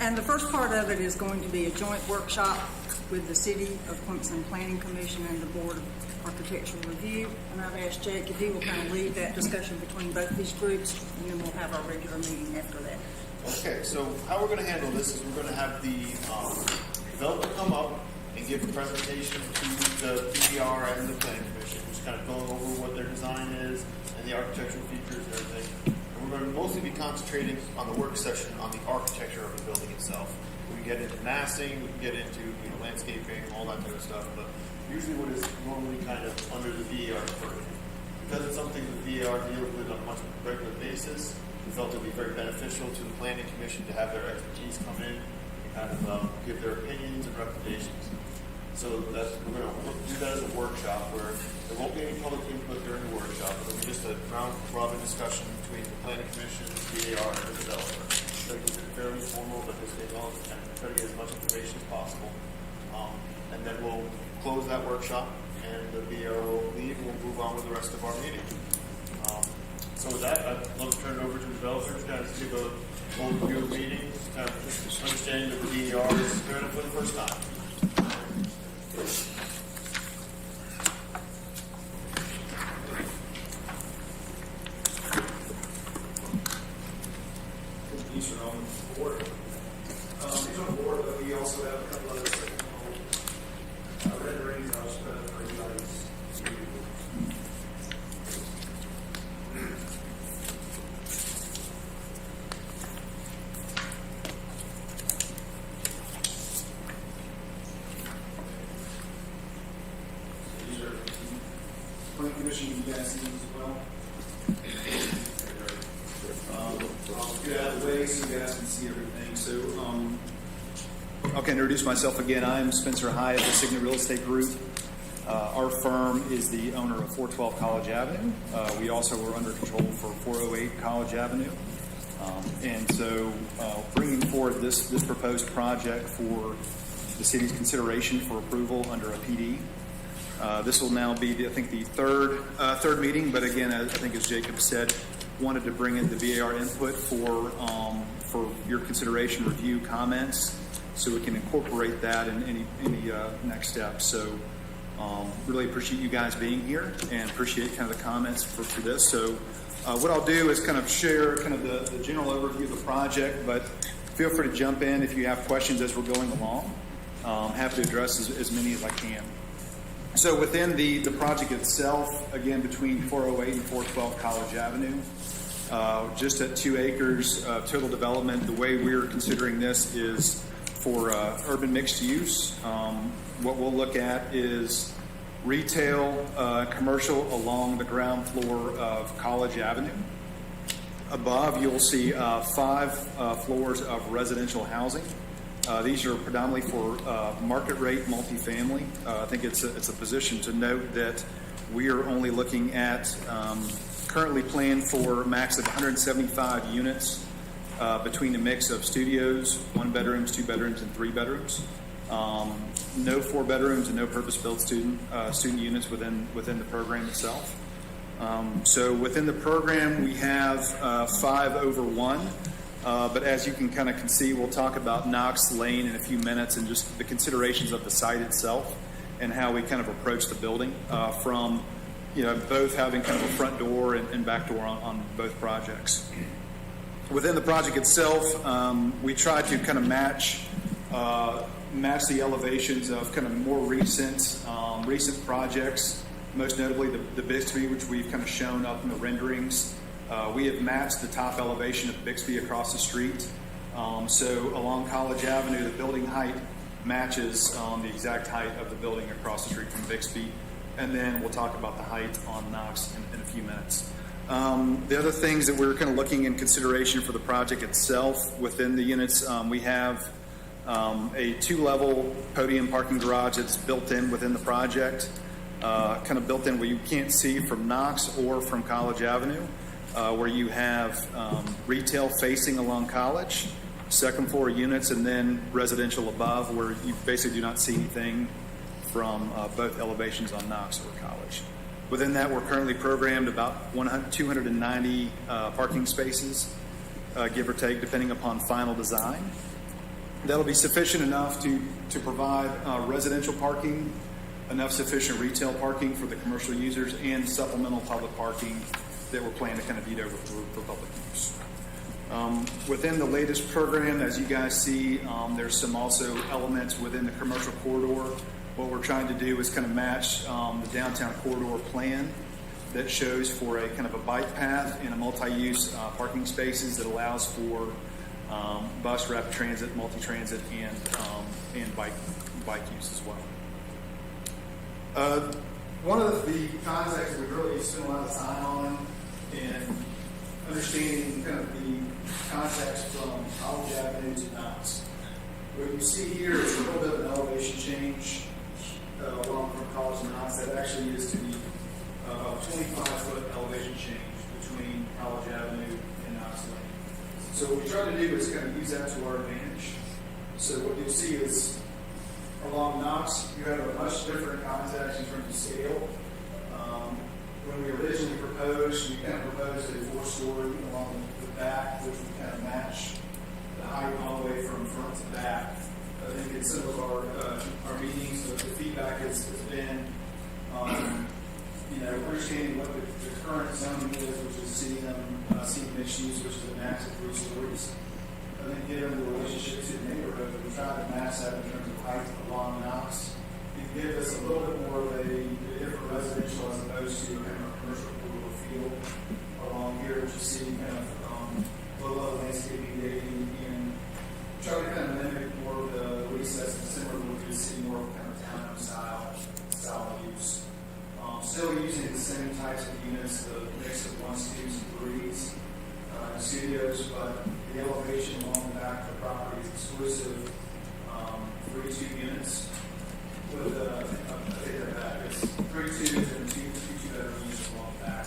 And the first part of it is going to be a joint workshop with the City of Clemson Planning Commission and the Board of Architectural Review. And I've asked Jake if he will kind of lead that discussion between both these groups, and then we'll have our regular meeting after that. Okay, so how we're going to handle this is we're going to have the developer come up and give a presentation to the BDR and the Planning Commission, just kind of going over what their design is and the architectural features and everything. And we're going to mostly be concentrating on the work session on the architecture of the building itself. We can get into massing, we can get into landscaping, all that kind of stuff, but usually what is normally kind of under the VAR purview. Because it's something the VAR deals with on a much regular basis, we felt it would be very beneficial to the Planning Commission to have their expertise come in and kind of give their opinions and recommendations. So we're going to do that as a workshop where there won't be any public input during the workshop. It'll be just a round-robin discussion between the Planning Commission, the VAR, and the developer. So keep it fairly formal, but just stay on and try to get as much information as possible. And then we'll close that workshop, and the VAR will leave, and we'll move on with the rest of our meeting. So with that, I'd love to turn it over to the developers, kind of give an overview of the meeting, kind of just understanding that the VAR is doing it for the first time. These are on the board. These are on the board, but we also have a couple other renderings. I'll just put up for you guys. These are Planning Commission, you guys see these as well. I'll get out of the way so you guys can see everything. So, okay, introduce myself again. I'm Spencer High of the Signet Real Estate Group. Our firm is the owner of 412 College Avenue. We also are under control for 408 College Avenue. And so bringing forward this proposed project for the city's consideration for approval under a PD. This will now be, I think, the third meeting, but again, I think as Jacob said, wanted to bring in the VAR input for your consideration, review, comments, so we can incorporate that in any next steps. So really appreciate you guys being here and appreciate kind of the comments for this. So what I'll do is kind of share kind of the general overview of the project, but feel free to jump in if you have questions as we're going along. Happy to address as many as I can. So within the project itself, again, between 408 and 412 College Avenue, just at 2 acres of total development, the way we're considering this is for urban mixed use. What we'll look at is retail, commercial along the ground floor of College Avenue. Above, you'll see 5 floors of residential housing. These are predominantly for market rate multifamily. I think it's a position to note that we are only looking at currently planned for a max of 175 units between a mix of studios, 1 bedrooms, 2 bedrooms, and 3 bedrooms. No 4 bedrooms and no purpose-built student units within the program itself. So within the program, we have 5/1. But as you can kind of see, we'll talk about Knox Lane in a few minutes and just the considerations of the site itself and how we kind of approach the building from, both having kind of a front door and back door on both projects. Within the project itself, we try to kind of match the elevations of kind of more recent projects, most notably the Bixby, which we've kind of shown up in the renderings. We have matched the top elevation of Bixby across the street. So along College Avenue, the building height matches the exact height of the building across the street from Bixby. And then we'll talk about the height on Knox in a few minutes. The other things that we're kind of looking in consideration for the project itself, within the units, we have a 2-level podium parking garage that's built in within the project, kind of built in where you can't see from Knox or from College Avenue. Where you have retail facing along College, 2nd floor units, and then residential above, where you basically do not see anything from both elevations on Knox or College. Within that, we're currently programmed about 290 parking spaces, give or take, depending upon final design. That'll be sufficient enough to provide residential parking, enough sufficient retail parking for the commercial users, and supplemental public parking that we're planning to kind of deed over for public use. Within the latest program, as you guys see, there's some also elements within the commercial corridor. What we're trying to do is kind of match the downtown corridor plan that shows for a kind of a bike path and a multi-use parking spaces that allows for bus, rapid transit, multi-transit, and bike use as well. One of the contexts we really spent a lot of time on and understanding kind of the context from College Avenue to Knox. What you see here is a little bit of an elevation change along from College and Knox. That actually is to be about 25-foot elevation change between College Avenue and Knox Lane. So what we try to do is kind of use that to our advantage. So what you'll see is along Knox, you have a much different context in terms of scale. When we originally proposed, we kind of proposed a 4-story along the back, which would kind of match the height all the way from front to back. I think in some of our meetings, the feedback has been, understanding what the current zoning is, which is seeing mixed use, which is a max of 3 stories. I think given the relationship to the neighborhood, we tried to match that in terms of height along Knox. It give us a little bit more of a different residential as opposed to kind of a commercial corridor feel along here, which you see kind of low-level landscaping dating and try to kind of mimic more of the recess and similar to what you see more of kind of townhome style of use. Still using the same types of units, the mix of 1s, 2s, and 3s, studios, but the elevation along the back of the property is exclusive 3 units. With I take that back. It's 3 2s and 2 2-bedroom units along the back.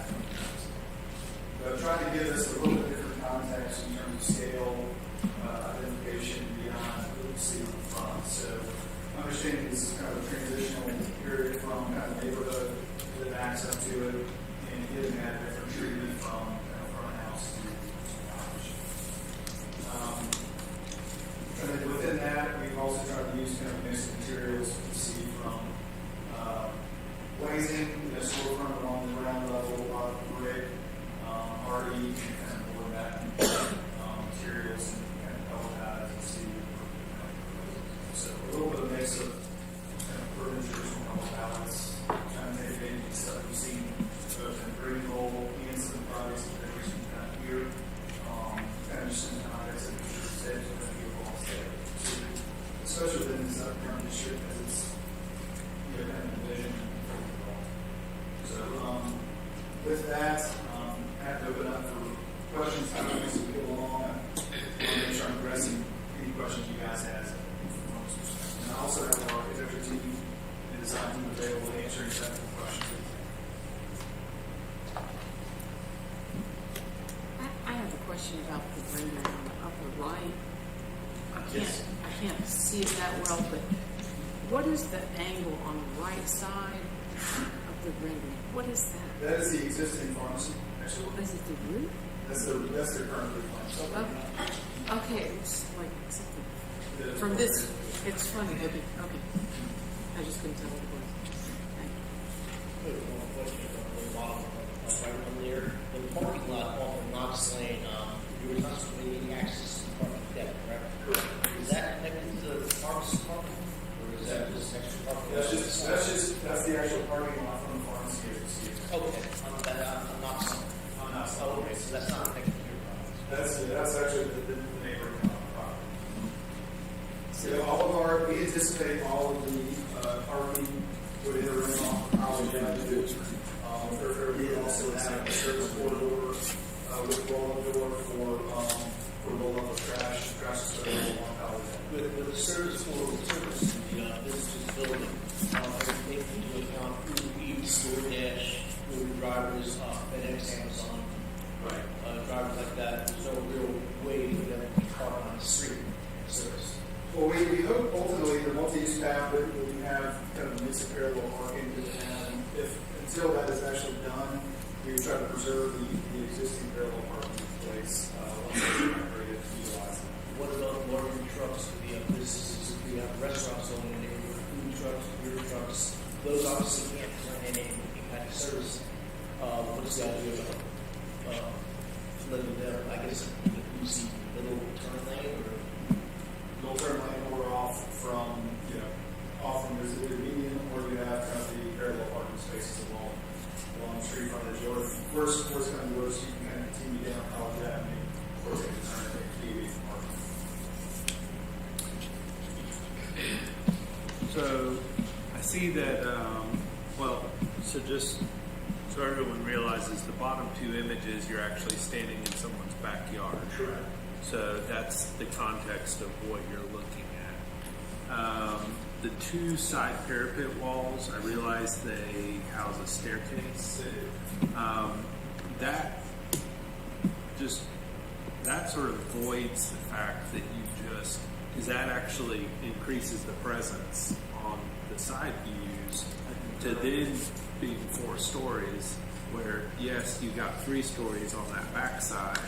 But trying to give us a little bit different context in terms of scale, identification beyond what we see on the front. So understanding this is kind of a transitional period from kind of neighborhood that backs up to it and giving that different treatment from kind of front house to college. And then within that, we've also tried to use kind of mixed materials you see from glazing, storefront along the ground level, a lot of brick, hardy, and kind of more back materials and kind of pelletized and see. So a little bit of mix of kind of furniture, some color palettes, trying to take advantage of stuff you've seen both in green gold and some products that are recently kind of here. Kind of just in the context of the stage of the vehicle state. Especially within this upcoming district as it's kind of envisioned. So with that, I have to open up for questions, comments as we go along. I want to make sure I'm addressing any questions you guys have. And I also have our architecture team and design team available to answer any technical questions. I have a question about the rendering on the upper right. I can't see it that well, but what is the angle on the right side of the rendering? What is that? That is the existing pharmacy, actually. Is it the roof? That's their current roof line. Okay, it's like something from this. It's funny. Okay. I just couldn't tell what it was. Thank you. One question on the bottom, right from there. The parking lot off of Knox Lane, you were not supposed to be access to the parking deck, correct? Correct. Is that connected to the pharmacy parking? Or is that just extra parking? That's the actual parking lot from the pharmacy as you see it. Okay, I'm not saying. I'm not Oh, okay, so that's not connected to your property. That's actually the neighboring property. So we anticipate all of the parking would enter in off College Avenue. We also have a service corridor with roll-up door for roll-up of trash disposal along College Avenue. With the service for the service in the business building, taking into account Uber Eats, DoorDash, Uber drivers, FedEx, Amazon, drivers like that, there's no real way for them to park on the street and service. Well, we hope ultimately the multi-use path would have kind of a mix of parallel parking, and until that is actually done, we would try to preserve the existing parallel parking in place once it's migrated to utilize it. What about loading trucks to be up restaurants on the neighborhood, food trucks, beer trucks. Those obviously can't turn any kind of service. What's the idea of letting them, I guess, use the little turn lane or? You'll turn lane or off from, off from the median, or you have kind of the parallel parking spaces along the street frontage. Or worst kind of worst, you can kind of continue down College Avenue, or take the turn and take TV parking. So I see that, so just so everyone realizes the bottom two images, you're actually standing in someone's backyard. Correct. So that's the context of what you're looking at. The two side parapet walls, I realize they house a staircase. That sort of voids the fact that you just, because that actually increases the presence on the side views to then being 4 stories, where yes, you got 3 stories on that back side,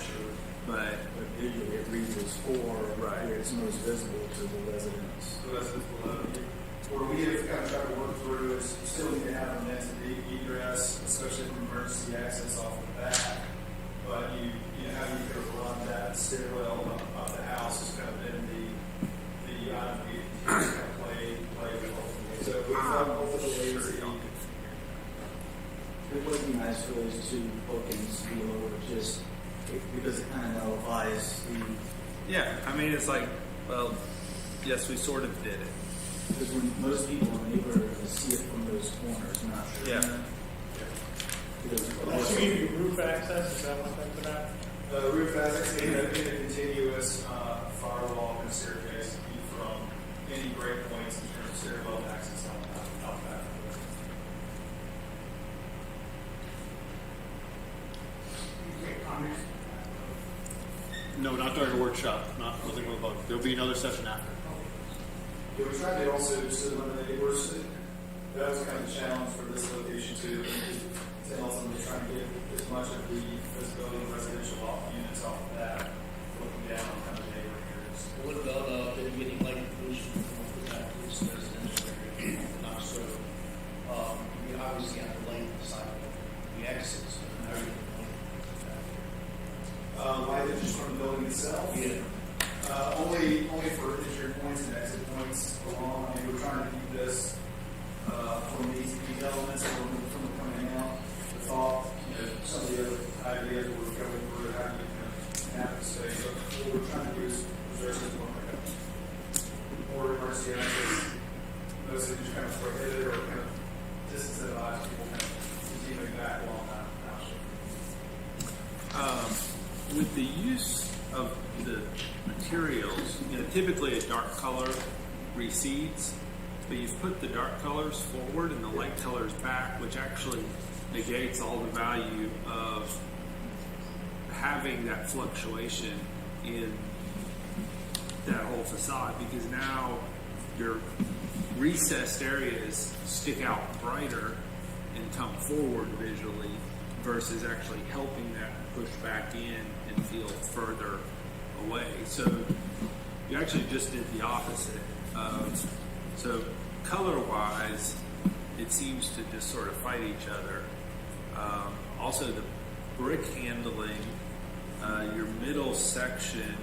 but Usually it reads as 4, Right. where it's most visible to the residents. So that's below you. Where we have kind of tried to work through is you still need to have a means of egress, especially from emergency access off the back. But how you could have run that stairwell up the house has kind of been the item we kind of play with ultimately. So we found both of the ways that you It would be nice for those 2 bookings to be lower, just because it kind of nullifies the, yeah, I mean, it's like, well, yes, we sort of did it. because when most people in the neighborhood see it from those corners, not sure. Yeah. Because So you need roof access, is that one thing for that? roof access in a continuous firewall and staircase to keep from any break points in terms of stairwell access out back. No, not during the workshop, nothing with a vote. There'll be another session after. Yeah, we tried to also just eliminate worse. That was kind of a challenge for this location too. To ultimately try to get as much of the visibility of residential units off of that, looking down on kind of neighborhood areas. What about getting light pollution from that residential area, not so? You obviously have to light the side of the exits, but how are you going to light Light it just from the building itself. that? Only for entry points and exit points along. I mean, we're trying to keep this from these elements from the coming out. The thought, some of the other ideas we're going through, how you can have the space. But what we're trying to do is preserve this one like more emergency access. Mostly just kind of prohibit or kind of disincentivize people kind of continuing back along that house. With the use of the materials, typically a dark color recedes, but you've put the dark colors forward and the light colors back, which actually negates all the value of having that fluctuation in that whole facade, because now your recessed areas stick out brighter and come forward visually versus actually helping that push back in and feel further away. So you actually just did the opposite of, so color-wise, it seems to just sort of fight each other. Also, the brick handling, your middle section,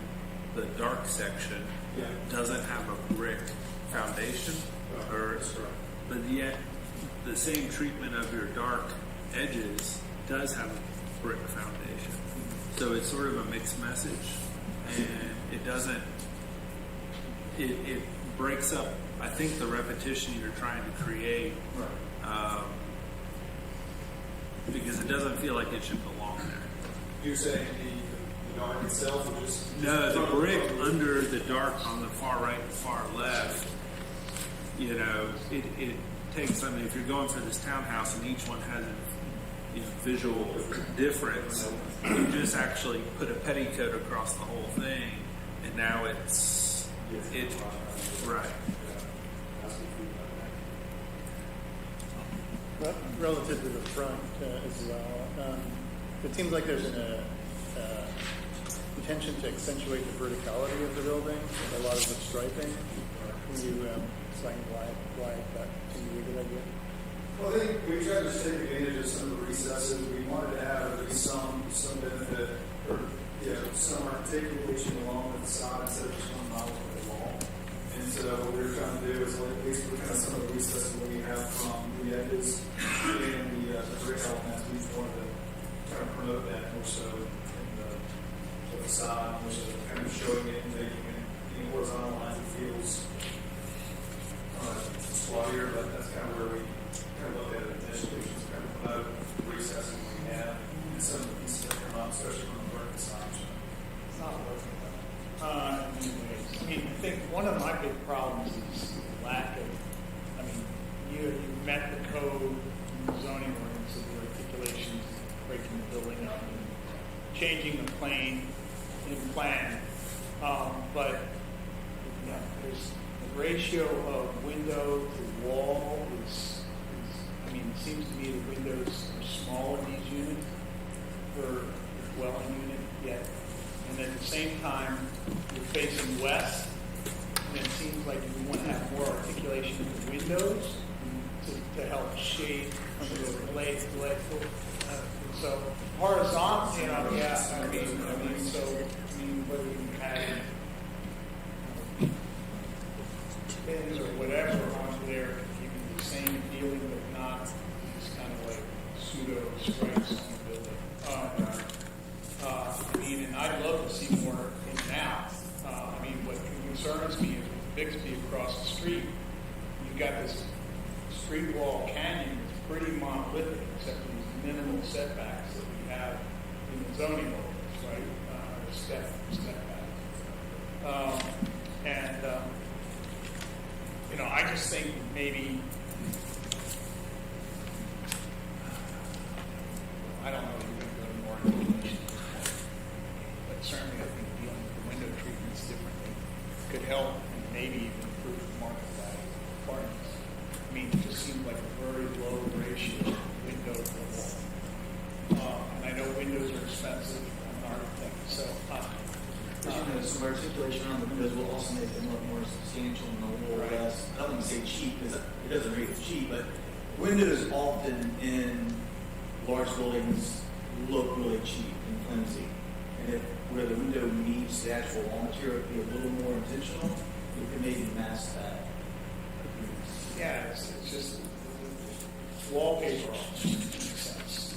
the dark section, doesn't have a brick foundation, but yet the same treatment of your dark edges does have a brick foundation. So it's sort of a mixed message, and it doesn't, it breaks up, I think, the repetition you're trying to create, because it doesn't feel like it should belong there. You're saying the dark itself, or just No, the brick under the dark on the far right and far left, it takes, I mean, if you're going for this townhouse and each one has a visual difference, you just actually put a petticoat across the whole thing, and now it's right. Relative to the front as well, it seems like there's an intention to accentuate the verticality of the building, and a lot of the striping. Can you explain why that seemed to be a good idea? Well, I think we tried to take advantage of some of the recesses. We wanted to have at least some benefit, or some articulation along the side instead of just one model of the wall. And so what we were trying to do is at least look at some of the recesses that we have from the edges and the brick elements. We just wanted to kind of promote that more so in the facade, more so kind of showing it and making it being horizontal lines. It feels squattier, but that's kind of where we kind of look at it initially, just kind of promote the recesses we have and some of the pieces that come up, especially from the vertical side. It's not working well. In many ways. I mean, I think one of my big problems is the lack of, I mean, you met the code, the zoning ordinance of the articulations, breaking the building up and changing the plane in plan. But, you know, there's the ratio of window to wall is, I mean, it seems to me the windows are small in these units for the dwelling unit yet. And at the same time, you're facing west, and it seems like you want to have more articulation in the windows to help shade from the blade. So horizontal, you know, yeah. I mean, so whether you had pins or whatever onto there, give you the same feeling, but not these kind of like pseudo stripes on the building. I mean, and I'd love to see more in and out. I mean, what concerns me is with Bixby across the street, you've got this street wall canyon that's pretty monolithic, except for these minimal setbacks that we have in the zoning ordinance, right? Step back. You know, I just think maybe, I don't know if you're going to go to more information, but certainly I think dealing with the window treatments differently could help and maybe even improve the market value of apartments. I mean, it just seems like a very low ratio window to the wall. And I know windows are expensive. I'm an architect, so. Some articulation on the windows will also make them look more substantial and a little less, I don't want to say cheap, because it doesn't make it cheap, but windows often in large buildings look really cheap and flimsy. And if where the window meets the actual wall material, be a little more intentional, it can maybe mask that. Yeah, it's just wallpaper in a sense.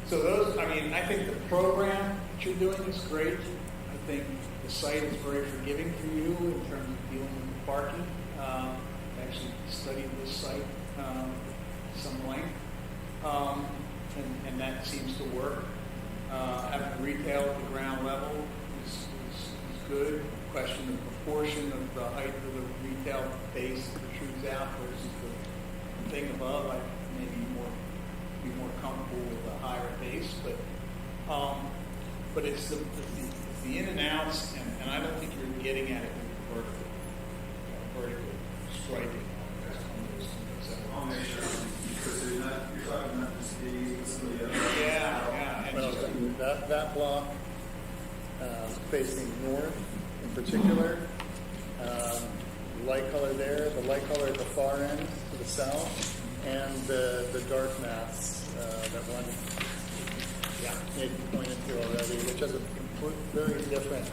So those, I mean, I think the program that you're doing is great. I think the site is very forgiving for you in terms of dealing with the parking. I actually studied this site some length, and that seems to work. Having retail at the ground level is good. The question of proportion of the height of the retail base that protrudes out versus the thing above, I maybe be more comfortable with a higher base, but it's the in and outs, and I don't think you're getting at it with vertical striking. I'll make sure, because you're talking about just these, but some of the other. Yeah. And Well, that block facing north in particular, light color there, the light color at the far end to the south, and the dark mass that one maybe pointed to already, which has a very different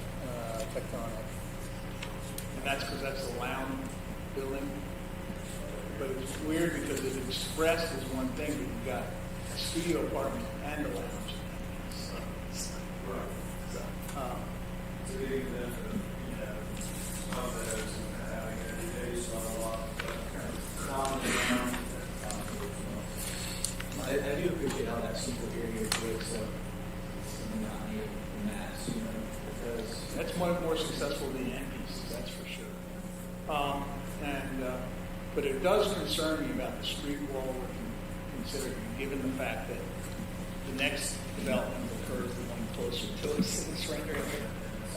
tectonic. And that's because that's a lounge building. But it's weird because it's expressed as one thing, but you've got a studio apartment and a lounge. Right. It's a big benefit, of those and having it every day, so a lot of common around. I do appreciate how that simple area creates some monotony of mass, because That's much more successful than the end pieces, that's for sure. But it does concern me about the street wall we're considering, given the fact that the next development occurs the one closer to us in this rendering.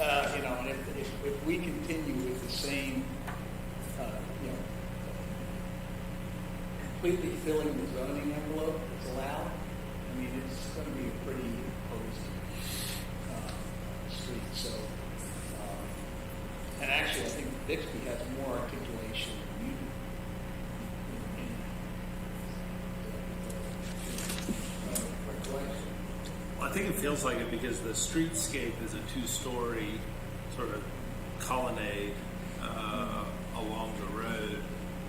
And if we continue with the same, completely filling the zoning envelope that's allowed, I mean, it's going to be a pretty imposing street. So Bixby has more articulation than you do. Well, I think it feels like it because the streetscape is a two-story sort of colonnade along the road,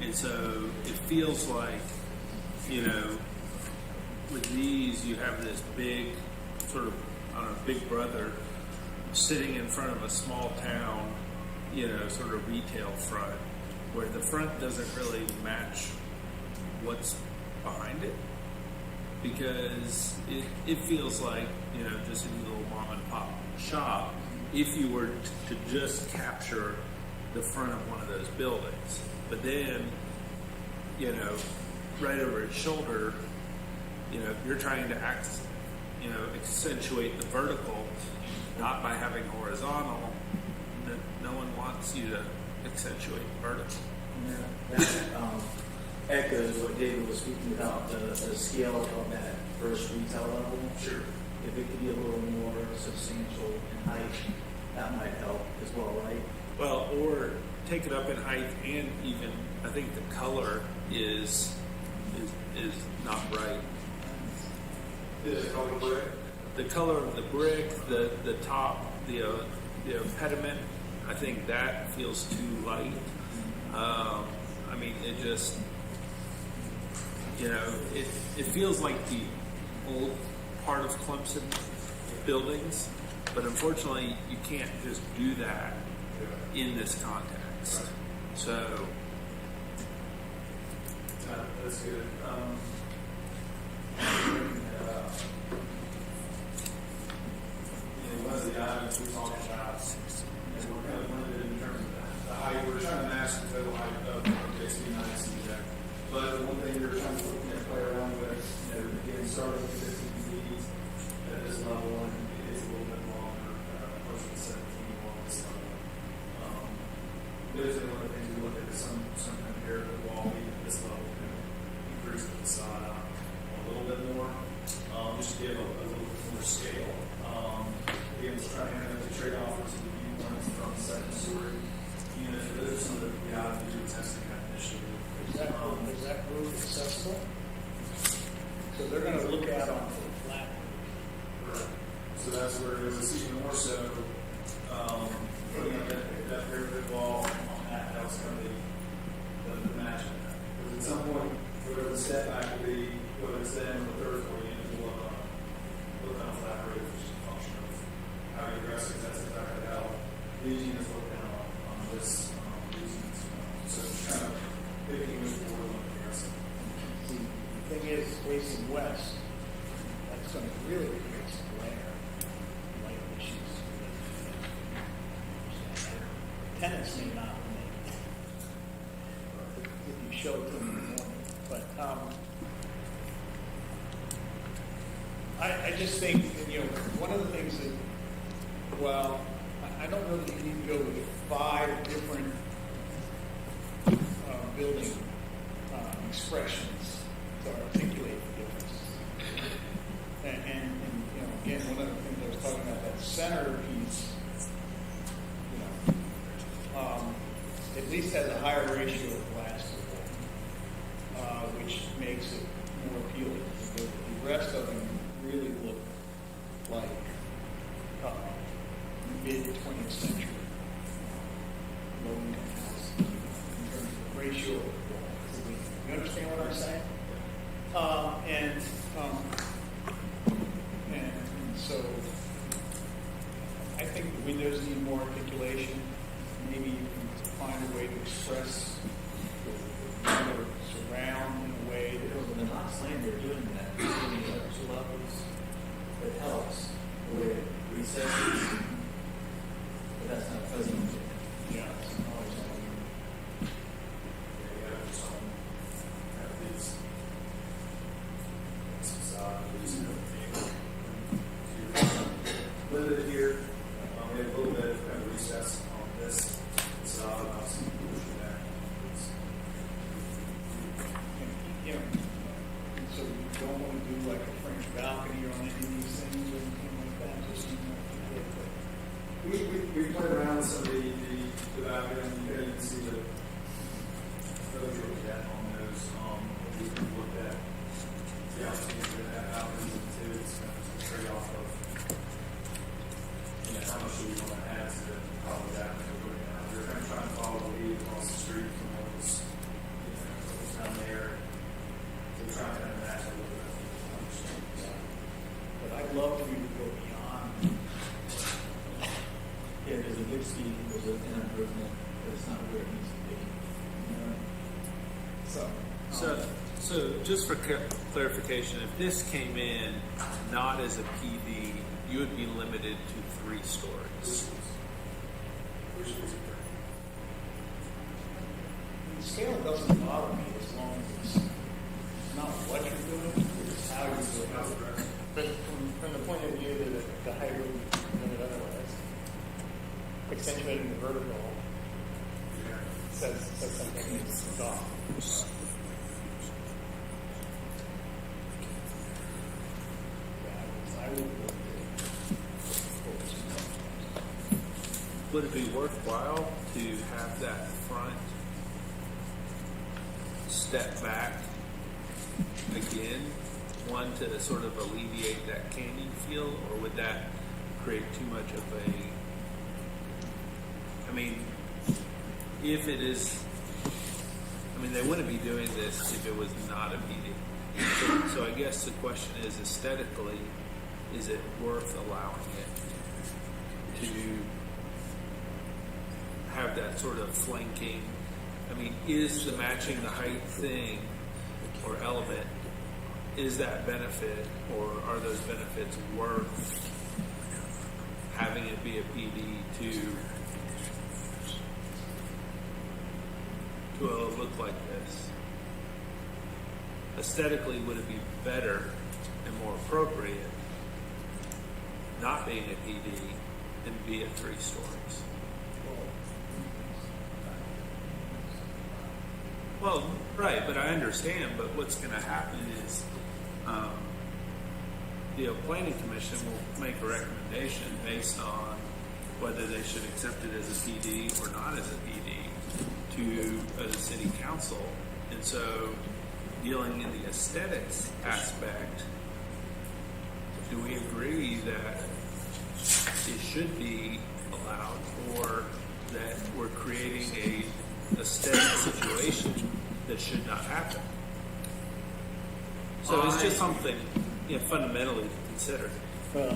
and so it feels like, you know, with these you have this big sort of, I don't know, big brother sitting in front of a small town, you know, sort of retail front, where the front doesn't really match what's behind it, because it feels like, you know, just a little mom and pop shop if you were to just capture the front of one of those buildings. But then, you know, right over its shoulder, you know, you're trying to accentuate the vertical, not by having horizontal. No one wants you to accentuate the vertical. Yeah, that echoes what David was speaking about, the scale of that first retail level. Sure. If it could be a little more substantial in height, that might help as well, right? Well, or take it up in height, and even I think the color is not right. Is it called brick? The color of the brick, the top, the pediment, I think that feels too light. I mean, it just, you know, it feels like the old part of Clemson buildings, but unfortunately you can't just do that in this context. So That's good. One of the items we talked about, and we're kind of limited in terms of the height. We're trying to match the total height of Bixby nice and that. But the one thing we're trying to play around with, you know, again, starting with 15 feet at this level, and it's a little bit longer, approaching 17 along this level. Those are one of the things we look at is some comparative wall, even at this level, increase the facade out a little bit more, just to give a little bit more scale. Again, we're trying to have the trade-off to the viewpoints from the second story unit. Those are some of the realities we were testing that initially. Is that roof accessible? So they're going to look out onto the flat. Right. So that's where it was even more so, putting up that pyramid wall on that, that was kind of the match of that. Because at some point, whatever the step back will be, whether it's then or the third floor unit, we'll look on a flat roof, which is a function of how you address it. That's exactly how these units look down on these units. So it's kind of picking which board look aggressive. See, the thing is, facing west, that's going to really create some glare, light issues. Tenants may not make it if you show it to them in the morning. But I just think that, you know, one of the things that, well, I don't know that you need to go with 5 different building expressions to articulate the difference. And you know, again, one of the things I was talking about, that center piece, you know, at least has a higher ratio of glass to wood, which makes it more appealing. The rest of them really look like mid-20th century low-income house in terms of the ratio of the wing. You understand what I'm saying? And so I think the windows need more articulation. Maybe you can find a way to express the window surround in a way that Because when the not slammed, they're doing that, giving the other 2 levels. It helps with recesses, but that's not present. yeah, it's always Limited here, we have a little bit of kind of recess on this facade, obviously pushing back. you know, and so you don't want to do like a French balcony on any of these things or anything like that, just, you know, We played around with some of the balcony, you and see the photos we got on those. We can look at the opportunity that happens and too. It's kind of a trade-off of, how much do we want to add to the probably that we're looking at. We're kind of trying to follow the lead across the street from what was, what was down there. So we're trying to kind of match a little bit. But I'd love for you to go beyond. Yeah, there's a big speed, there's an improvement, but it's not where it needs to be. So just for clarification, if this came in not as a PD, you would be limited to 3 stories. The scale doesn't bother me as long as it's not what you're doing, it's how you're doing it. But from the point of view that the height would be limited otherwise, accentuating the vertical says something is off. I would Would it be worthwhile to have that front step back again? One, to sort of alleviate that canyon feel, or would that create too much of a, if it is, they wouldn't be doing this if it was not a PD. So I guess the question is, aesthetically, is it worth allowing it to have that sort of flanking? Is the matching the height thing or element, is that benefit, or are those benefits worth having it be a PD to look like this? Aesthetically, would it be better and more appropriate not being a PD and be at 3 stories? Well, right, but I understand. But what's going to happen is the planning commission will make a recommendation based on whether they should accept it as a PD or not as a PD to the city council. And so, dealing in the aesthetics aspect, do we agree that it should be allowed, or that we're creating a aesthetic situation that should not happen? So it's just something fundamentally to consider. Well,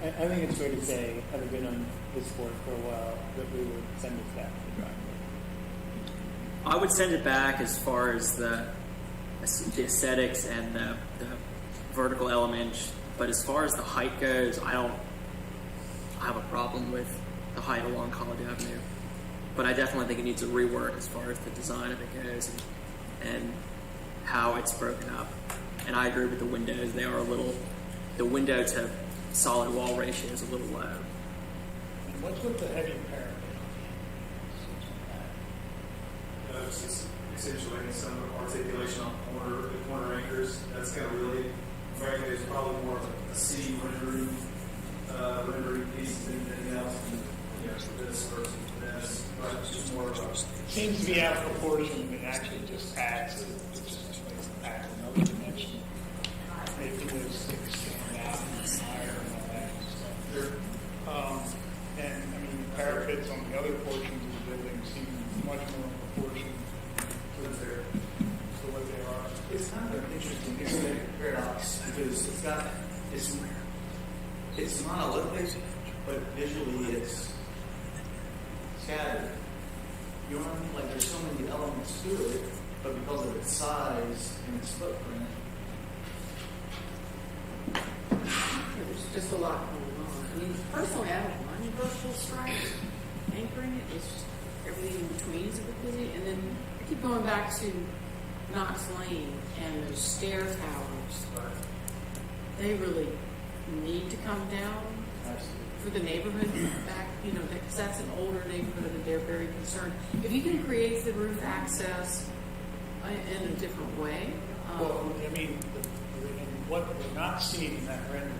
I think it's fair to say, having been on this board for a while, that we would send it back to the drawing board. I would send it back as far as the aesthetics and the vertical element, but as far as the height goes, I have a problem with the height along College Avenue. But I definitely think it needs a rework as far as the design of it goes and how it's broken up. And I agree with the windows. They are the window to solid wall ratio is a little low. And what's with the heavy parapet? It's just accentuating some articulation on the corner anchors. That's kind of really, frankly, it's probably more of a C rendering piece than anything else. For this versus this, but it's just more of a. It seems to be out of proportion and actually just adds it. It just makes it add another dimension. Making those sticks stand out and higher and all that stuff. And the parapets on the other portions of the building seem much more in proportion to what they are. It's kind of an interesting aesthetic paradox because it's monolithic, but visually it's scattered. You know what I mean? Like there's so many elements to it, but because of its size and its footprint, There's just a lot going on. Personally, I don't mind vertical stripes. Anchoring it is just everything in between is a bit busy. And then I keep going back to Knox Lane and those stair towers. They really need to come down for the neighborhood back, because that's an older neighborhood and they're very concerned. If you can create the roof access in a different way. What we're not seeing in that render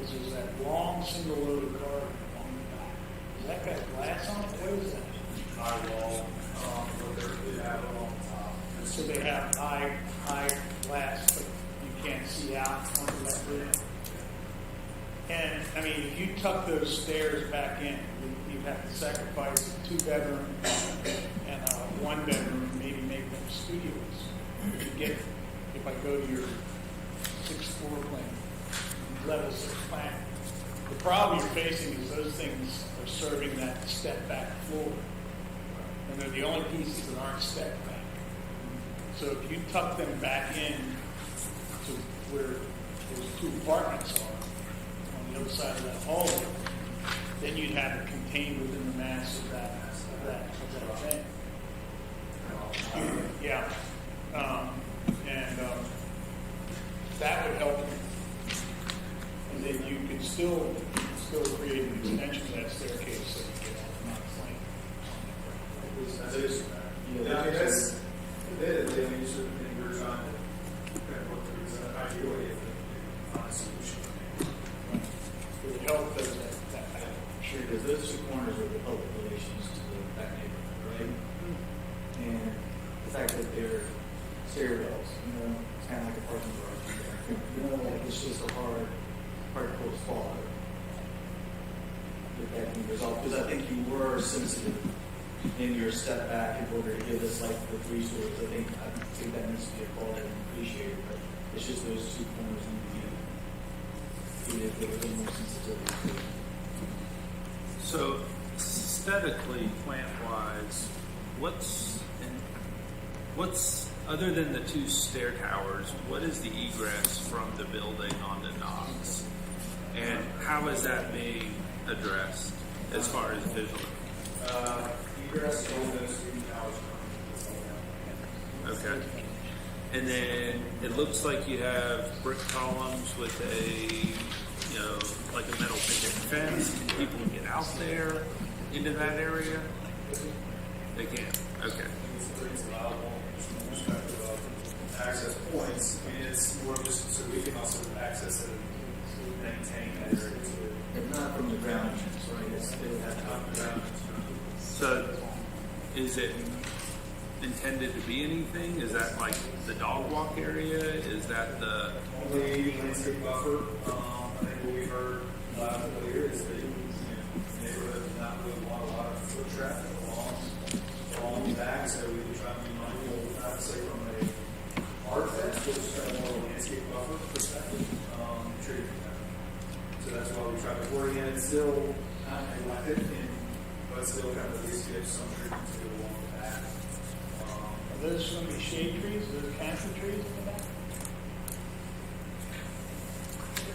is there's that long single loaded car along the back. Does that got glass on it? What is that? high wall, but they have it on the top. So they have high glass, but you can't see out onto that roof. And, I mean, if you tuck those stairs back in, you have to sacrifice a 2-bedroom and a 1-bedroom, maybe make them studios. If I go to your 6th floor plan, level 6 plan, the problem you're facing is those things are serving that step back floor. And they're the only pieces that aren't step back. So if you tuck them back in to where those 2 apartments are, on the other side of that hallway, then you'd have it contained within the mass of that thing. Yeah. That would help. And then you could still create an extension to that staircase so you get out not As it is. Yeah, I guess, admittedly, I mean, you sort of think we're trying to kind of look through the ideally if it's not a solution. it would help those that Sure, because those 2 corners are the public relations to the back neighborhood, right? And the fact that they're stairwells, it's kind of like a parking garage in there. Like it's just a hard to pull the swallow. If that can be resolved, because I think you were sensitive in your step back in order to give us like the 3 stories. I think that needs to be applauded and appreciated, but it's just those 2 corners need to be treated with a little more sensitivity. So aesthetically, plant-wise, what's other than the 2 stair towers, what is the egress from the building onto Knox? And how is that being addressed as far as visually? Egress over those 3 towers. Okay. And then it looks like you have brick columns with like a metal picket fence. Can people get out there into that area? They can. Okay. It's allowable from the perspective of access points. I mean, it's more just so we can also access it and maintain that area too. If not from the ground entrance, right? They would have to Up and down. So is it intended to be anything? Is that like the dog walk area? Is that the... Only landscape buffer. I think what we heard loud and clear is that neighborhood does not really want a lot of foot traffic along the back, so we would try to be mindful, not say from a hard fence, but just kind of more of a landscape buffer perspective, treating that. So that's why we try to orient it still not neglected, but still kind of at least give some treatment to go along the back. Are those going to be shade trees? Are those cancer trees in the back?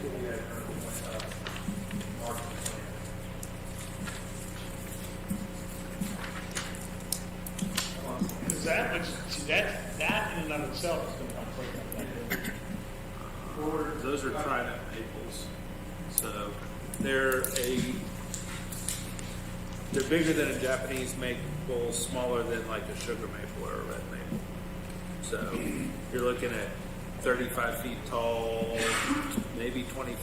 What we had heard marked plan. Because that in and of itself is going to come quick. Those are trident maples. So they're bigger than a Japanese maple, smaller than like a sugar maple or a red maple. So you're looking at 35 feet tall, maybe 20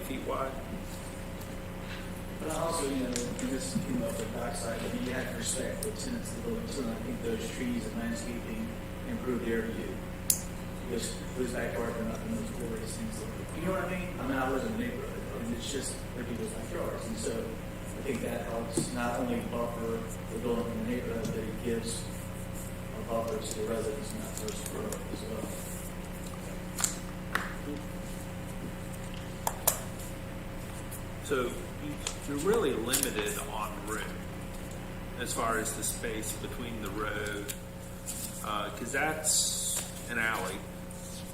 feet wide. But also, when this came up the backside, I mean, you have to respect the tenants of the building, so I think those trees and landscaping improve their view. Because whose backyard are not the most glorious things. You know what I mean? I mean, I live in the neighborhood, and it's just they're people's backyards, and so I think that helps not only buffer the building from the neighborhood, but it gives a buffer to the residents in that first row as well. So you're really limited on room as far as the space between the road, because that's an alley,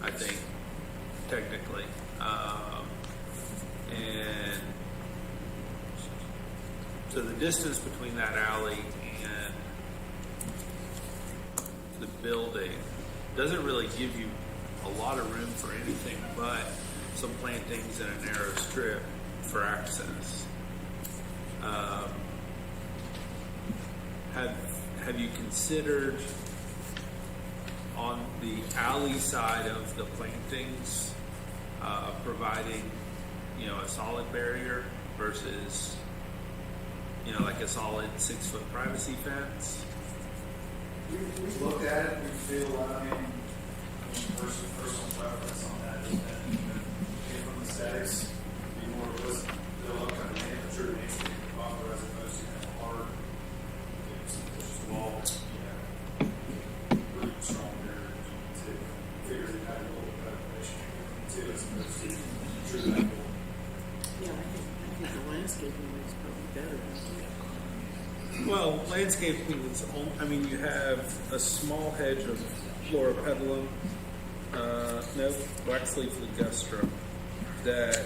I think, technically. And so the distance between that alley and the building doesn't really give you a lot of room for anything but some plantings and a narrow strip for access. Have you considered on the alley side of the plantings providing, a solid barrier versus like a solid 6-foot privacy fence. We've looked at it, we feel, personal preference on that is that, from the aesthetics, be more of what's, they'll kind of true landscape buffer as opposed to hard, just wall, really strong there to figure it out a little bit of information too, as opposed to true angle. Yeah, I think the landscaping is probably better. Well, landscaping is, you have a small hedge of Floropedilum, waxleaf ligustrum, that,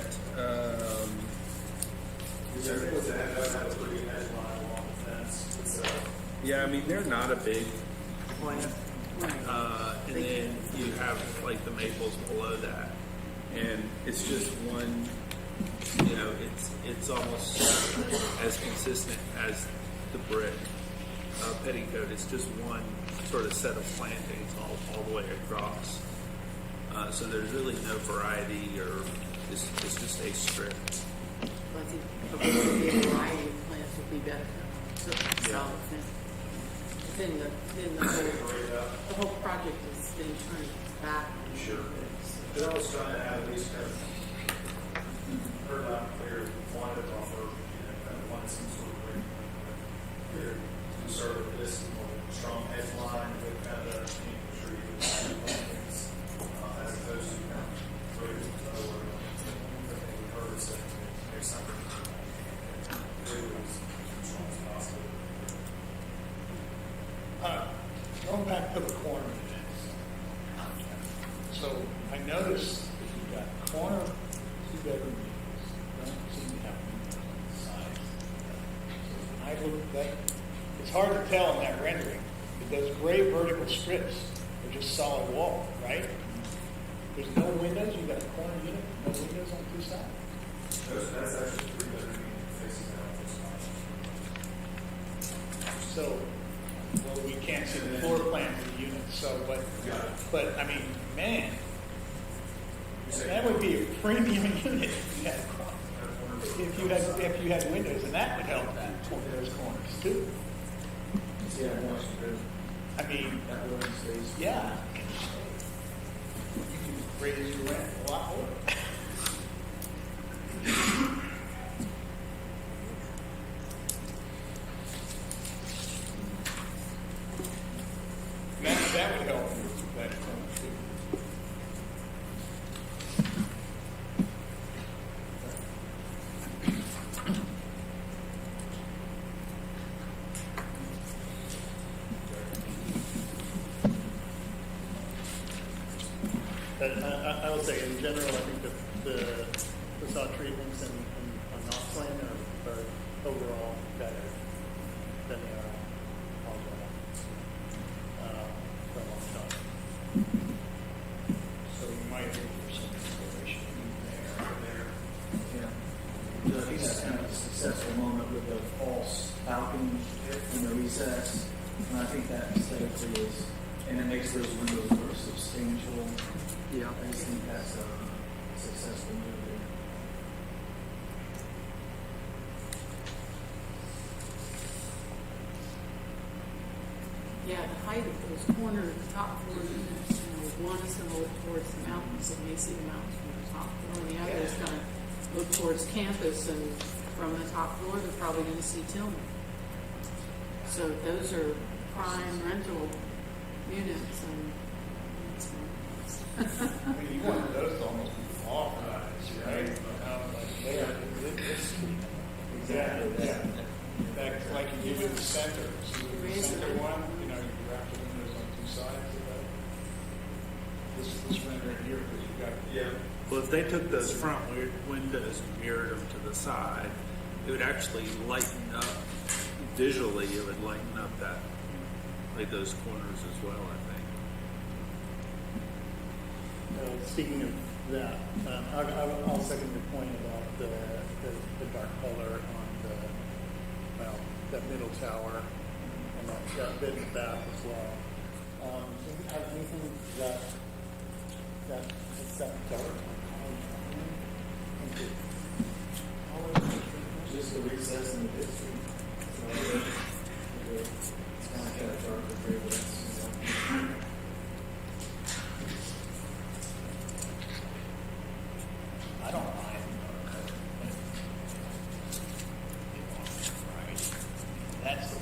Which I think was that does have a pretty good edge line along the fence itself. they're not a big plant. Right. And then you have like the maples below that, and it's just one. It's almost as consistent as the brick petticoat. It's just one sort of set of plantings all the way across. So there's really no variety, or it's just a strip. I think a variety of plants would be better than a solid fence. Then the whole project is then turned back. Sure. They're always trying to have at least kind of heard loud and clear, wanted to offer, kind of wanted some sort of clear conservative this more strong edge line with kind of tree plantings, as opposed to kind of really lower. I think we heard it say make something really as strong as possible. Going back to the corner units. So I noticed if you've got corner 2-bedroom units, don't seem to have windows on the sides. I look at that, it's hard to tell in that rendering, but those gray vertical strips are just solid wall, right? There's no windows, you've got a corner unit, no windows on 2 sides. That's actually 3-bedroom unit facing out this line. So, well, we can't see the floor plan of the unit, so, but, I mean, man, that would be a premium unit if you had windows, and that would help those corners too. Yeah, no, I mean, that living space. yeah. You can raise your rent a lot more. That would help with that corner too. But I will say, in general, I think that the facade treatments on North Lane are overall better than they are on for a long time. So you might look for some inspiration there. Yeah. So I think that's kind of a successful moment with the false balcony in the recess. And I think that aesthetically is, and it makes those windows more substantial. Yeah. I just think that's a successful move there. Yeah, the height of those corner, top floor units, one is going to look towards the mountains, and you see the mountains from the top floor, and the other is going to look towards campus, and from the top floor, they're probably going to see Tillman. So those are prime rental units, and it's I mean, you want those to almost be off rise, right? Like they are this. Exactly. Yeah. In fact, like you do in the center. So the center one, you wrap the windows on 2 sides of that. This rendering here, because you've got. Yeah. Well, if they took those front windows and mirrored them to the side, it would actually lighten up visually. It would lighten up that, like those corners as well, I think. Speaking of that, I'll second your point about the dark color on that middle tower and that bit in the back as well. Do you have anything that is that dark? Just the recess and the history.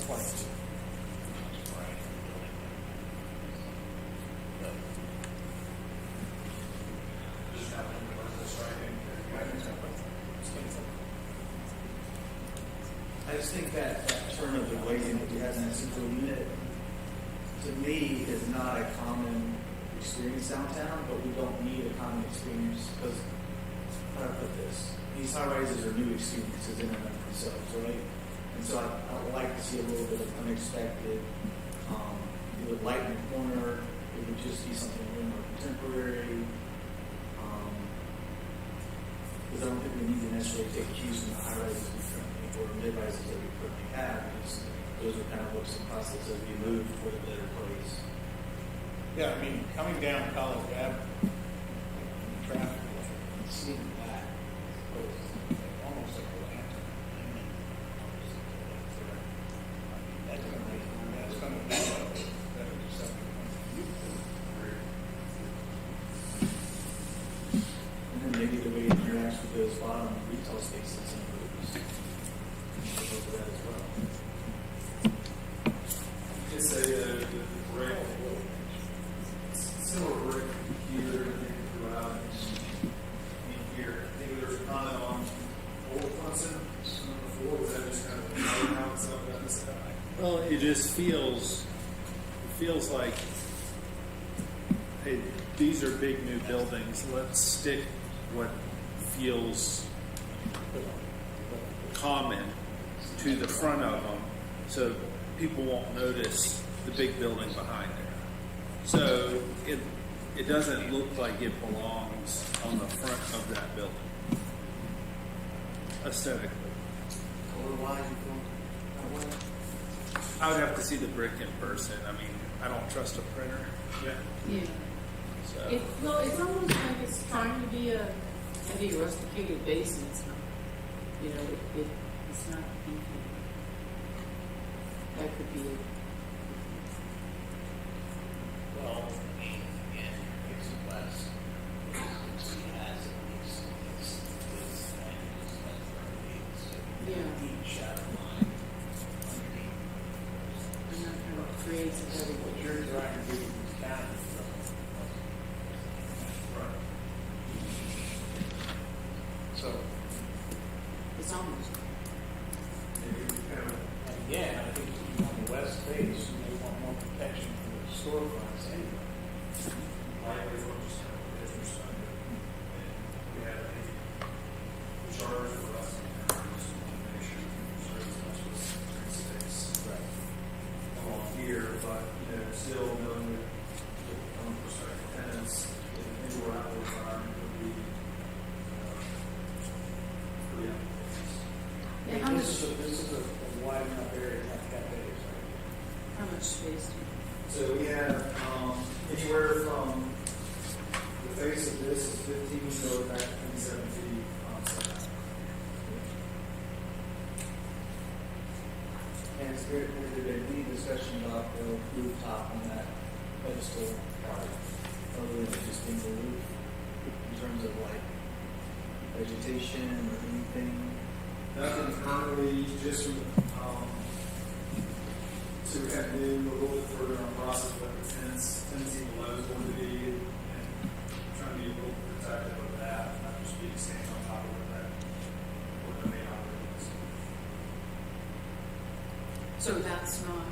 22. Just have to put this right in here. I just think that turn of the weighting that we have in that central unit, to me, is not a common experience downtown, but we don't need a common experience because, how do I put this? These high rises are new experiences in and of themselves, right? And so I would like to see a little bit of unexpected, it would lighten the corner, it would just be something a little more contemporary. Because I don't think we need to necessarily take cues from the high rises we currently, or mid-rises that we currently have, because those are kind of what's in process as we move toward a better place. Yeah, I mean, coming down College Avenue, the traffic light, and seeing that, goes almost like a lantern. That's going to make, that's going to be better to something. And then maybe the way it interacts with those bottom retail spaces improves. Look for that as well. Just say the brick, similar brick here, I think throughout, in here. I think there was a comment on Old Clemson before, was that just kind of how it's up in the sky? Well, it just feels like, hey, these are big new buildings. Let's stick what feels common to the front of them, so people won't notice the big building behind there. So it doesn't look like it belongs on the front of that building aesthetically. I would have to see the brick in person. I mean, I don't trust a printer. Yeah. Yeah. So Well, it's almost like it's trying to be a heavy rusticated base, and it's not. You know, it's not beefy. That could be it. Well, I mean, again, it's less. It has at least this and it's less than Yeah. deep shadow line underneath. And that kind of creates a heavy. What you're trying to do is county. Right. So, It's almost. Maybe we kind of, again, I think on the west face, you may want more protection for the storefronts anyway. likely we'll just kind of business under. And we have a charge for us to just want to make sure we preserve as much of the green space. Right. Along here, but, still knowing that from prospective tenants, in an indoor outdoor environment would be, pretty applications. Yeah, how much, This is a wide enough area to have cafes, right? how much space do you So we have anywhere from the face of this is 15 to back to 27 feet on site. And it's very, has there been any discussion about the rooftop on that pedestal part, other than just being the roof, in terms of like vegetation or anything? Nothing currently, just so we have to do a little bit further on the process what the tendency below is going to be, and trying to be a little protective of that, not just being standing on top of what the main operating is. So that's not,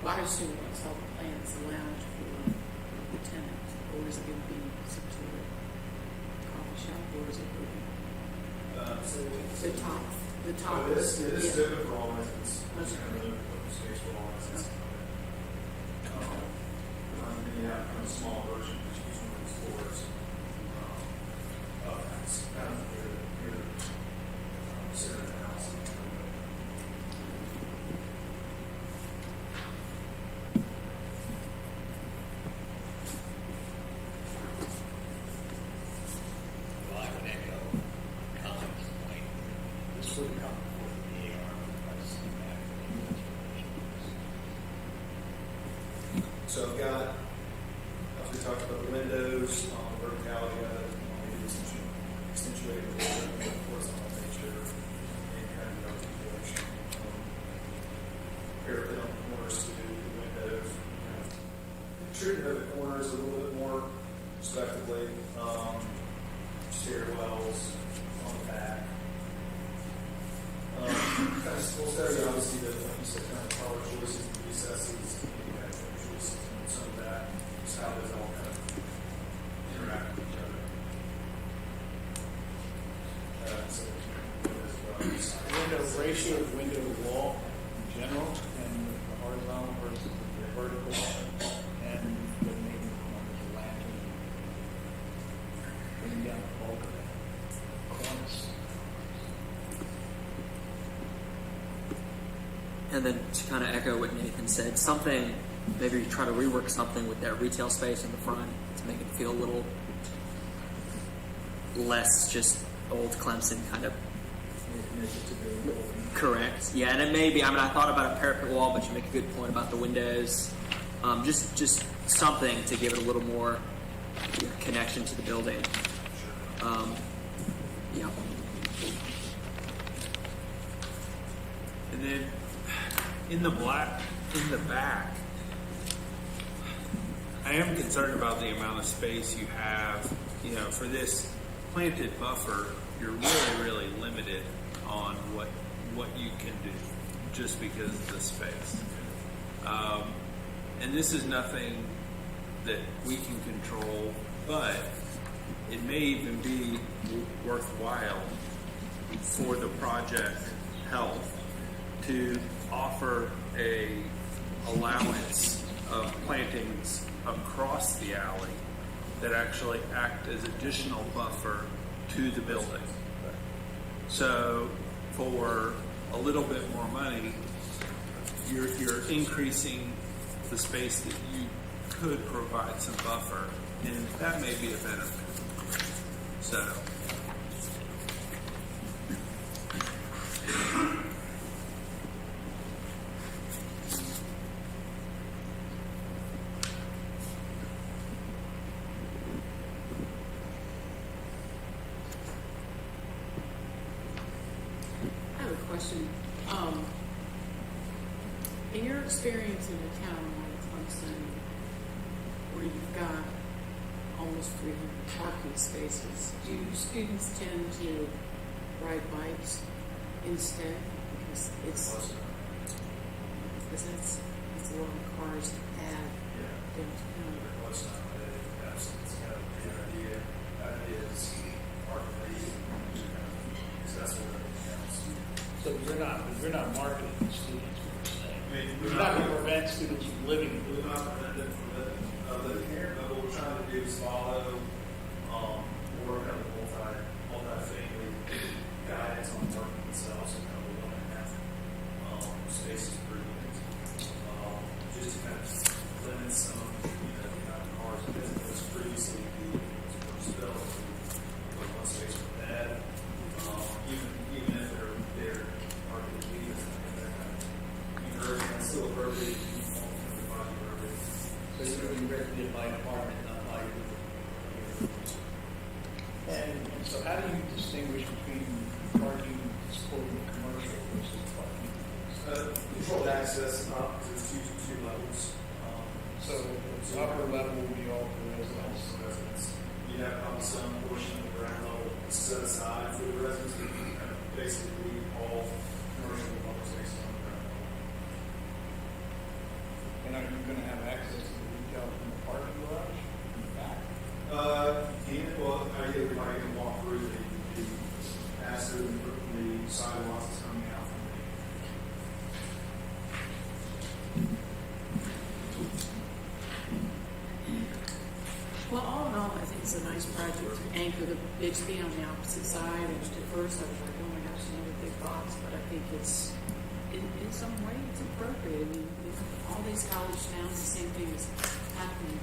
well, I assume what's all the plans allowed for the tenant, or is it going to be some sort of coffee shop, or is it going to be the top? The top. This is Yeah. open for all residents. It's Okay. kind of open space for all residents. And then you have kind of a small version, which is one of these floors. That's kind of near the center of the house. Well, I would echo Colin's point. This would come. The AR price back. So I've got, we talked about the windows, the verticality of it, maybe accentuate a little bit, of course, I want to make sure any kind of articulation. treatment of the corners a little bit more respectively. Stairwells on the back. Kind of, we'll study obviously the, like you said, kind of color choices and recesses, and kind of choices and some of that, just how those all kind of interact with each other. So, Window ratio of window to wall in general, and the horizontal versus the vertical, and the main one is the lantern. Bringing down the bulk of that cornice. And then to kind of echo what Nathan said, something, maybe try to rework something with that retail space in the front to make it feel a little less just old Clemson kind of. Correct. Yeah, and it may be, I mean, I thought about a parapet wall, but you make a good point about the windows. Just something to give it a little more connection to the building. Yeah. And then in the back, I am concerned about the amount of space you have. You know, for this planted buffer, you're really, really limited on what you can do just because of the space. And this is nothing that we can control, but it may even be worthwhile for the project health to offer a allowance of plantings across the alley that actually act as additional buffer to the building. So for a little bit more money, you're increasing the space that you could provide some buffer, and that may be a benefit. So I have a question. In your experience in a town like Clemson, where you've got almost 300 parking spaces, do students tend to ride bikes instead? Because that's a lot of cars to add downtown. It's kind of the idea. That is part of the because that's what it counts. So you're not marketing students per se. I mean, You're not going to prevent students from living. We're not preventing from living here, but what we're trying to do is follow more kind of multi-family guidance on parking themselves and kind of 1.5 spaces per unit. Just to kind of limit some, the amount of cars as it was previously the spell to one space per bed. Even if they're parking leaders, they're kind of encouraging, that's still appropriate. So you're going to be regulated by apartment, not by your. And so how do you distinguish between parking supporting commercial versus parking? Controlled access up to two levels. So the upper level will be all for residents. You have probably some portion of the ground level set aside for the residents, but you kind of basically all commercial public spaces on the ground level. And are you going to have access to the retail from the parking garage in the back? Everybody can walk through the pass through the sidewalks that's coming out from Well, all in all, I think it's a nice project to anchor the Bixby on the opposite side. And at first, I was like, oh my gosh, another big box. But I think it's, in some way, it's appropriate. I mean, all these college towns, the same thing is happening.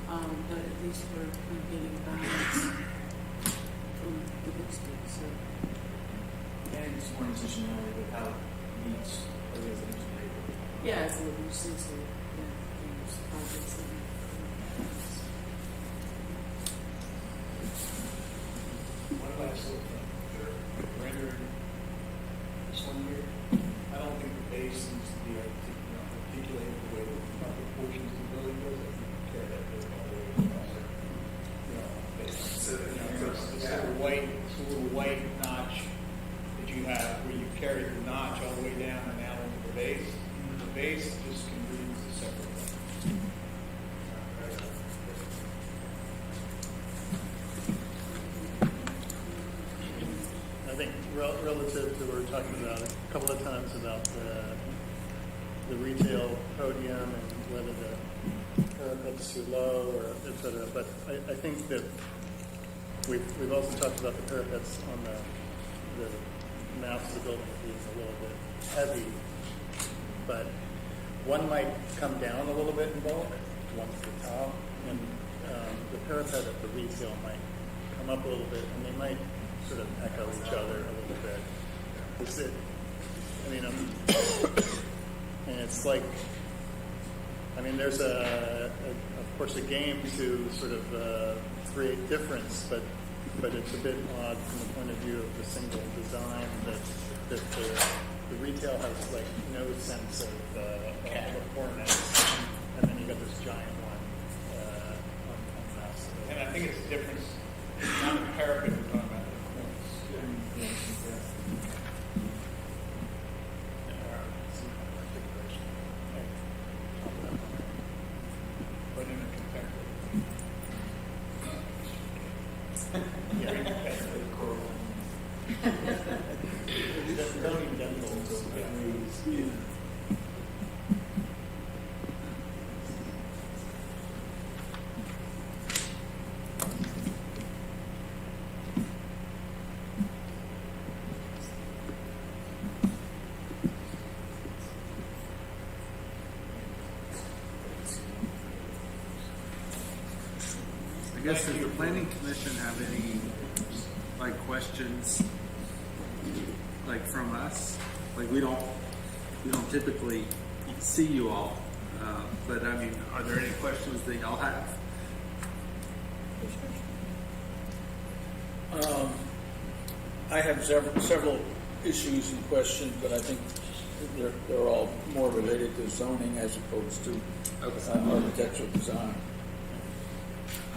But at least we're kind of getting a balance from the Bixby. So, And it's more intentionality with how it meets a residential neighborhood. yeah, it's a little more sensitive. Yeah, there's projects in there. One last little thing. Rendering this one here. I don't think the base needs to be articulated the way the upper portions of the building does. I think tear that base, and the base just can be used as a separate thing. I think relative to what we're talking about a couple of times about the retail podium and whether the parapet's too low or et cetera. But I think that we've also talked about the parapets on the maps of the building being a little bit heavy. But one might come down a little bit in bulk, one's the top, and the parapet at the retail might come up a little bit, and they might sort of echo each other a little bit. Is it? I mean, and it's like, I mean, there's of course, a game to sort of create difference, but it's a bit odd from the point of view of the single design that the retail has like no sense of corners, and then you got this giant one on the last. And I think it's a difference, not the parapet we're talking about, the corners. But in a competitive. I guess, does the planning commission have any, like, questions, like, from us? Like, we don't typically see you all, but I mean, are there any questions that y'all have? I have several issues and questions, but I think they're all more related to zoning as opposed to architectural design.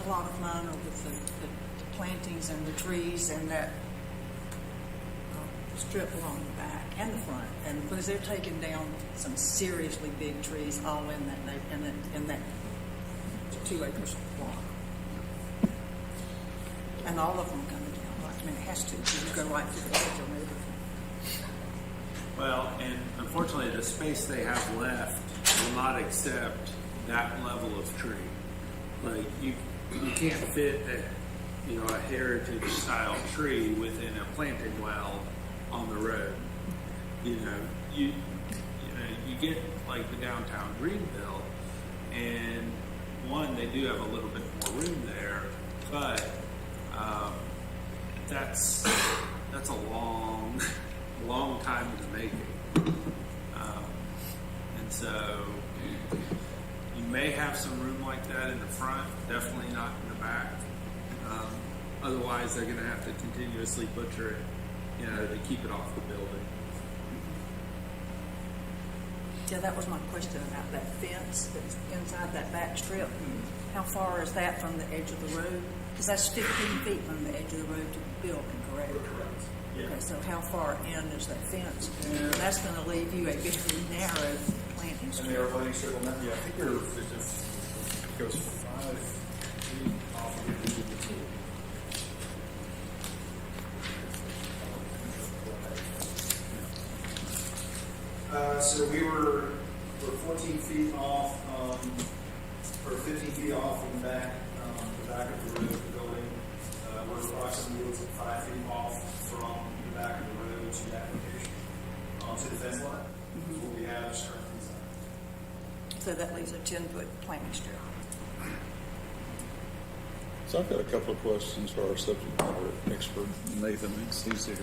A lot of mine are with the plantings and the trees and that strip along the back and the front, and because they're taking down some seriously big trees all in that 2 acres block, and all of them coming down. Right? I mean, it has to. You go right through the edge of everything. Well, and unfortunately, the space they have left will not accept that level of tree. Like, you can't fit a heritage style tree within a planting well on the road. You get like the downtown Greenville, and one, they do have a little bit more room there, but that's a long time in the making. And so you may have some room like that in the front, definitely not in the back. Otherwise, they're going to have to continuously butcher it, to keep it off the building. Yeah, that was my question about that fence that's inside that back strip. How far is that from the edge of the road? Because that's 15 feet from the edge of the road to the building, correct? Correct. Yeah. Okay, so how far in is that fence? That's going to leave you a very narrow planting And strip. they are planning strip on that? Yeah, I think it goes 5 feet off of the So we're 14 feet off, or 15 feet off from the back of the road of the building. We're approximately 5 feet off from the back of the road to that location, to the fence line. Is what we have currently designed. So that leaves a 10-foot planting strip. So I've got a couple of questions for our subject matter expert, Nathan. He's the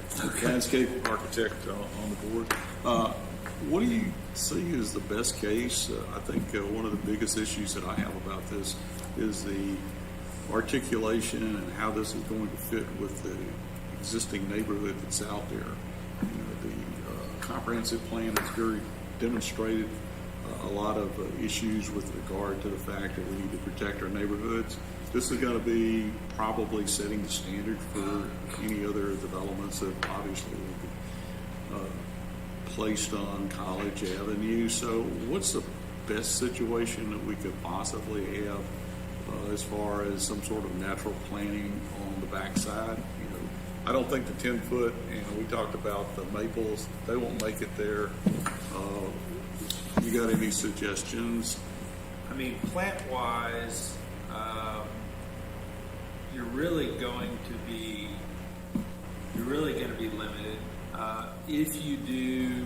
landscape architect on the board. What do you see as the best case? I think one of the biggest issues that I have about this is the articulation and how this is going to fit with the existing neighborhood that's out there. The comprehensive plan has very demonstrated a lot of issues with regard to the fact that we need to protect our neighborhoods. This is going to be probably setting the standard for any other developments that obviously will be placed on College Avenue. So what's the best situation that we could possibly have as far as some sort of natural planting on the backside? You know, I don't think the 10-foot, we talked about the maples, they won't make it there. You got any suggestions? I mean, plant-wise, you're really going to be limited. If you do,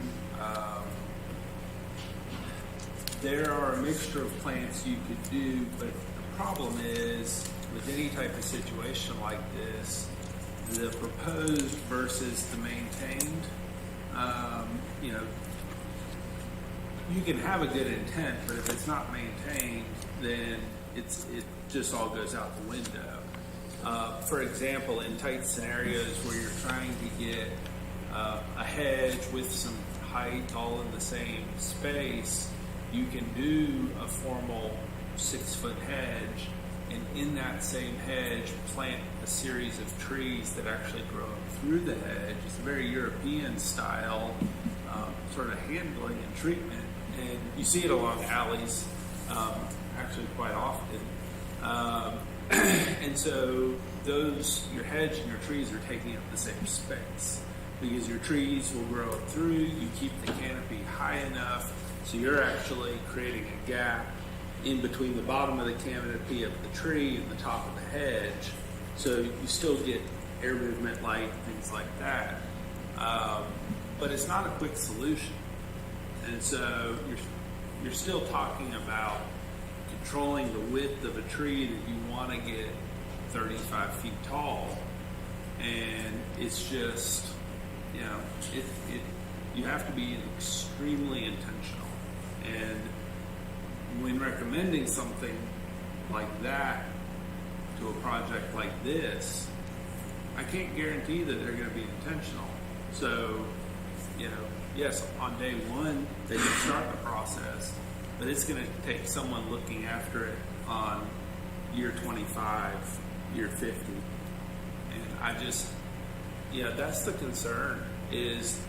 there are a mixture of plants you could do, but the problem is with any type of situation like this, the proposed versus the maintained, you can have a good intent, but if it's not maintained, then it just all goes out the window. For example, in tight scenarios where you're trying to get a hedge with some height all in the same space, you can do a formal 6-foot hedge, and in that same hedge plant a series of trees that actually grow up through the hedge. It's a very European style sort of handling and treatment, and you see it along alleys actually quite often. And so your hedge and your trees are taking up the same space because your trees will grow up through, you keep the canopy high enough, so you're actually creating a gap in between the bottom of the canopy of the tree and the top of the hedge, so you still get air movement, light, things like that. But it's not a quick solution. And so you're still talking about controlling the width of a tree that you want to get 35 feet tall. And it's just, you have to be extremely intentional. And when recommending something like that to a project like this, I can't guarantee that they're going to be intentional. So, yes, on day one, they can start the process, but it's going to take someone looking after it on year 25, year 50. And that's the concern is,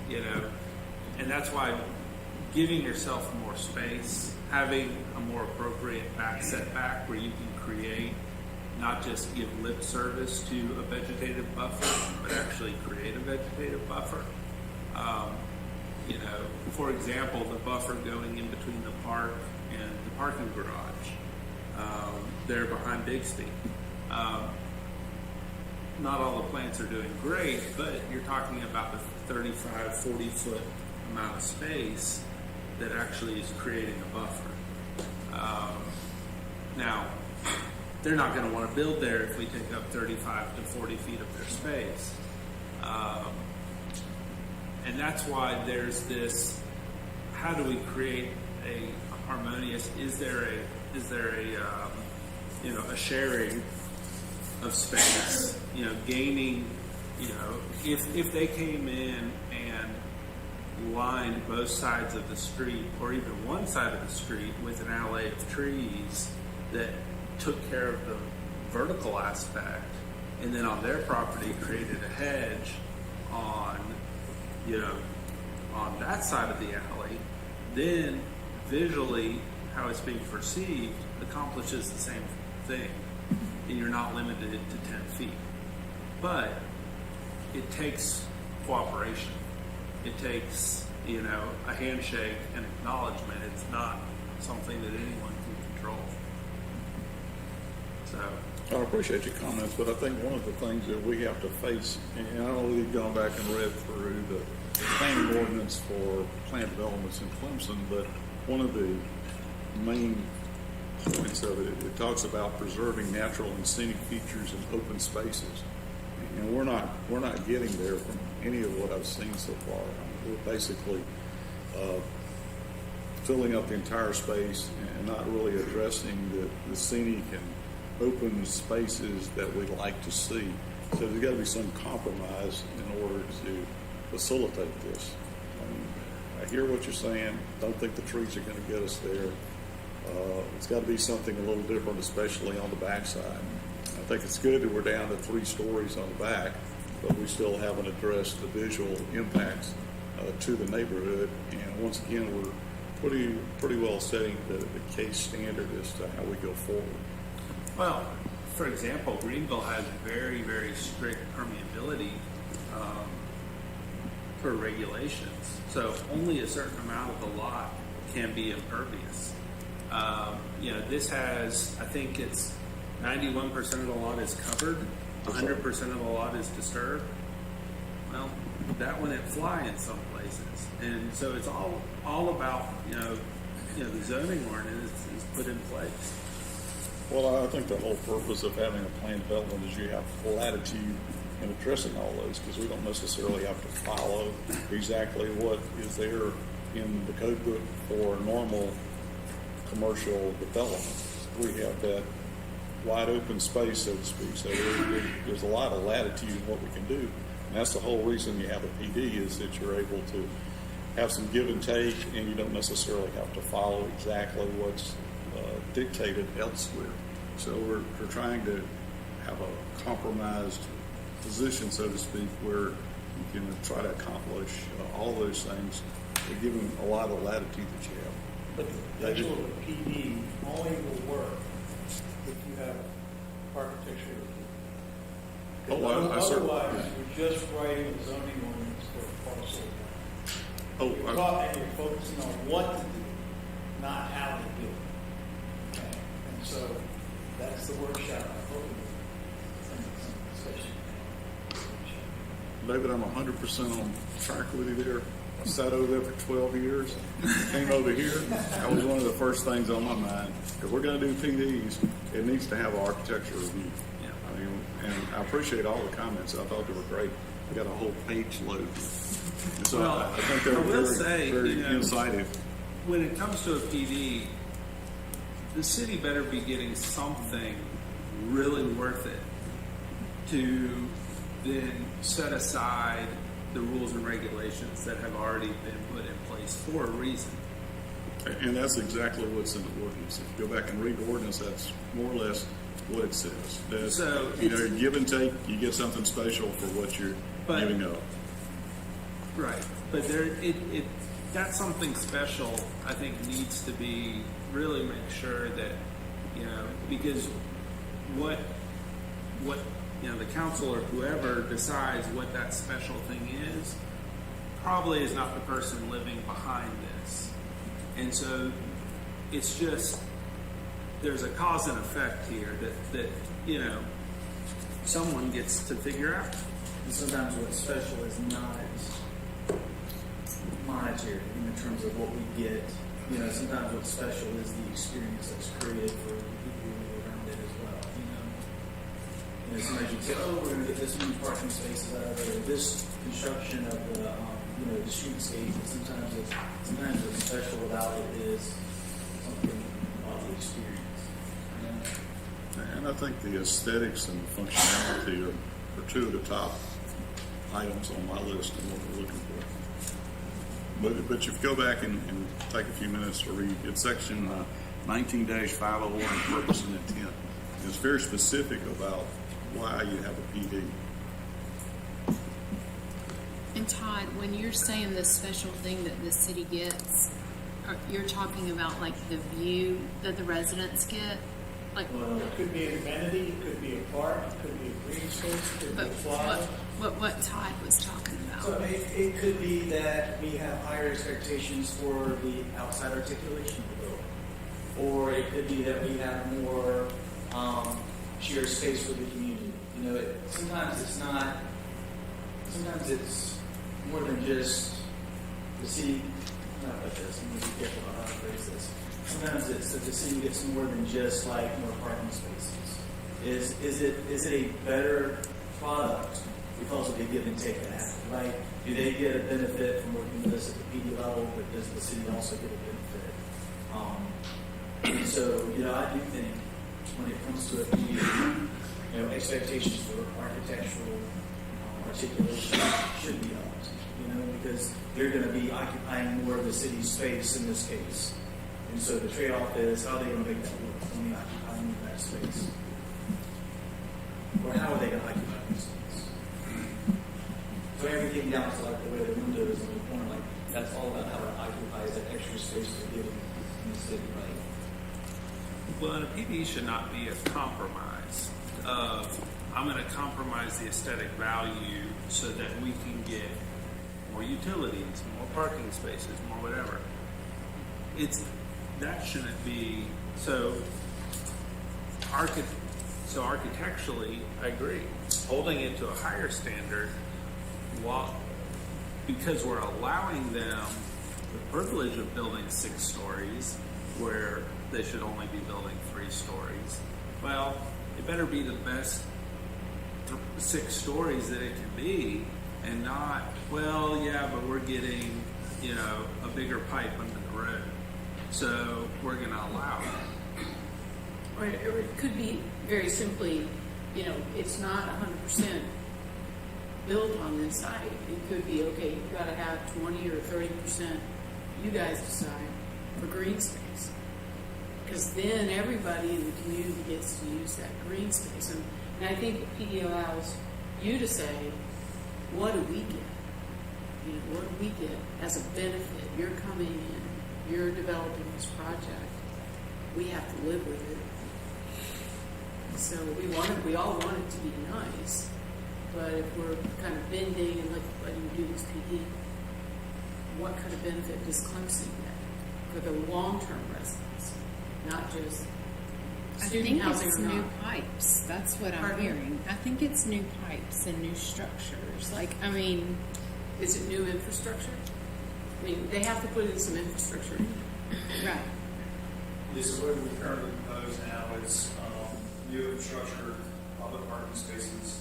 and that's why giving yourself more space, having a more appropriate back setback where you can create, not just give lip service to a vegetative buffer, but actually create a vegetative buffer. For example, the buffer going in between the park and the parking garage, there behind Bixby. Not all the plants are doing great, but you're talking about the 35, 40 foot amount of space that actually is creating a buffer. Now, they're not going to want to build there if we take up 35 to 40 feet of their space. And that's why there's this, how do we create a harmonious, is there a sharing of space, gaining, if they came in and lined both sides of the street or even one side of the street with an alley of trees that took care of the vertical aspect, and then on their property created a hedge on that side of the alley, then visually how it's being perceived accomplishes the same thing, and you're not limited to 10 feet. But it takes cooperation. It takes, a handshake and acknowledgement. It's not something that anyone can control. So I appreciate your comments, but I think one of the things that we have to face, and I know we've gone back and read through the planning ordinance for plant developments in Clemson, but one of the main points of it talks about preserving natural and scenic features and open spaces. And we're not getting there from any of what I've seen so far. We're basically filling up the entire space and not really addressing the scenic and open spaces that we'd like to see. So there's got to be some compromise in order to facilitate this. I hear what you're saying. Don't think the trees are going to get us there. It's got to be something a little different, especially on the backside. I think it's good that we're down to 3 stories on the back, but we still haven't addressed the visual impacts to the neighborhood. And once again, we're pretty well setting the case standard as to how we go forward. Well, for example, Greenville has very, very strict permeability per regulations. So only a certain amount of the lot can be impervious. This has, I think it's 91% of the lot is covered, 100% of the lot is disturbed. Well, that wouldn't fly in some places. And so it's all about, the zoning ordinance is put in place. Well, I think the whole purpose of having a planned development is you have latitude in addressing all those, because we don't necessarily have to follow exactly what is there in the code book for normal commercial development. We have that wide open space, so to speak. So there's a lot of latitude in what we can do. And that's the whole reason you have a PD, is that you're able to have some give and take, and you don't necessarily have to follow exactly what's dictated elsewhere. So we're trying to have a compromised position, so to speak, where you can try to accomplish all those things, but given a lot of latitude that you have. But the actual PD only will work if you have architecture review. Otherwise, you're just writing the zoning ordinance for a parcel. And you're focusing on what to do, not how to do it. Okay? And so that's the workshop I hope David, I'm 100% on track with you there. I sat over there for 12 years, came over here. That was one of the first things on my mind. If we're going to do PDs, it needs to have an architectural review. Yeah. I mean, and I appreciate all the comments. I thought they were great. We got a whole page load. And so Well, I think they're I will very, say, very insightful. When it comes to a PD, the city better be getting something really worth it to then set aside the rules and regulations that have already been put in place for a reason. And that's exactly what's in the ordinance. If you go back and read the ordinance, that's more or less what it says. That's, So give and take, you get something special for what you're giving up. Right, but that's something special. I think needs to be really make sure that because what the council or whoever decides what that special thing is probably is not the person living behind this, and so it's just there's a cause and effect here that someone gets to figure out. And sometimes what's special is not monetary in terms of what we get. Sometimes what's special is the experience that's created for the people who live around it as well. Sometimes you say, oh, we're going to get this many parking spaces out of it, or this construction of the streetscape. But sometimes what's special about it is something about the experience. And I think the aesthetics and the functionality are two of the top items on my list and what we're looking for. But you go back and take a few minutes to read. It's section 19-501, purpose and intent. It's very specific about why you have a PD. And Todd, when you're saying this special thing that the city gets, you're talking about like the view that the residents get? Like, it could be an amenity, it could be a park, it could be a green space, it could be a flower. What Todd was talking about. So it could be that we have higher expectations for the outside articulation of the building. Or it could be that we have more shared space for the community. Sometimes it's more than just the city, not like this, I'm going to be careful about how to phrase this. Sometimes it's that the city gets more than just like more parking spaces. Is it a better product because of the give and take that happens, right? Do they get a benefit from working with us at the PD level, but does the city also get a benefit? And so, I do think when it comes to a PD, expectations for architectural articulation should be upped, because they're going to be occupying more of the city's space in this case. And so the trade-off is, how are they going to make that work when they occupy more of that space? Or how are they going to occupy that space? So everything down to like the way the windows on the corner, like that's all about how it occupies that extra space to give in the city, right? Well, and a PD should not be a compromise of, I'm going to compromise the aesthetic value so that we can get more utilities, more parking spaces, more whatever. That shouldn't be, so architecturally, I agree. Holding it to a higher standard, because we're allowing them the privilege of building 6 stories where they should only be building 3 stories. Well, it better be the best 6 stories that it can be, and not, well, yeah, but we're getting, a bigger pipe under the road, so we're going to allow it. Or it could be very simply, it's not 100% built on this site. It could be, okay, you've got to have 20 or 30%, you guys decide, for green space. Because then everybody in the community gets to use that green space. And I think PD allows you to say, what do we get? What do we get as a benefit? You're coming in, you're developing this project. We have to live with it. So we all want it to be nice, but if we're kind of bending and letting you do this PD, what kind of benefit does Clemson get for the long-term residents, not just I student think housing it's or new not? pipes. That's what I'm Pardon? hearing. I think it's new pipes and new structures. Is it new infrastructure? I mean, they have to put in some infrastructure. Right. This is what we currently propose now is new infrastructure, public parking spaces,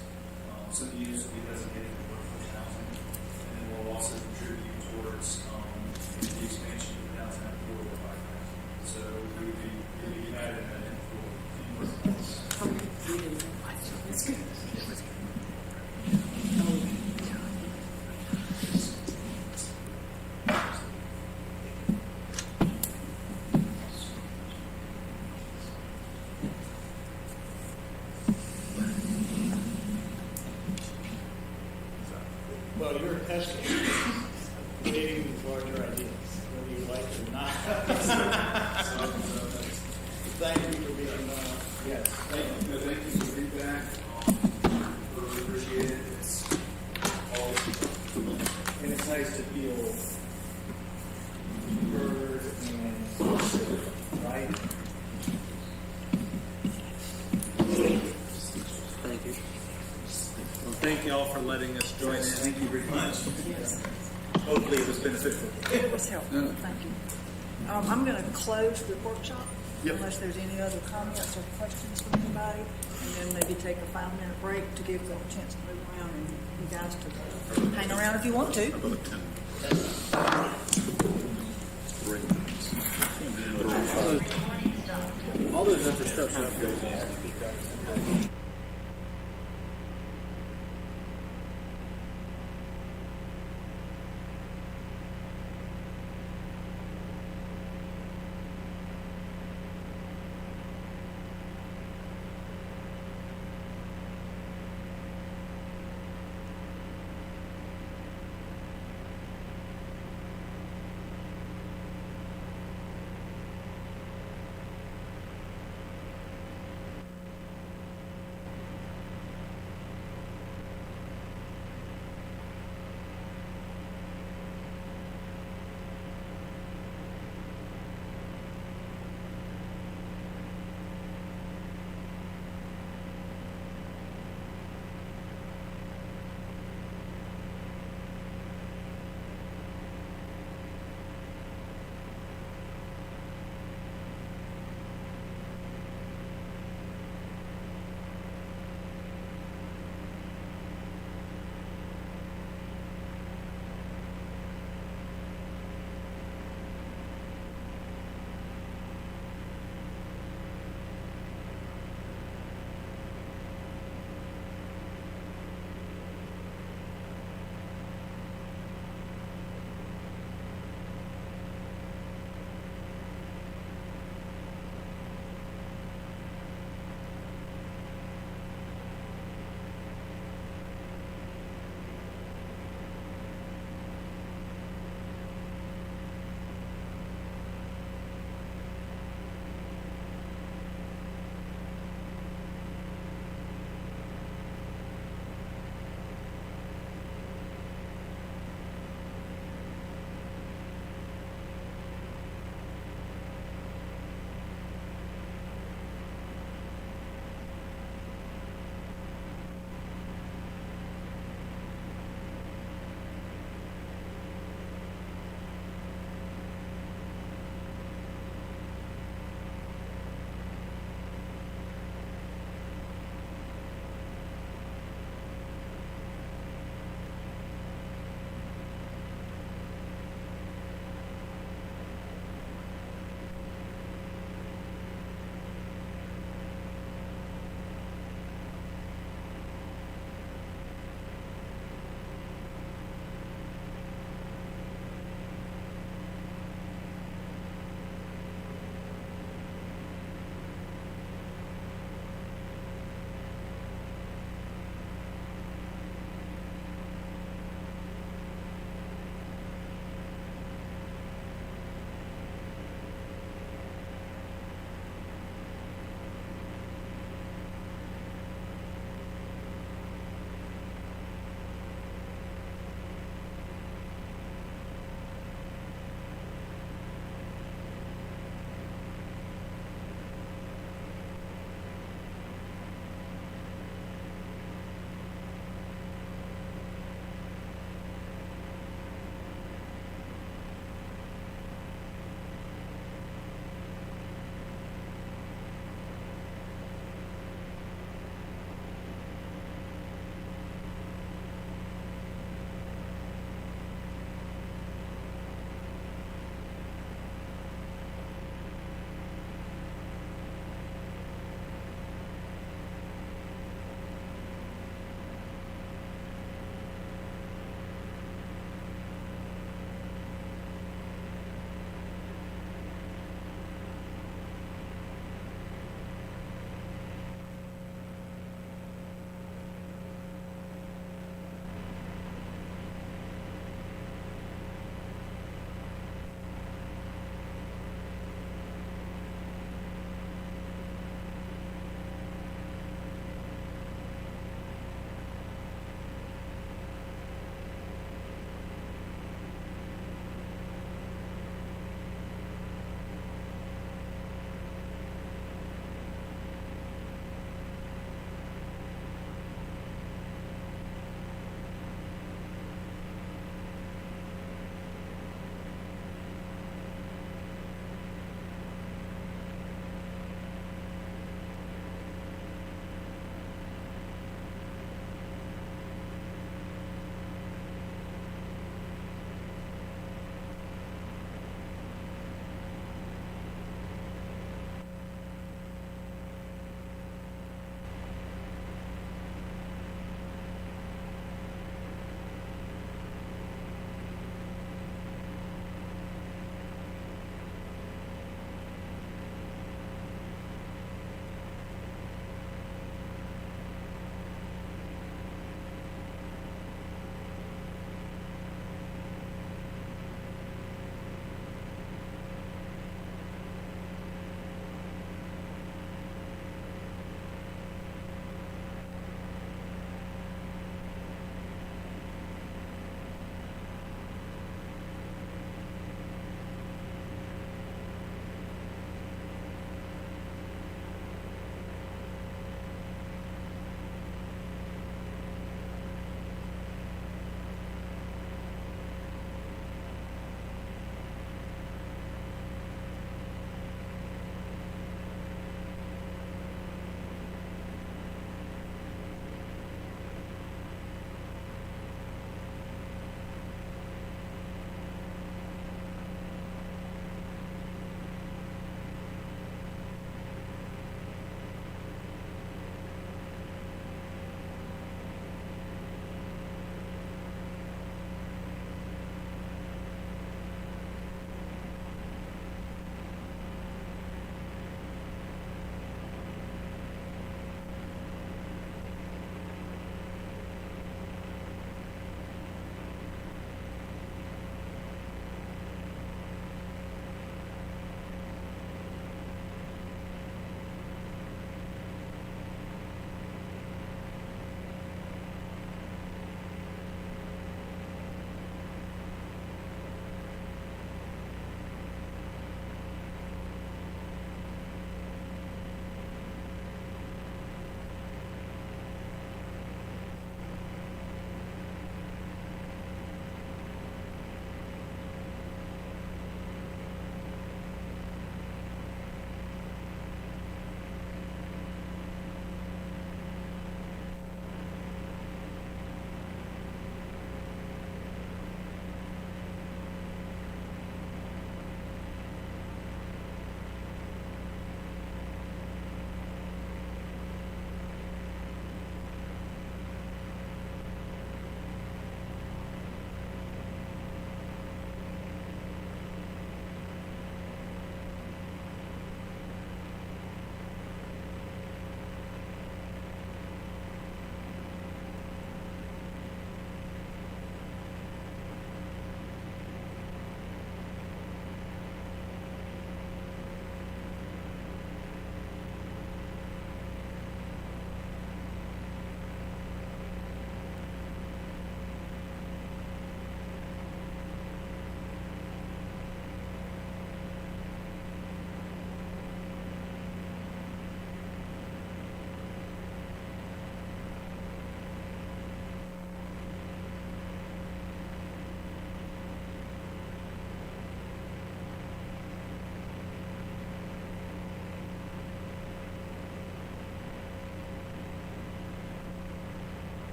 some units will be designated for workforce housing, and then we'll also contribute towards the expansion of the downtown corridor bypass. So we would be adding that in for Okay, we didn't know. That's good. Well, you're a test case, creating these larger ideas, whether you like it or not. Thank you for being, yes. Thank you for the feedback. Really appreciate it. It's always, And it's nice to feel heard and right. Thank you. Well, thank you all for letting us join in. Thank you very much. Hopefully it was beneficial. It was helpful, thank you. I'm going to close the workshop unless there's any other comments or questions from anybody, and then maybe take a 5-minute break to give them a chance to move around and you guys to hang around if you want to. All those infrastructure upgrades.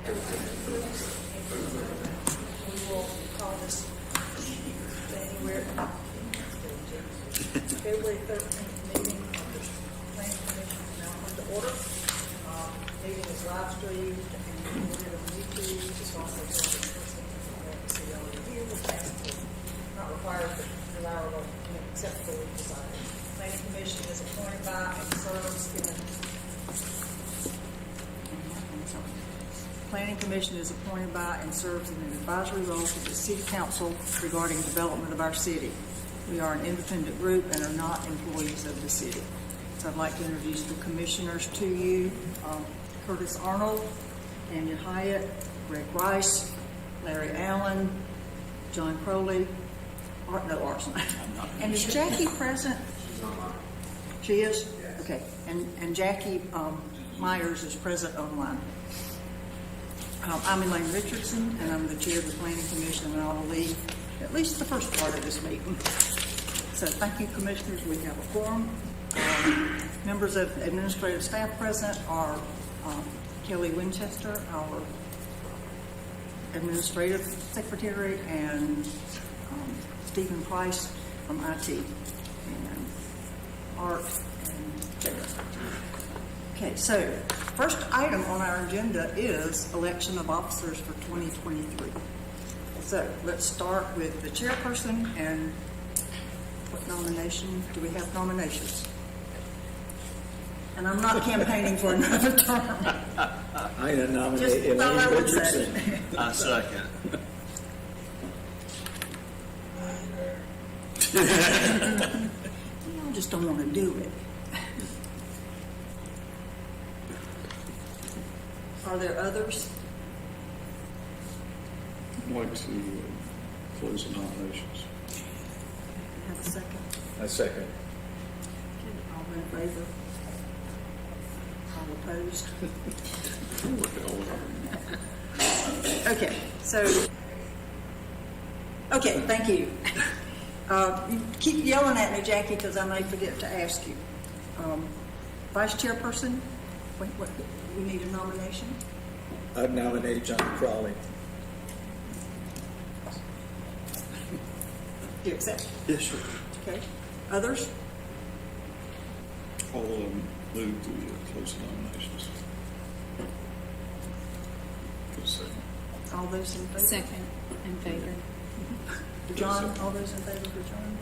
We will call this January, February 13th meeting of the Planning Commission is now come to order. Meeting is live streamed and recorded on YouTube. It's also recorded in person. See all of you will pass it. Not required, but allowable except for decided. Planning Commission is appointed by and serves in Planning Commission is appointed by and serves in an advisory role to the City Council regarding development of our city. We are an independent group and are not employees of the city. So I'd like to introduce the commissioners to you. Curtis Arnold, Tanya Hyatt, Greg Rice, Larry Allen, John Crowley, Arson. And is Jackie present? She is? Okay. And Jackie Myers is present online. I'm Elaine Richardson, and I'm the chair of the Planning Commission, and I will lead at least the first part of this meeting. So thank you, commissioners. We have a quorum. Members of administrative staff present are Kelly Winchester, our administrative secretary, and Stephen Price from IT, and Art and Jared. Okay, so first item on our agenda is election of officers for 2023. So let's start with the chairperson, and what nomination? Do we have nominations? And I'm not campaigning for another term. I nominate Just thought I Elaine would say. Richardson. I second. I just don't want to do it. Are there others? I'd like to close the nominations. Have a second. I second. All in favor? All opposed? Look at all of them. Okay, so, okay, thank you. You keep yelling at me, Jackie, because I may forget to ask you. Vice chairperson, what, we need a nomination? I'd nominate John Crowley. Do you accept? Yes, sure. Okay. Others? All of them move to close the nominations. Good second. All those in favor? Second in favor. John, all those in favor for John?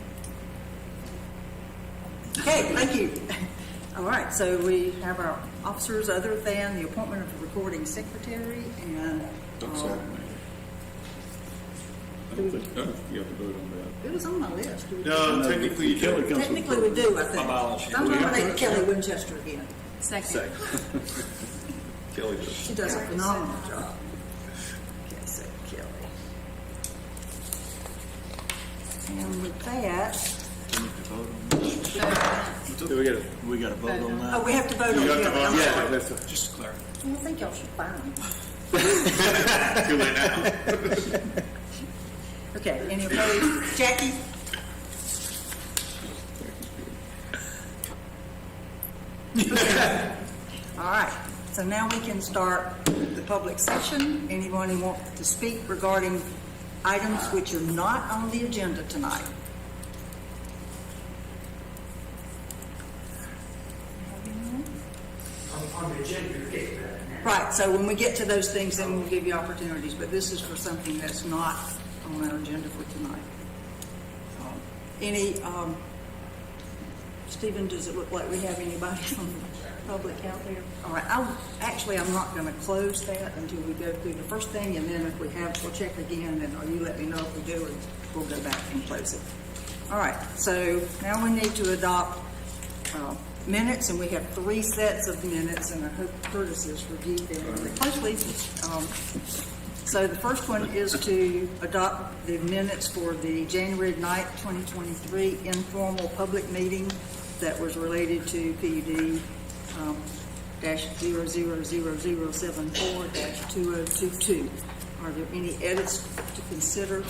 Okay, thank you. All right, so we have our officers other than the appointment of the recording secretary and Don't say that. I don't think you have to vote on that. it was on my list. Do we- No, technically you Kelly do. comes Technically with we do, I think. Abolish. I'm nominating Kelly Winchester again. Second. Kelly does. She does a phenomenal job. Okay, so Kelly. And with that, We got to vote on that. oh, we have to vote on You have to Kelly. vote, I'm yeah. sorry. Just to clarify. I think y'all should fire him. Too late now. Okay, any opposed? Jackie? All right, so now we can start the public session. Anyone who wants to speak regarding items which are not on the agenda tonight? On the agenda, you're getting that now. Right, so when we get to those things, then we'll give you opportunities, but this is for something that's not on our agenda for tonight. Stephen, does it look like we have anybody from the public out there? All right, I'm not going to close that until we go through the first thing, and then if we have, we'll check again, and or you let me know if we do, and we'll go back and close it. All right, so now we need to adopt minutes, and we have 3 sets of minutes, and I hope Curtis has reviewed them really closely. So the first one is to adopt the minutes for the January 9th, 2023 informal public meeting that was related to PUD -00074-2022. Are there any edits to consider or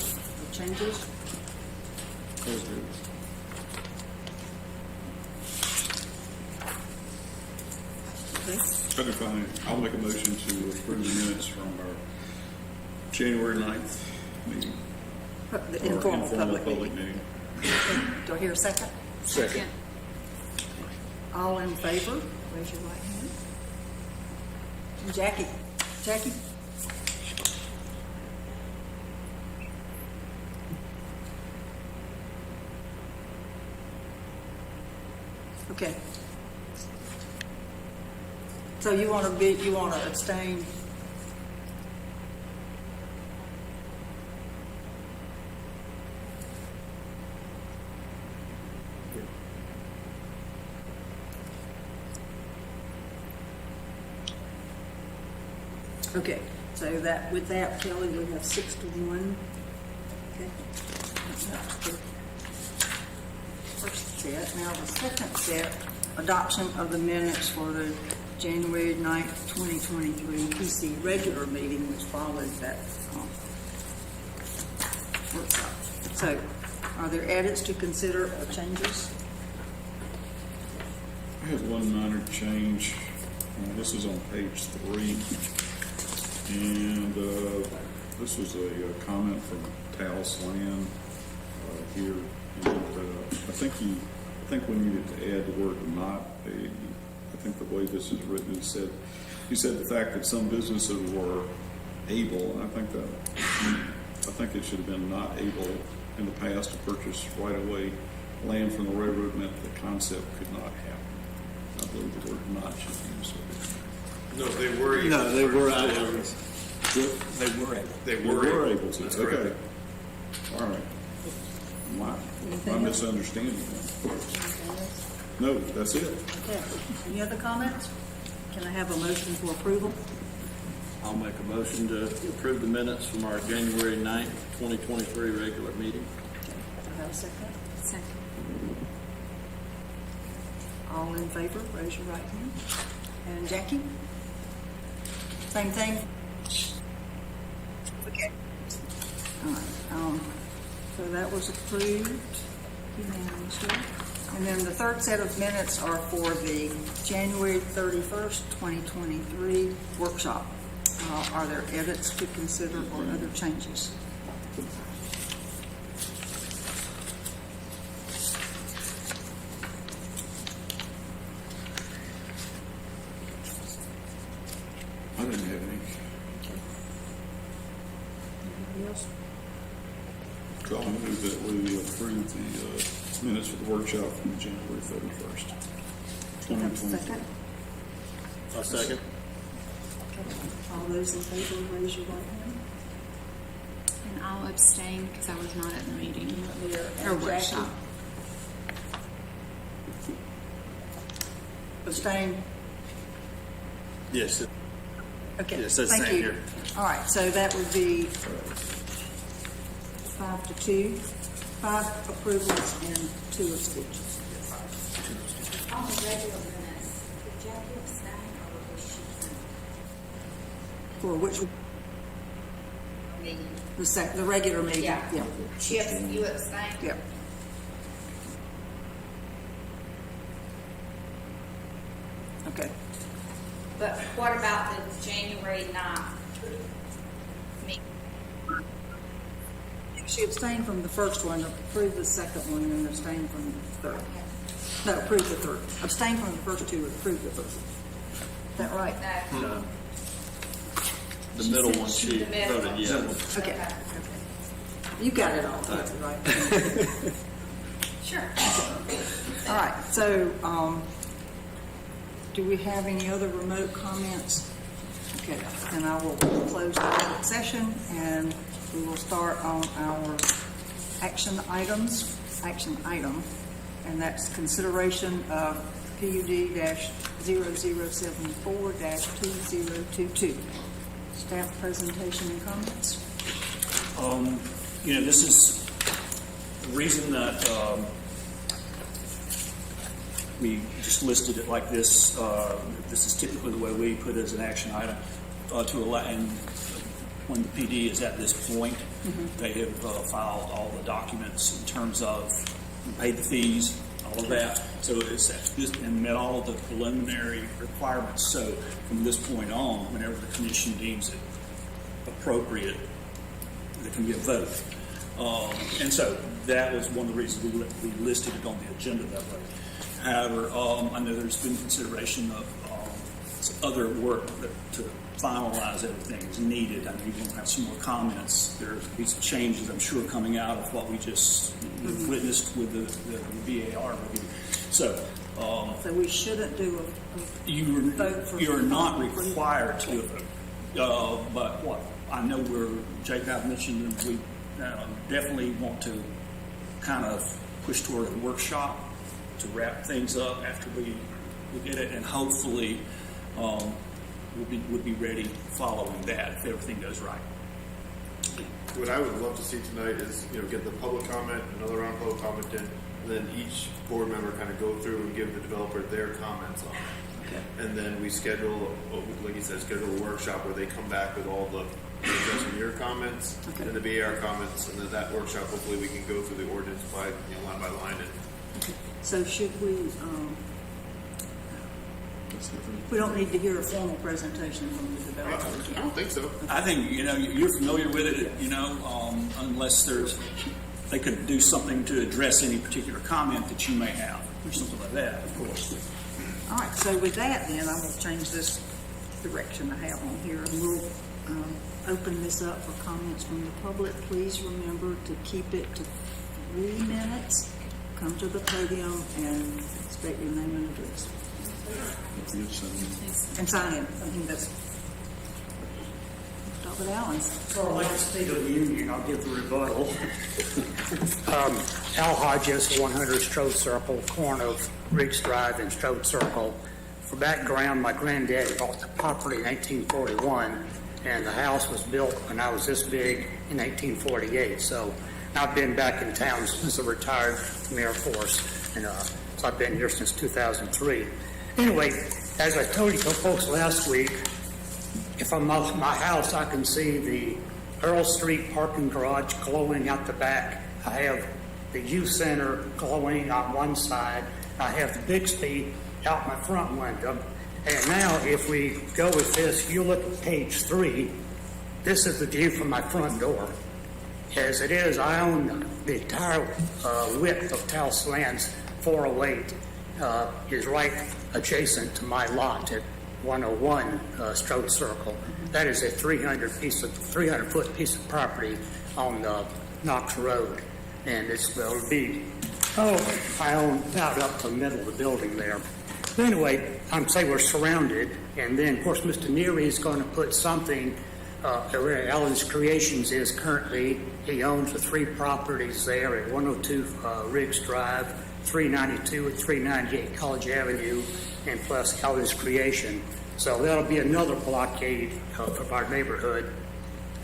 changes? I'll make a motion to approve the minutes from our January 9th meeting. The Or informal public meeting. meeting. Do I hear a second? Second. All in favor, raise your right hand. Jackie? Okay. So you want to abstain? Okay, so with that, Kelly, we have 6 to 1. Okay. That's good. First set. Now the second set, adoption of the minutes for the January 9th, 2023 PC regular meeting, which followed that workshop. So, are there edits to consider or changes? I have one minor change. This is on page 3. And this was a comment from Tal Slan here. And I think we needed to add the word "not." I think the way this is written, he said the fact that some businesses were able, and I think it should have been not able in the past to purchase right away land from the railroad meant the concept could not happen. I believe the word "not" should be used. No, they were. No, they were able. They were able. to. That's Okay. correct. All right. My Anything else? misunderstanding. No, that's it. Okay. Any other comments? Can I have a motion for approval? I'll make a motion to approve the minutes from our January 9th, 2023 regular meeting. Do I have a second? Second. All in favor, raise your right hand. And Jackie? Same thing? Okay. All right, so that was approved unanimously. And then the third set of minutes are for the January 31st, 2023 workshop. Are there edits to consider or other changes? I didn't have any. Anybody else? So I move that we approve the minutes for the workshop from January 31st, Do you have a 2023. second? A second. All those in favor, raise your right hand. And I'll abstain because I was not at the meeting Here, or and Jackie. workshop. Abstain? Yes. Okay, Yes, that's thank same you. here. All right, so that would be 5 to 2, 5 approvals and 2 abstentions. On the regular minutes, did Jackie abstain or was she? For which, Meeting. the regular meeting? Yeah. Yeah. You abstained? Yeah. Okay. But what about the January 9th meeting? She abstained from the first one, approved the second one, and abstained from the third. No, approved the third. Abstained from the first two, approved the third. Is that right? No. The middle one, she The middle voted one. yes. Okay. You got it all, right? Sure. All right, so, do we have any other remote comments? Okay, then I will close the public session, and we will start on our action item, and that's consideration of PUD-0074-2022. Staff presentation and comments? This is the reason that we just listed it like this. This is typically the way we put it as an action item to allow, and when the PD is at this point, they have filed all the documents in terms of we paid the fees, all of that. So it's just, and met all of the preliminary requirements. So from this point on, whenever the commission deems it appropriate, there can be a vote. And so that was one of the reasons we listed it on the agenda that way. However, I know there's been consideration of some other work to finalize everything is needed. I know you're going to have some more comments. There's be some changes, I'm sure, coming out of what we just witnessed with the VAR review. So we shouldn't do a vote for you're not required to do a vote. But what I know Jake and I mentioned, and we definitely want to kind of push toward a workshop to wrap things up after we get it, and hopefully we'll be ready following that if everything goes right. What I would love to see tonight is, get the public comment, another round of public comment in, and then each board member kind of go through and give the developer their comments on it. Okay. And then we schedule, like you said, schedule a workshop where they come back with all the addressing your comments and the BAR comments, and then that workshop, hopefully we can go through the ordinance by line by line. And so should we? We don't need to hear a formal presentation from the developer. I don't think so. I think you're familiar with it. Unless they could do something to address any particular comment that you may have, or something like that. Of course. All right. So with that, then I will change this direction I have on here, and we'll open this up for comments from the public. Please remember to keep it to 3 minutes. Come to the podium and state your name and address. And sign in. I think that's. Start with Alan's. Well, like the State of the Union, I'll give the rebuttal. Al Hodges, 100 Strode Circle, corner of Riggs Drive and Strode Circle. For background, my granddaddy bought the property in 1841, and the house was built when I was this big in 1848. So I've been back in town since I retired from the Air Force, and so I've been here since 2003. Anyway, as I told you folks last week, if I'm out my house, I can see the Earl Street parking garage glowing out the back. I have the youth center glowing on one side. I have the Bixby out my front window. And now, if we go with this, you look at page 3. This is the view from my front door. As it is, I own the entire width of Taos Lands 408 is right adjacent to my lot at 101 Strode Circle. That is a 300-foot piece of property on Knox Road, and it'll be I own about up to the middle of the building there. But anyway, I'm saying we're surrounded, and then of course Mr. Neary is going to put something. Where Allen's Creations is currently, he owns the 3 properties there at 102 Riggs Drive, 392 and 398 College Avenue, and plus Allen's Creation. So that'll be another blockade of our neighborhood.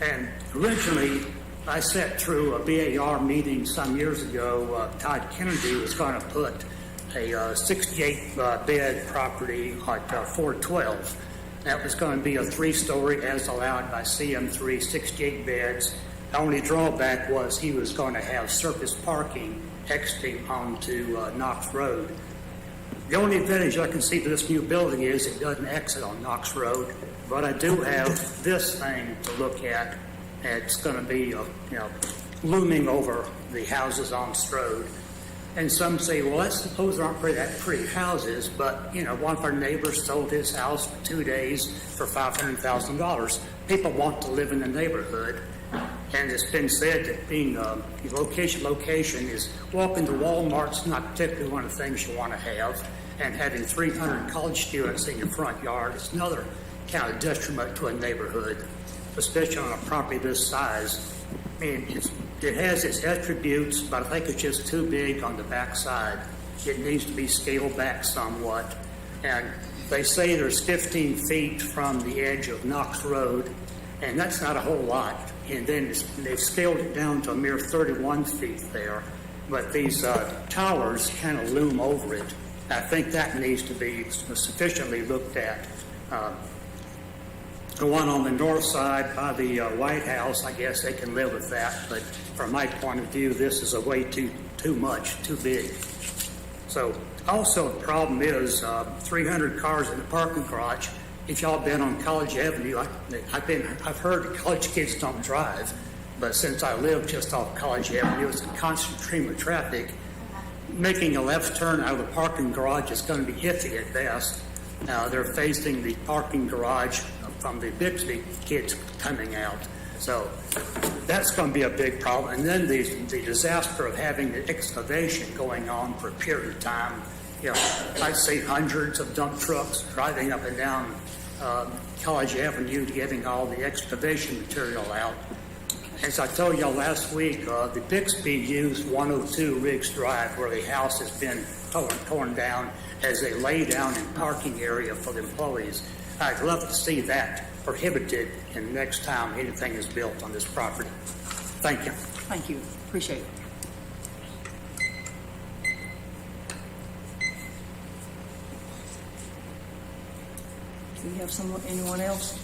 And originally, I sat through a BAR meeting some years ago. Todd Kennedy was going to put a 68-bed property at 412. That was going to be a 3-story as allowed by CM3, 68 beds. The only drawback was he was going to have surface parking exiting onto Knox Road. The only advantage I can see to this new building is it doesn't exit on Knox Road, but I do have this thing to look at. It's going to be looming over the houses on Strode. And some say, well, let's suppose there aren't that pretty houses, but, one of our neighbors sold his house for 2 days for $500,000. People want to live in the neighborhood, and it's been said that being location is walking to Walmart's not particularly one of the things you want to have, and having 300 college students in your front yard is another kind of detriment to a neighborhood, especially on a property this size. I mean, it has its attributes, but I think it's just too big on the backside. It needs to be scaled back somewhat. And they say there's 15 feet from the edge of Knox Road, and that's not a whole lot. And then they've scaled it down to a mere 31 feet there. But these towers kind of loom over it. I think that needs to be sufficiently looked at. The one on the north side by the White House, I guess they can live with that. But from my point of view, this is a way too much, too big. So also the problem is 300 cars in the parking garage. If y'all been on College Avenue, I've heard that college kids don't drive, but since I live just off College Avenue, it's a constant stream of traffic. Making a left turn out of the parking garage is going to be iffy at best. They're facing the parking garage from the Bixby kids coming out. So that's going to be a big problem. And then the disaster of having the excavation going on for a period of time. You know, I see hundreds of dump trucks driving up and down College Avenue getting all the excavation material out. As I told y'all last week, the Bixby used 102 Riggs Drive, where the house has been torn down, as a lay down and parking area for the employees. I'd love to see that prohibited in the next time anything is built on this property. Thank you. Thank you. Appreciate it. Do we have anyone else?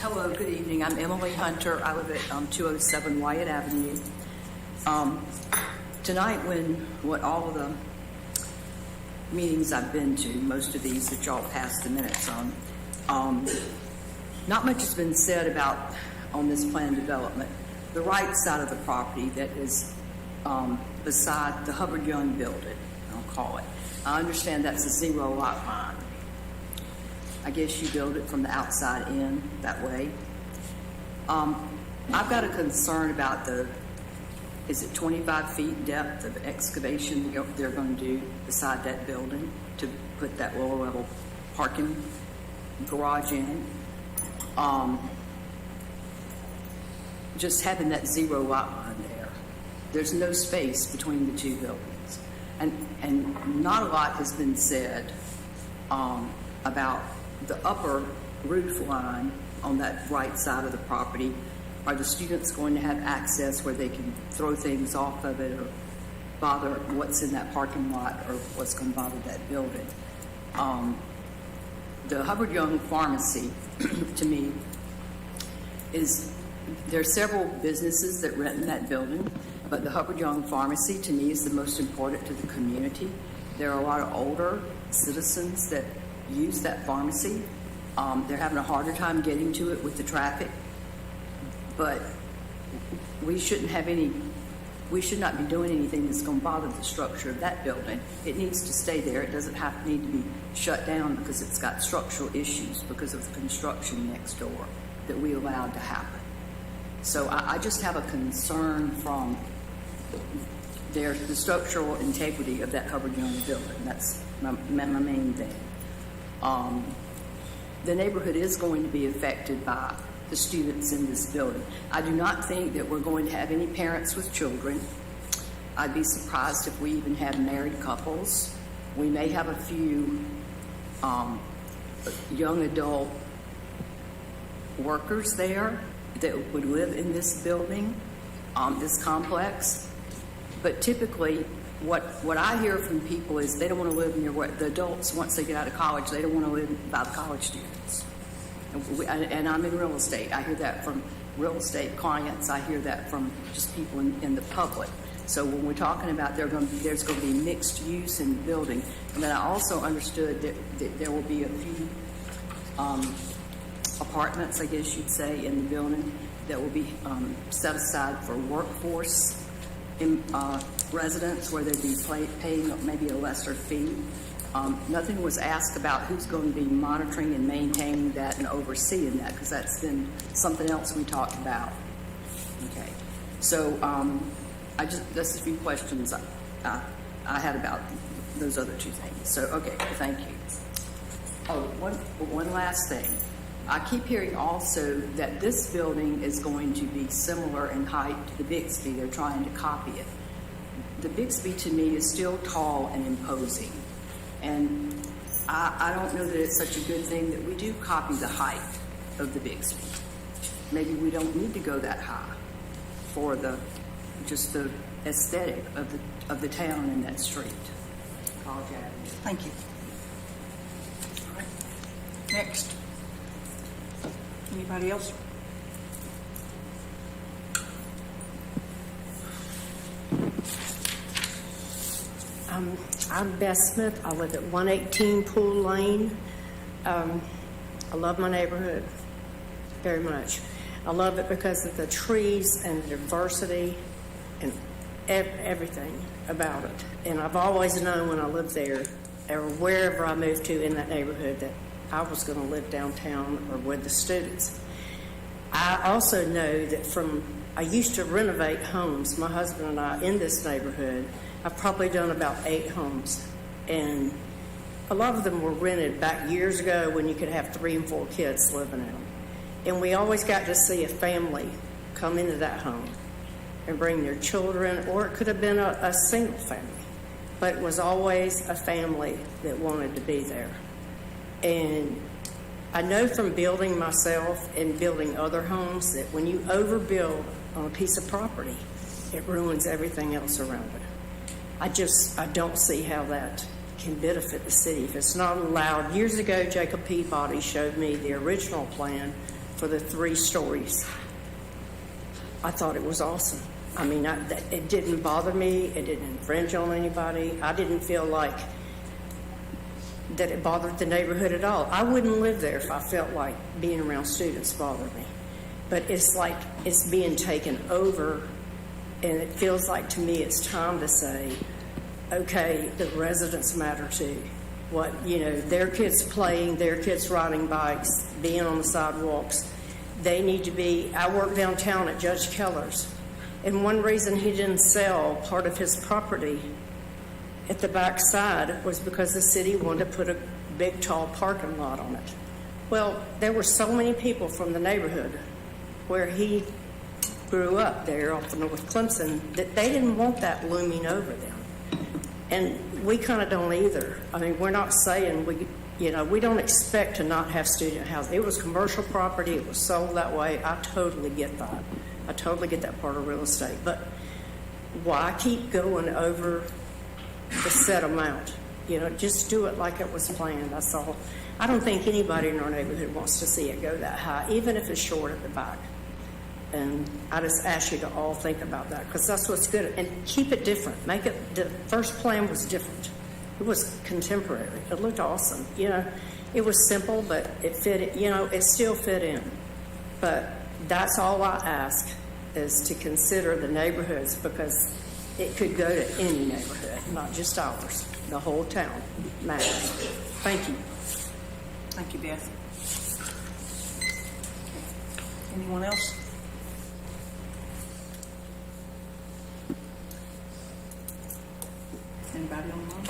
Hello, good evening. I'm Emily Hunter. I live at 207 Wyatt Avenue. Tonight, what all of the meetings I've been to, most of these that y'all passed the minutes on, not much has been said about on this plan development. The right side of the property that is beside the Hubbard Young building, I'll call it. I understand that's a zero lot line. I guess you build it from the outside in that way. I've got a concern about is it 25 feet depth of excavation they're going to do beside that building to put that lower level parking garage in? Just having that zero lot line there, there's no space between the two buildings. And not a lot has been said about the upper roof line on that right side of the property. Are the students going to have access where they can throw things off of it or bother what's in that parking lot or what's going to bother that building? The Hubbard Young Pharmacy, to me, there are several businesses that rent in that building, but the Hubbard Young Pharmacy, to me, is the most important to the community. There are a lot of older citizens that use that pharmacy. They're having a harder time getting to it with the traffic, but we should not be doing anything that's going to bother the structure of that building. It needs to stay there. It doesn't need to be shut down because it's got structural issues because of the construction next door that we allowed to happen. So I just have a concern from the structural integrity of that Hubbard Young building. That's my main thing. The neighborhood is going to be affected by the students in this building. I do not think that we're going to have any parents with children. I'd be surprised if we even have married couples. We may have a few young adult workers there that would live in this building, this complex. But typically, what I hear from people is they don't want to live near where the adults, once they get out of college, they don't want to live by the college students. And I'm in real estate. I hear that from real estate clients. I hear that from just people in the public. So when we're talking about there's going to be mixed use in the building, and then I also understood that there will be a few apartments, I guess you'd say, in the building that will be set aside for workforce residents, where they'd be paying maybe a lesser fee. Nothing was asked about who's going to be monitoring and maintaining that and overseeing that, because that's been something else we talked about. Okay, so that's a few questions I had about those other two things. So okay, thank you. Oh, one last thing. I keep hearing also that this building is going to be similar in height to the Bixby. They're trying to copy it. The Bixby, to me, is still tall and imposing. And I don't know that it's such a good thing that we do copy the height of the Bixby. Maybe we don't need to go that high for just the aesthetic of the town and that street. College Avenue. Thank you. All right. Next. Anybody else? I'm Beth Smith. I live at 118 Pool Lane. I love my neighborhood very much. I love it because of the trees and the diversity and everything about it. And I've always known when I lived there or wherever I moved to in that neighborhood that I was going to live downtown or with the students. I also know that I used to renovate homes, my husband and I, in this neighborhood. I've probably done about 8 homes, and a lot of them were rented back years ago when you could have 3 and 4 kids living in them. And we always got to see a family come into that home and bring their children, or it could have been a single family, but it was always a family that wanted to be there. And I know from building myself and building other homes that when you overbuild on a piece of property, it ruins everything else around it. I don't see how that can benefit the city if it's not allowed. Years ago, Jacob Peabody showed me the original plan for the 3 stories. I thought it was awesome. I mean, it didn't bother me. It didn't infringe on anybody. I didn't feel like that it bothered the neighborhood at all. I wouldn't live there if I felt like being around students bothered me. But it's like it's being taken over, and it feels like to me it's time to say, okay, the residents matter too. Their kids playing, their kids riding bikes, being on the sidewalks. They need to be. I work downtown at Judge Keller's, and one reason he didn't sell part of his property at the back side was because the city wanted to put a big, tall parking lot on it. Well, there were so many people from the neighborhood where he grew up there off of North Clemson that they didn't want that looming over them. And we kind of don't either. I mean, we're not saying we don't expect to not have student housing. It was commercial property. It was sold that way. I totally get that. I totally get that part of real estate. But why keep going over the set amount? Just do it like it was planned. That's all. I don't think anybody in our neighborhood wants to see it go that high, even if it's short at the back. And I just ask you to all think about that, because that's what's good. And keep it different. The first plan was different. It was contemporary. It looked awesome. It was simple, but it fit. It still fit in. But that's all I ask, is to consider the neighborhoods, because it could go to any neighborhood, not just ours. The whole town matters. Thank you. Thank you, Beth. Anyone else? Anybody online?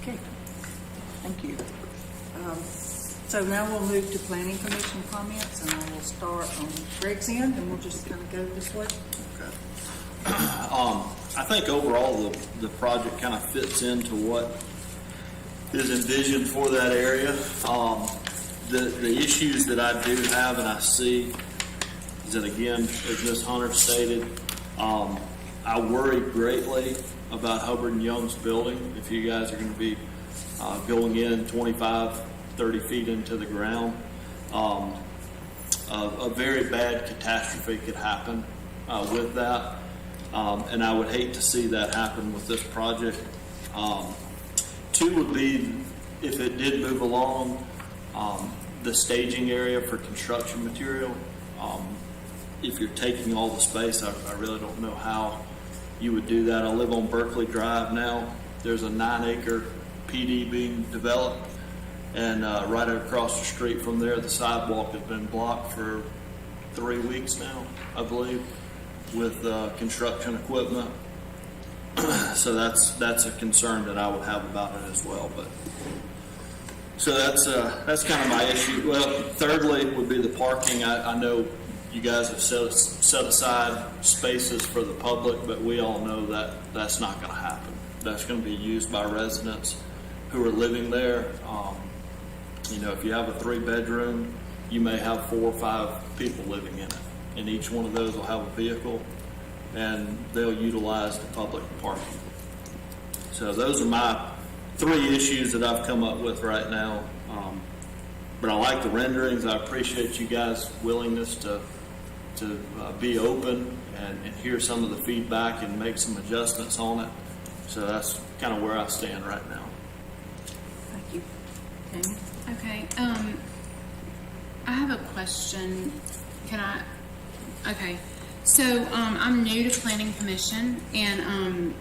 Okay, thank you. So now we'll move to Planning Commission comments, and I will start on Greg's end, and we'll just kind of go this way. I think overall the project kind of fits into what is envisioned for that area. The issues that I do have and I see is that, again, as Ms. Hunter stated, I worry greatly about Hubbard and Young's building. If you guys are going to be going in 25, 30 feet into the ground, a very bad catastrophe could happen with that. And I would hate to see that happen with this project. 2 would be, if it did move along, the staging area for construction material. If you're taking all the space, I really don't know how you would do that. I live on Berkeley Drive now. There's a 9-acre PD being developed, and right across the street from there, the sidewalk has been blocked for 3 weeks now, I believe, with construction equipment. So that's a concern that I would have about it as well. But so that's kind of my issue. Well, thirdly would be the parking. I know you guys have set aside spaces for the public, but we all know that that's not going to happen. That's going to be used by residents who are living there. If you have a 3-bedroom, you may have 4 or 5 people living in it, and each one of those will have a vehicle, and they'll utilize the public parking. So those are my 3 issues that I've come up with right now. But I like the renderings. I appreciate you guys' willingness to be open and hear some of the feedback and make some adjustments on it. So that's kind of where I stand right now. Thank you. Tammy? Okay, I have a question. Can I? Okay, so I'm new to Planning Commission, and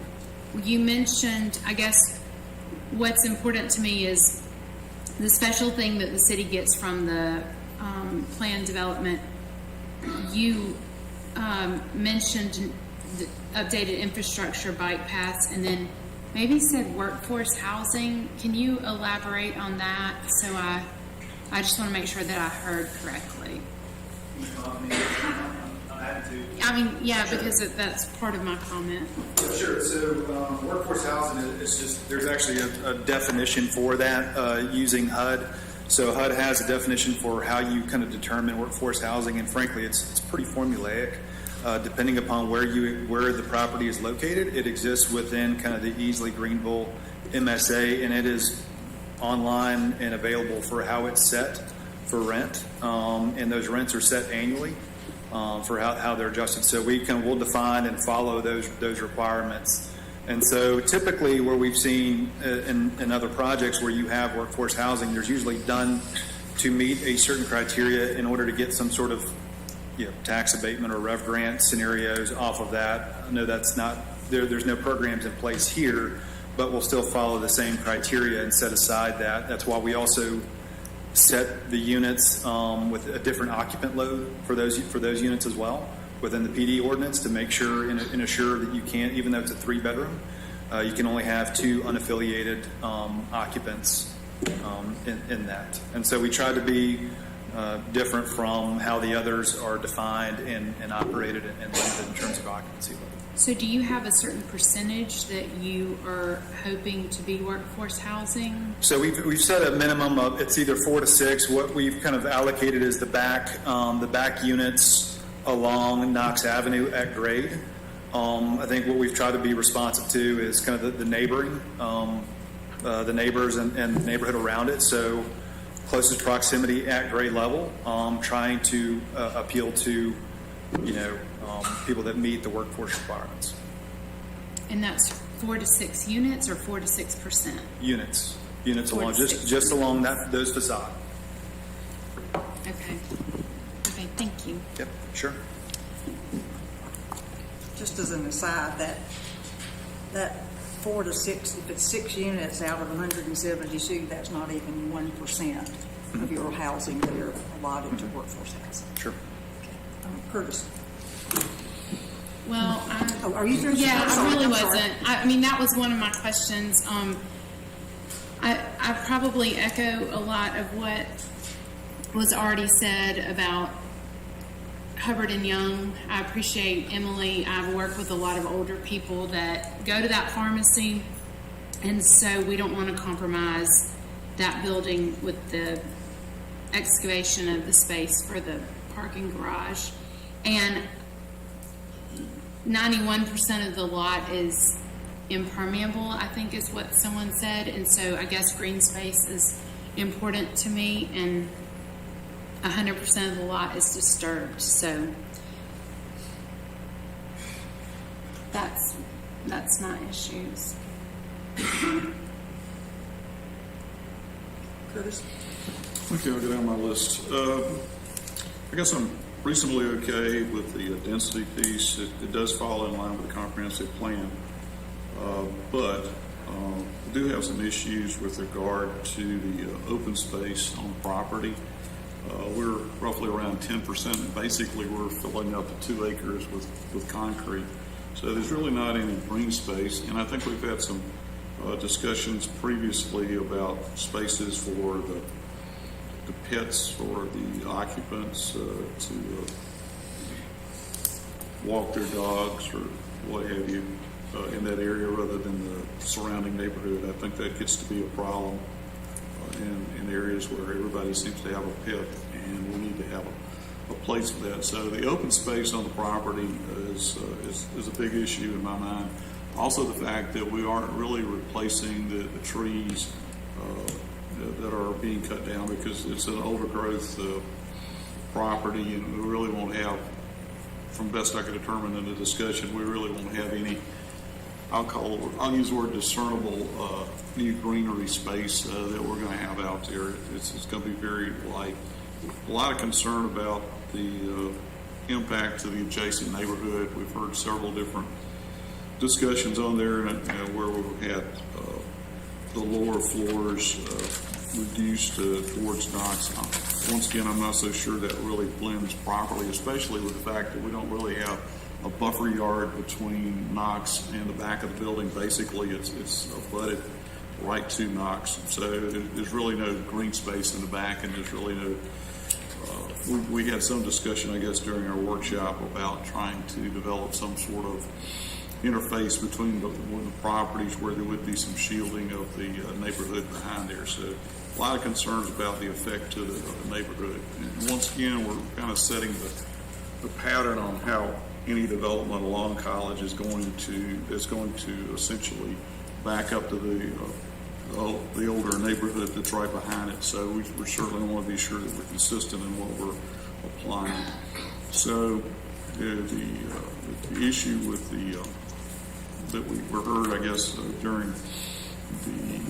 you mentioned, I guess, what's important to me is the special thing that the city gets from the plan development. You mentioned the updated infrastructure, bike paths, and then maybe said workforce housing. Can you elaborate on that? So I just want to make sure that I heard correctly. I mean, yeah, because that's part of my comment. Yeah, sure. So workforce housing is just, there's actually a definition for that using HUD. So HUD has a definition for how you kind of determine workforce housing, and frankly, it's pretty formulaic. Depending upon where the property is located, it exists within kind of the Easley Greenville MSA, and it is online and available for how it's set for rent, and those rents are set annually for how they're adjusted. So we'll define and follow those requirements. And so typically where we've seen in other projects where you have workforce housing, there's usually done to meet a certain criteria in order to get some sort of tax abatement or rev grant scenarios off of that. I know that's not, there's no programs in place here, but we'll still follow the same criteria and set aside that. That's why we also set the units with a different occupant load for those units as well within the PD ordinance to make sure and assure that you can't, even though it's a 3-bedroom, you can only have 2 unaffiliated occupants in that. And so we try to be different from how the others are defined and operated and limited in terms of occupancy level. So do you have a certain percentage that you are hoping to be workforce housing? So we've set a minimum of, it's either 4 to 6. What we've kind of allocated is the back units along Knox Avenue at grade. I think what we've tried to be responsive to is kind of the neighboring, the neighbors and the neighborhood around it. So closest proximity at grade level, trying to appeal to, people that meet the workforce requirements. And that's 4 to 6 units or 4 to 6%? Units along, just along those facade. Okay, thank you. Yep, sure. Just as an aside, that 4 to 6, if it's 6 units out of 172, that's not even 1% of your housing that are allotted to workforce housing. Sure. Curtis. Well, are you through? Yeah, I really wasn't. I mean, that was one of my questions. I probably echo a lot of what was already said about Hubbard and Young. I appreciate Emily. I've worked with a lot of older people that go to that pharmacy, and so we don't want to compromise that building with the excavation of the space for the parking garage. And 91% of the lot is impermeable, I think is what someone said, and so I guess green space is important to me, and 100% of the lot is disturbed, so that's my issues. Curtis? Okay, I'll go down my list. I guess I'm reasonably okay with the density piece. It does fall in line with the comprehensive plan, but we do have some issues with regard to the open space on the property. We're roughly around 10%, and basically we're filling up the 2 acres with concrete. So there's really not any green space, and I think we've had some discussions previously about spaces for the pits for the occupants to walk their dogs or what have you in that area rather than the surrounding neighborhood. I think that gets to be a problem in areas where everybody seems to have a pit, and we need to have a place for that. So the open space on the property is a big issue in my mind. Also the fact that we aren't really replacing the trees that are being cut down because it's an overgrowth property, and we really won't have, from best I could determine in the discussion, we really won't have any, I'll use the word discernible new greenery space that we're going to have out there. It's going to be very light. A lot of concern about the impact to the adjacent neighborhood. We've heard several different discussions on there, and where we've had the lower floors reduced towards Knox. Once again, I'm not so sure that really blends properly, especially with the fact that we don't really have a buffer yard between Knox and the back of the building. Basically, it's abutted right to Knox, so there's really no green space in the back, and there's really no. We had some discussion, I guess, during our workshop about trying to develop some sort of interface between the properties where there would be some shielding of the neighborhood behind there. So a lot of concerns about the effect to the neighborhood. And once again, we're kind of setting the pattern on how any development along College is going to essentially back up to the older neighborhood that's right behind it. So we certainly want to be sure that we're consistent in what we're applying. So the issue with that we were heard, I guess, during the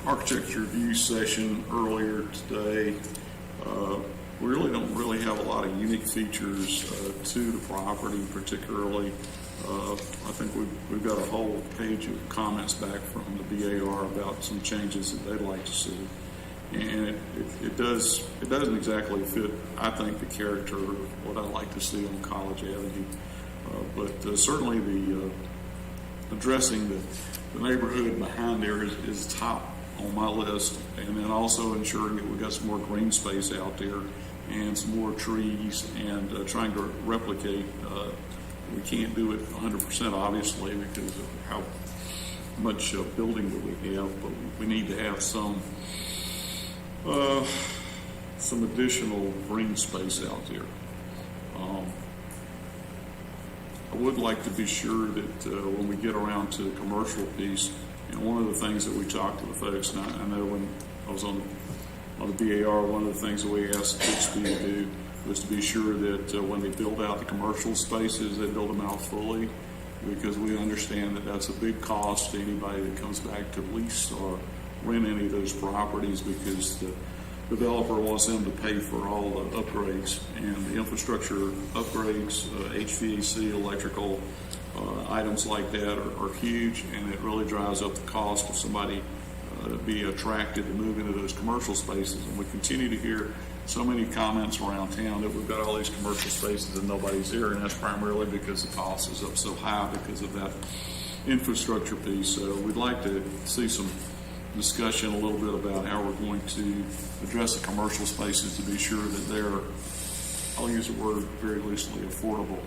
architecture review session earlier today, we really don't have a lot of unique features to the property particularly. I think we've got a whole page of comments back from the BAR about some changes that they'd like to see, and it doesn't exactly fit, I think, the character of what I'd like to see on College Avenue. But certainly the addressing the neighborhood behind there is top on my list, and then also ensuring that we've got some more green space out there and some more trees, and trying to replicate. We can't do it 100% obviously because of how much building that we have, but we need to have some additional green space out there. I would like to be sure that when we get around to the commercial piece, and one of the things that we talked to the folks, and I know when I was on the BAR, one of the things that we asked Bixby to do was to be sure that when they build out the commercial spaces, they build them out fully, because we understand that that's a big cost to anybody that comes back to lease or rent any of those properties, because the developer wants them to pay for all the upgrades, and the infrastructure upgrades, HVAC, electrical, items like that are huge, and it really drives up the cost of somebody to be attracted to move into those commercial spaces. And we continue to hear so many comments around town that we've got all these commercial spaces and nobody's there, and that's primarily because the cost is up so high because of that infrastructure piece. So we'd like to see some discussion a little bit about how we're going to address the commercial spaces to be sure that they're, I'll use the word very loosely, affordable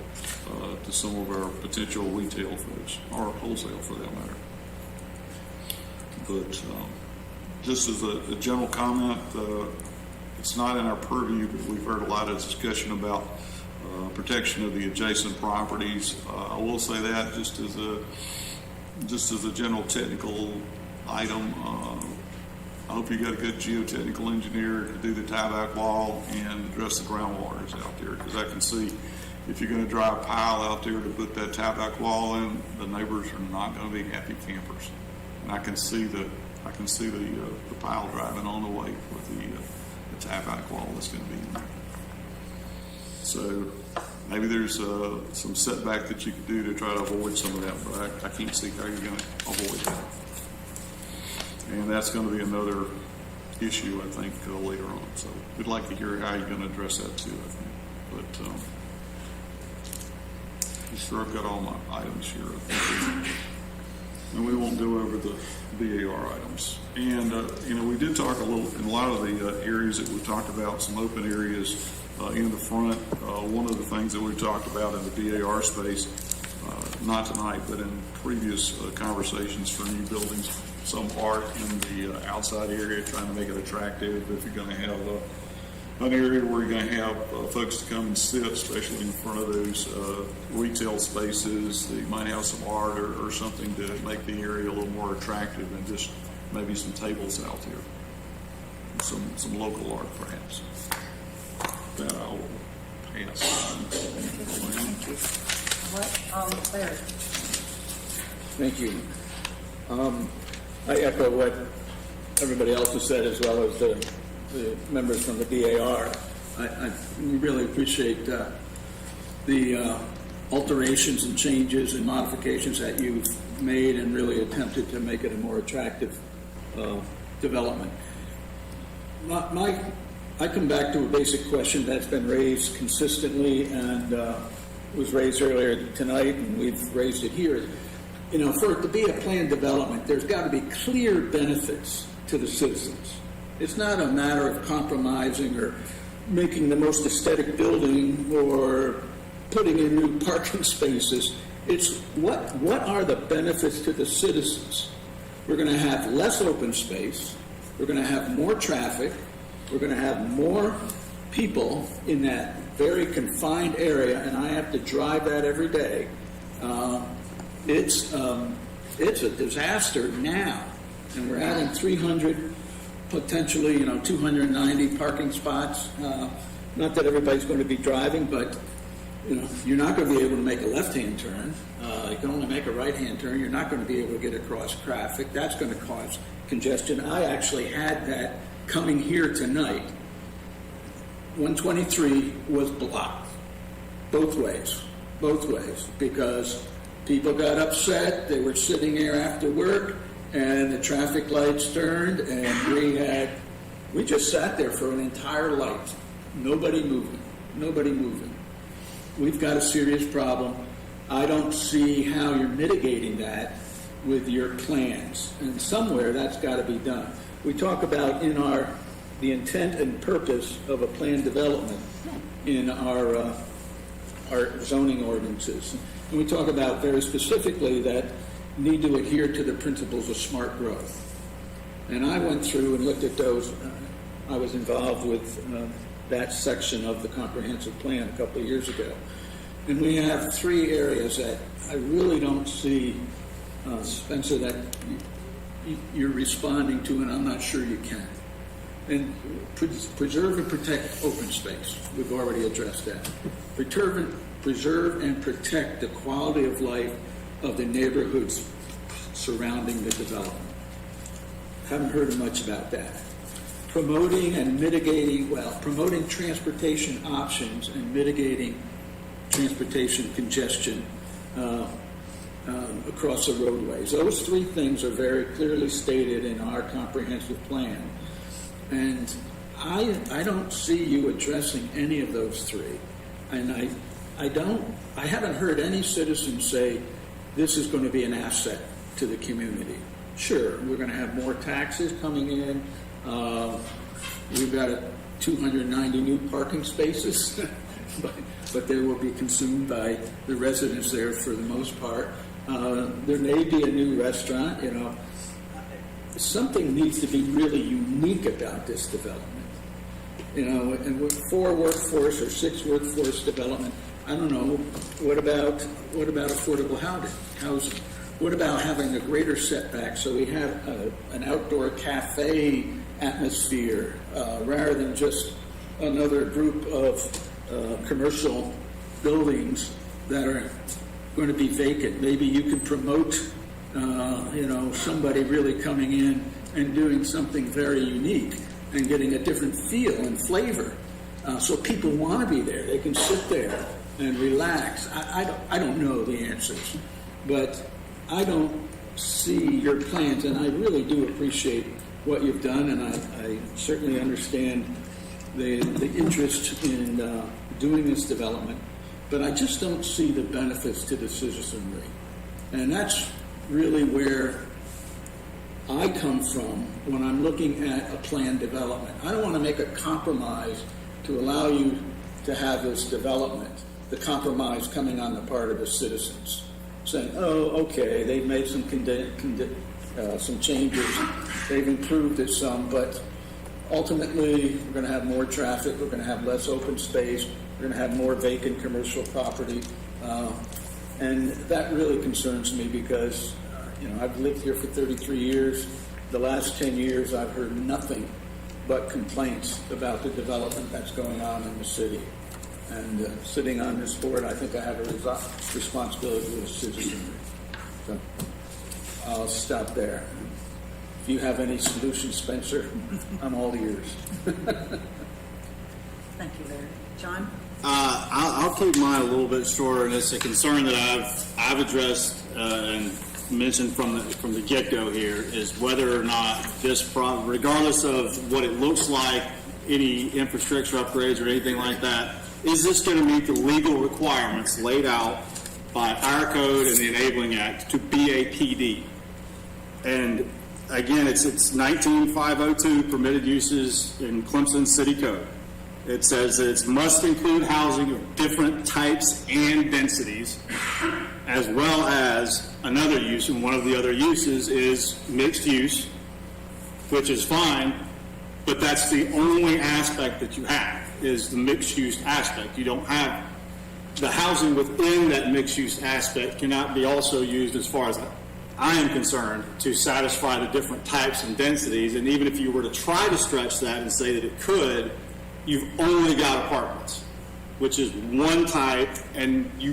to some of our potential retail folks, or wholesale for that matter. But just as a general comment, it's not in our purview, but we've heard a lot of discussion about protection of the adjacent properties. I will say that just as a general technical item, I hope you got a good geotechnical engineer to do the tieback wall and address the groundwaters out there, because I can see if you're going to drive a pile out there to put that tieback wall in, the neighbors are not going to be happy campers. And I can see the pile driving on the way with the tieback wall that's going to be in there. So maybe there's some setback that you could do to try to avoid some of that, but I can't see how you're going to avoid that. And that's going to be another issue, I think, later on. So we'd like to hear how you're going to address that too, I think. But I'm sure I've got all my items here, I think. And we won't go over the BAR items. And, we did talk a little, in a lot of the areas that we talked about, some open areas in the front. One of the things that we talked about in the BAR space, not tonight, but in previous conversations for new buildings, some art in the outside area, trying to make it attractive. If you're going to have an area where you're going to have folks to come and sit, especially in front of those retail spaces, you might have some art or something to make the area a little more attractive than just maybe some tables out here, some local art perhaps. That I'll pass. There. Thank you. I echo what everybody else has said, as well as the members from the DAR. I really appreciate the alterations and changes and modifications that you've made and really attempted to make it a more attractive development. I come back to a basic question that's been raised consistently and was raised earlier tonight, and we've raised it here. You know, for it to be a planned development, there's got to be clear benefits to the citizens. It's not a matter of compromising or making the most aesthetic building or putting in new parking spaces. It's what are the benefits to the citizens? We're going to have less open space. We're going to have more traffic. We're going to have more people in that very confined area, and I have to drive that every day. It's a disaster now, and we're adding 300, potentially 290 parking spots. Not that everybody's going to be driving, but you're not going to be able to make a left-hand turn. You can only make a right-hand turn. You're not going to be able to get across traffic. That's going to cause congestion. I actually had that coming here tonight. 123 was blocked both ways, because people got upset. They were sitting there after work, and the traffic lights turned, and we just sat there for an entire light. Nobody moving. We've got a serious problem. I don't see how you're mitigating that with your plans, and somewhere that's got to be done. We talk about the intent and purpose of a planned development in our zoning ordinances. And we talk about very specifically that need to adhere to the principles of smart growth. And I went through and looked at those. I was involved with that section of the comprehensive plan a couple of years ago. And we have 3 areas that I really don't see, Spencer, that you're responding to, and I'm not sure you can. And preserve and protect open space. We've already addressed that. Preserve and protect the quality of life of the neighborhoods surrounding the development. Haven't heard much about that. Promoting transportation options and mitigating transportation congestion across the roadways. Those 3 things are very clearly stated in our comprehensive plan. And I don't see you addressing any of those 3. And I haven't heard any citizen say this is going to be an asset to the community. Sure, we're going to have more taxes coming in. We've got 290 new parking spaces, but they will be consumed by the residents there for the most part. There may be a new restaurant, Something needs to be really unique about this development. And with 4 workforce or 6 workforce development, I don't know, what about affordable housing? What about having a greater setback so we have an outdoor cafe atmosphere rather than just another group of commercial buildings that are going to be vacant? Maybe you could promote somebody really coming in and doing something very unique and getting a different feel and flavor. So people want to be there. They can sit there and relax. I don't know the answers, but I don't see your plans, and I really do appreciate what you've done, and I certainly understand the interest in doing this development, but I just don't see the benefits to the citizenry. And that's really where I come from when I'm looking at a planned development. I don't want to make a compromise to allow you to have this development, the compromise coming on the part of the citizens, saying, oh, okay, they've made some changes, they've improved it some, but ultimately we're going to have more traffic, we're going to have less open space, we're going to have more vacant commercial property, and that really concerns me because I've lived here for 33 years. the last 10 years, I've heard nothing but complaints about the development that's going on in the city. And sitting on this board, I think I have a responsibility to the citizenry. So I'll stop there. If you have any solutions, Spencer, I'm all ears. Thank you, Larry. John? I'll keep mine a little bit shorter, and it's a concern that I've addressed and mentioned from the get-go here is whether or not this problem, regardless of what it looks like, any infrastructure upgrades or anything like that, is this going to meet the legal requirements laid out by our code and the Enabling Act to be a PD? And again, it's 19502 permitted uses in Clemson City Code. It says that it must include housing of different types and densities, as well as another use, and one of the other uses is mixed use, which is fine, but that's the only aspect that you have, is the mixed use aspect. You don't have the housing within that mixed use aspect cannot be also used, as far as I am concerned, to satisfy the different types and densities. And even if you were to try to stretch that and say that it could, you've only got apartments, which is one type, and you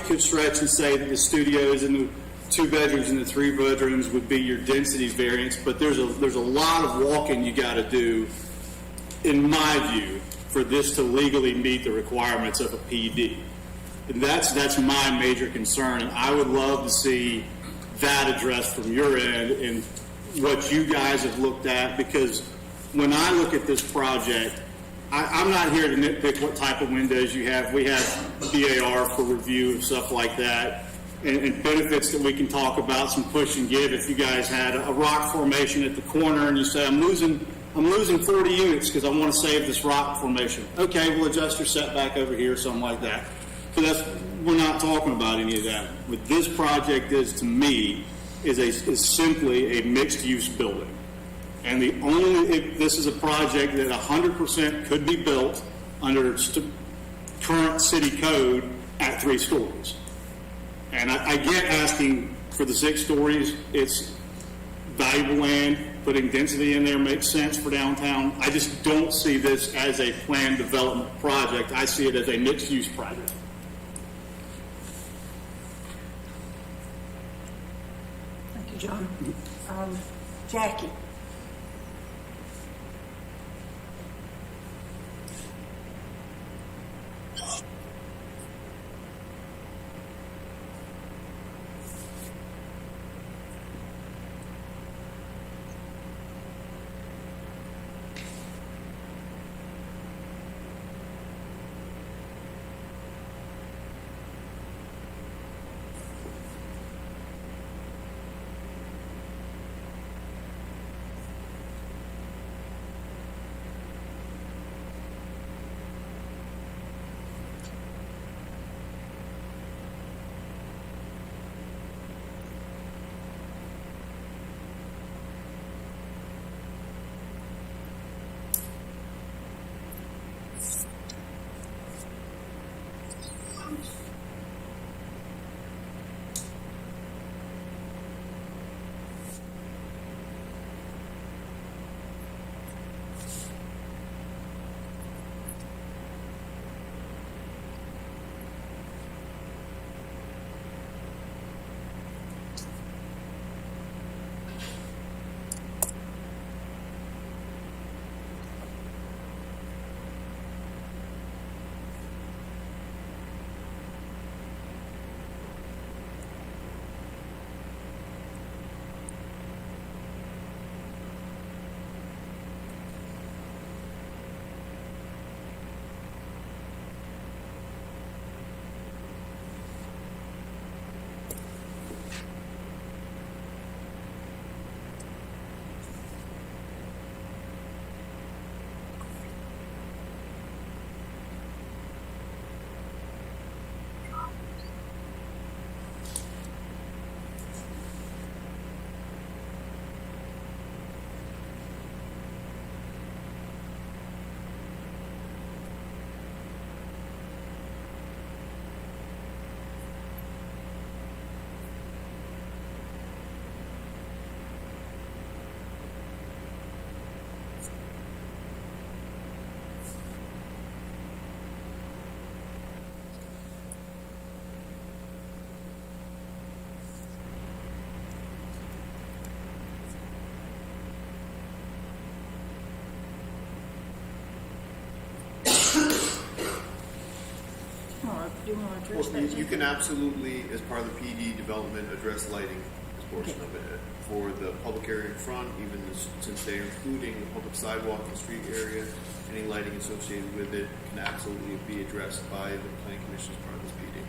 could stretch and say that the studios and the 2 bedrooms and the 3 bedrooms would be your densities variance, but there's a lot of walking you got to do, in my view, for this to legally meet the requirements of a PD. And that's my major concern, and I would love to see that addressed from your end and what you guys have looked at, because when I look at this project, I'm not here to nitpick what type of windows you have. We have BAR for review and stuff like that, and benefits that we can talk about, some push and give. If you guys had a rock formation at the corner and you say, I'm losing 40 units because I want to save this rock formation. Okay, we'll adjust your setback over here, something like that. So we're not talking about any of that. What this project is, to me, is simply a mixed-use building. And this is a project that 100% could be built under current city code at 3 stories. And I get asking for the 6 stories. It's valuable land. Putting density in there makes sense for downtown. I just don't see this as a planned development project. I see it as a mixed-use project. Thank you, John. Jackie? do you want to address Well, that? you can absolutely, as part of the PD development, address lighting as portion of it. For the public area in front, even since they're including the public sidewalk and street area, any lighting associated with it can absolutely be addressed by the planning commission as part of this PD.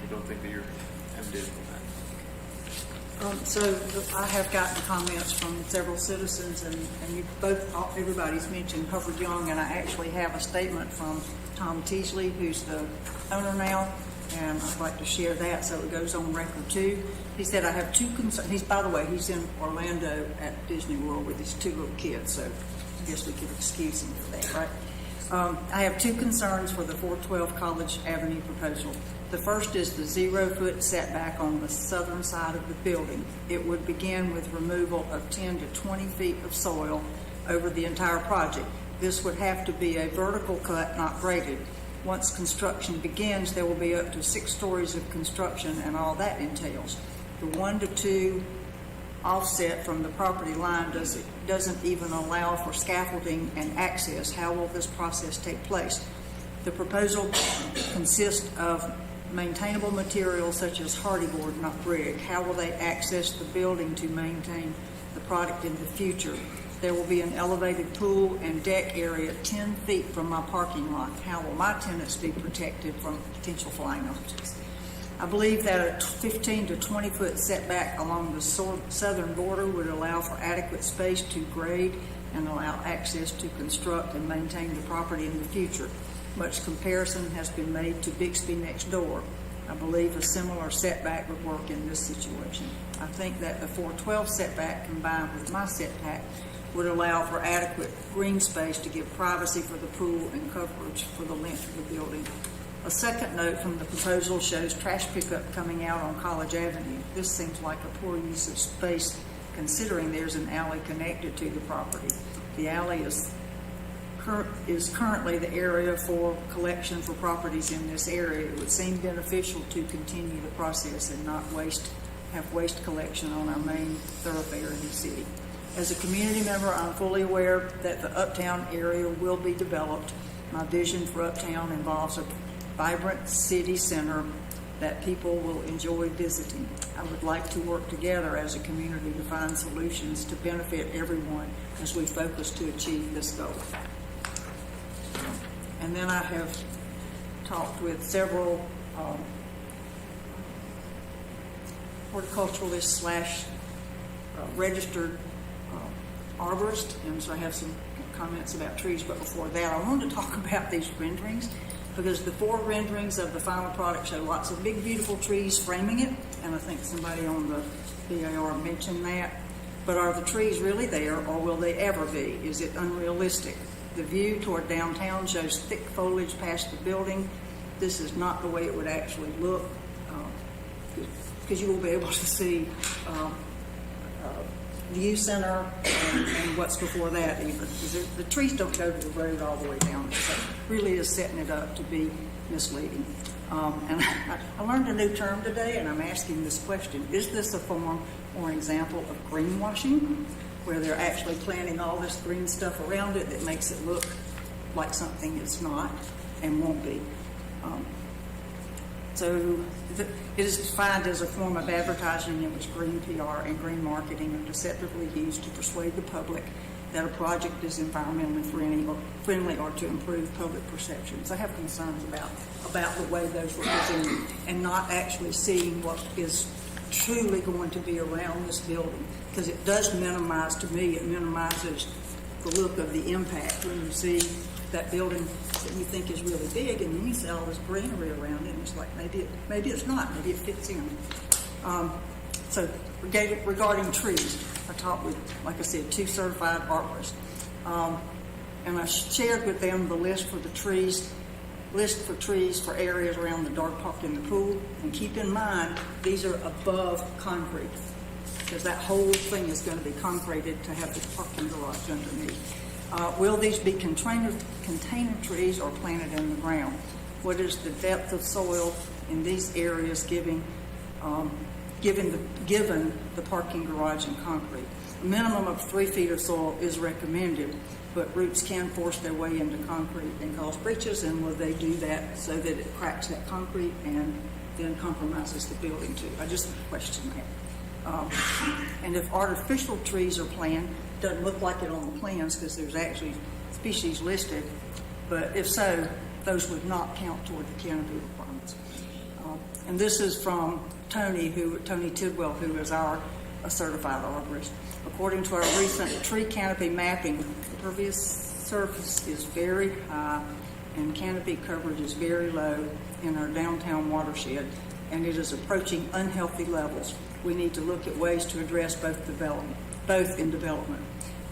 I don't think that you're hemmed in from that. So I have gotten comments from several citizens, and you both, everybody's mentioned Hubbard Young, and I actually have a statement from Tom Teasley, who's the owner now, and I'd like to share that so it goes on record too. He said, I have two concerns. By the way, he's in Orlando at Disney World with his two little kids, so I guess we could excuse him for that, right? I have two concerns for the 412 College Avenue proposal. The first is the 0-foot setback on the southern side of the building. It would begin with removal of 10 to 20 feet of soil over the entire project. This would have to be a vertical cut, not graded. Once construction begins, there will be up to 6 stories of construction and all that entails. The 1 to 2 offset from the property line doesn't even allow for scaffolding and access. How will this process take place? The proposal consists of maintainable materials such as hardyboard, not brick. How will they access the building to maintain the product in the future? There will be an elevated pool and deck area 10 feet from my parking lot. How will my tenants be protected from potential flying objects? I believe that a 15 to 20 foot setback along the southern border would allow for adequate space to grade and allow access to construct and maintain the property in the future. Much comparison has been made to Bixby next door. I believe a similar setback would work in this situation. I think that the 412 setback combined with my setback would allow for adequate green space to give privacy for the pool and coverage for the length of the building. A second note from the proposal shows trash pickup coming out on College Avenue. This seems like a poor use of space considering there's an alley connected to the property. The alley is currently the area for collection for properties in this area. It would seem beneficial to continue the process and not have waste collection on our main thoroughfare in the city. As a community member, I'm fully aware that the Uptown area will be developed. My vision for Uptown involves a vibrant city center that people will enjoy visiting. I would like to work together as a community to find solutions to benefit everyone as we focus to achieve this goal. And then I have talked with several horticulturalists / registered arborist, and so I have some comments about trees. But before that, I wanted to talk about these renderings, because the 4 renderings of the final product show lots of big, beautiful trees framing it, and I think somebody on the BAR mentioned that. But are the trees really there, or will they ever be? Is it unrealistic? The view toward downtown shows thick foliage past the building. This is not the way it would actually look, because you will be able to see the youth center and what's before that even. Because the trees don't go to the road all the way down. So it really is setting it up to be misleading. And I learned a new term today, and I'm asking this question. Is this a form or an example of greenwashing, where they're actually planting all this green stuff around it that makes it look like something it's not and won't be? So it is defined as a form of advertising in which green PR and green marketing are deceptively used to persuade the public that a project is environmentally friendly or to improve public perceptions. I have concerns about the way those were presented and not actually seeing what is truly going to be around this building, because it does minimize, to me, it minimizes the look of the impact when you see that building that you think is really big, and then you see all this greenery around it, and it's like maybe it's not, maybe it fits in. So regarding trees, I talked with, like I said, 2 certified arborists, and I shared with them the list for trees for areas around the dog park and the pool. And keep in mind, these are above concrete, because that whole thing is going to be concreted to have the parking garage underneath. Will these be container trees or planted in the ground? What is the depth of soil in these areas given the parking garage and concrete? A minimum of 3 feet of soil is recommended. but roots can force their way into concrete and cause breaches, and will they do that so that it cracks that concrete and then compromises the building too? I just question that. And if artificial trees are planted, doesn't look like it on the plans because there's actually species listed, but if so, those would not count toward the canopy requirements. And this is from Tony Tidwell, who is our certified arborist. According to our recent tree canopy mapping, the pervious surface is very high and canopy coverage is very low in our downtown watershed, and it is approaching unhealthy levels. We need to look at ways to address both in development.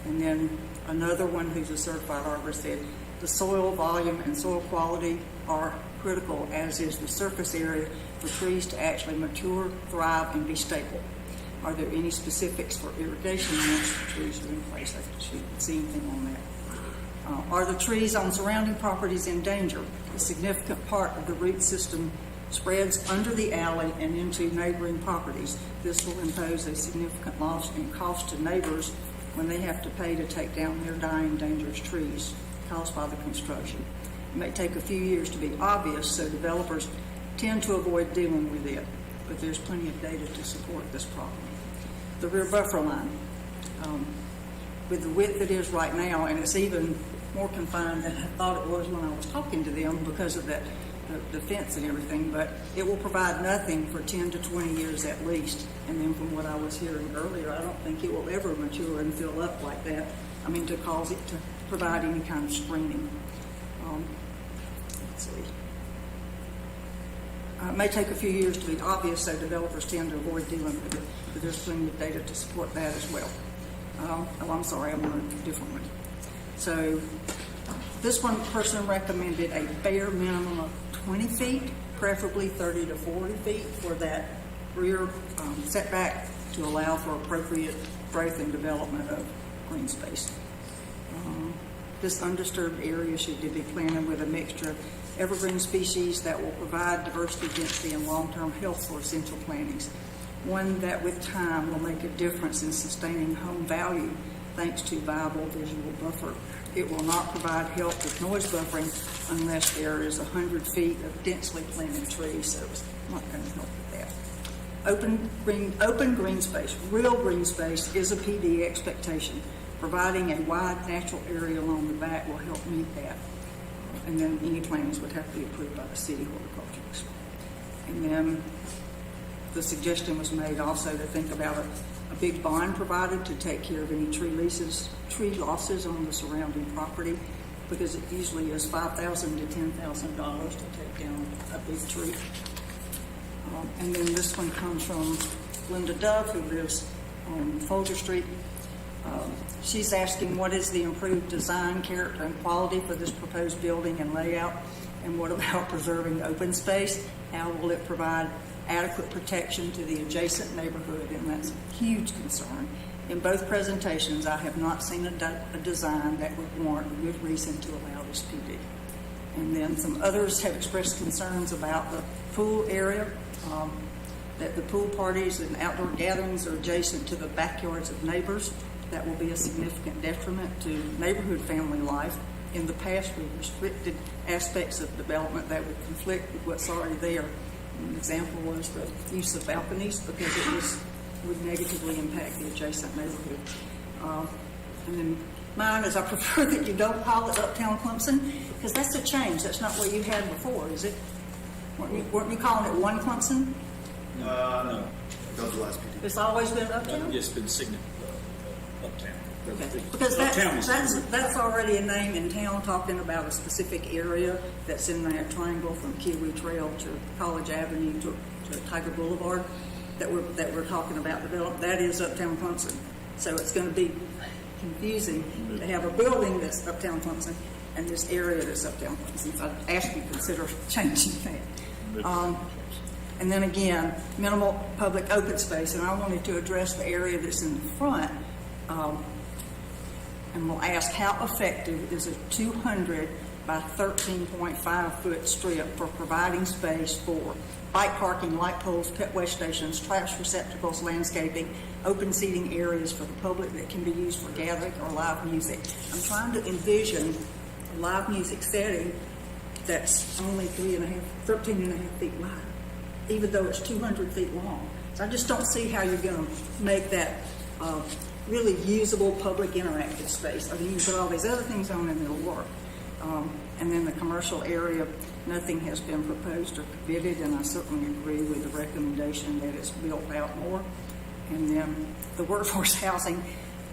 And then another one who's a certified arborist said, the soil volume and soil quality are critical, as is the surface area for trees to actually mature, thrive, and be stable. Are there any specifics for irrigation once the trees are in place? I shouldn't see anything on that. Are the trees on surrounding properties in danger? A significant part of the root system spreads under the alley and into neighboring properties. This will impose a significant loss and cost to neighbors when they have to pay to take down their dying, dangerous trees caused by the construction. It may take a few years to be obvious, so developers tend to avoid dealing with it, but there's plenty of data to support this problem. The rear buffer line, with the width it is right now, and it's even more confined than I thought it was when I was talking to them because of that, the fence and everything, but it will provide nothing for 10 to 20 years at least. And then from what I was hearing earlier, I don't think it will ever mature and fill up like that. I mean, to cause it to provide any kind of screening. Let's see. It may take a few years to be obvious, so developers tend to avoid dealing with it, but there's plenty of data to support that as well. I'm sorry, I'm on a different one. So this one person recommended a bare minimum of 20 feet, preferably 30 to 40 feet for that rear setback to allow for appropriate growth and development of green space. This undisturbed area should be planted with a mixture of evergreen species that will provide diversity, density, and long-term health for essential plantings. One that with time will make a difference in sustaining home value thanks to viable visual buffer. It will not provide help with noise buffering unless there is 100 feet of densely planted trees, so it's not going to help with that. Open green space, real green space is a PD expectation. Providing a wide natural area along the back will help meet that. And then any plans would have to be approved by the city horticulturist. And then the suggestion was made also to think about a big bond provided to take care of any tree losses on the surrounding property, because it usually is $5,000 to $10,000 to take down a big tree. And then this one comes from Linda Dove, who lives on Folger Street. She's asking, what is the improved design, character, and quality for this proposed building and layout? And what about preserving open space? How will it provide adequate protection to the adjacent neighborhood? And that's a huge concern. In both presentations, I have not seen a design that would warrant a good reason to allow this PD. And then some others have expressed concerns about the pool area, that the pool parties and outdoor gatherings are adjacent to the backyards of neighbors. That will be a significant detriment to neighborhood family life. In the past, we restricted aspects of development that would conflict with what's already there. An example was the use of balconies, because it would negatively impact the adjacent neighborhood. And then mine is, I prefer that you don't call it Uptown Clemson, because that's a change. That's not what you had before, is it? Weren't you calling it One Clemson? No. That was the last PD. It's always been Uptown? It's been Uptown. Okay. Because that's already a name in town, talking about a specific area that's in that triangle from Kiwi Trail to College Avenue to Tiger Boulevard that we're talking about development. That is Uptown Clemson. So it's going to be confusing to have a building that's Uptown Clemson and this area that's Uptown Clemson. So I'd ask you to consider changing that. And then again, minimal public open space, and I wanted to address the area that's in the front. and will ask how effective is a 200 by 13.5 foot strip for providing space for bike parking, light poles, pet waste stations, trash receptacles, landscaping, open seating areas for the public that can be used for gathering or live music. I'm trying to envision a live music setting that's only 13 and a half feet wide, even though it's 200 feet long. So I just don't see how you're going to make that really usable public interactive space. I mean, you put all these other things on and it'll work. And then the commercial area, nothing has been proposed or committed, and I certainly agree with the recommendation that it's built out more. And then the workforce housing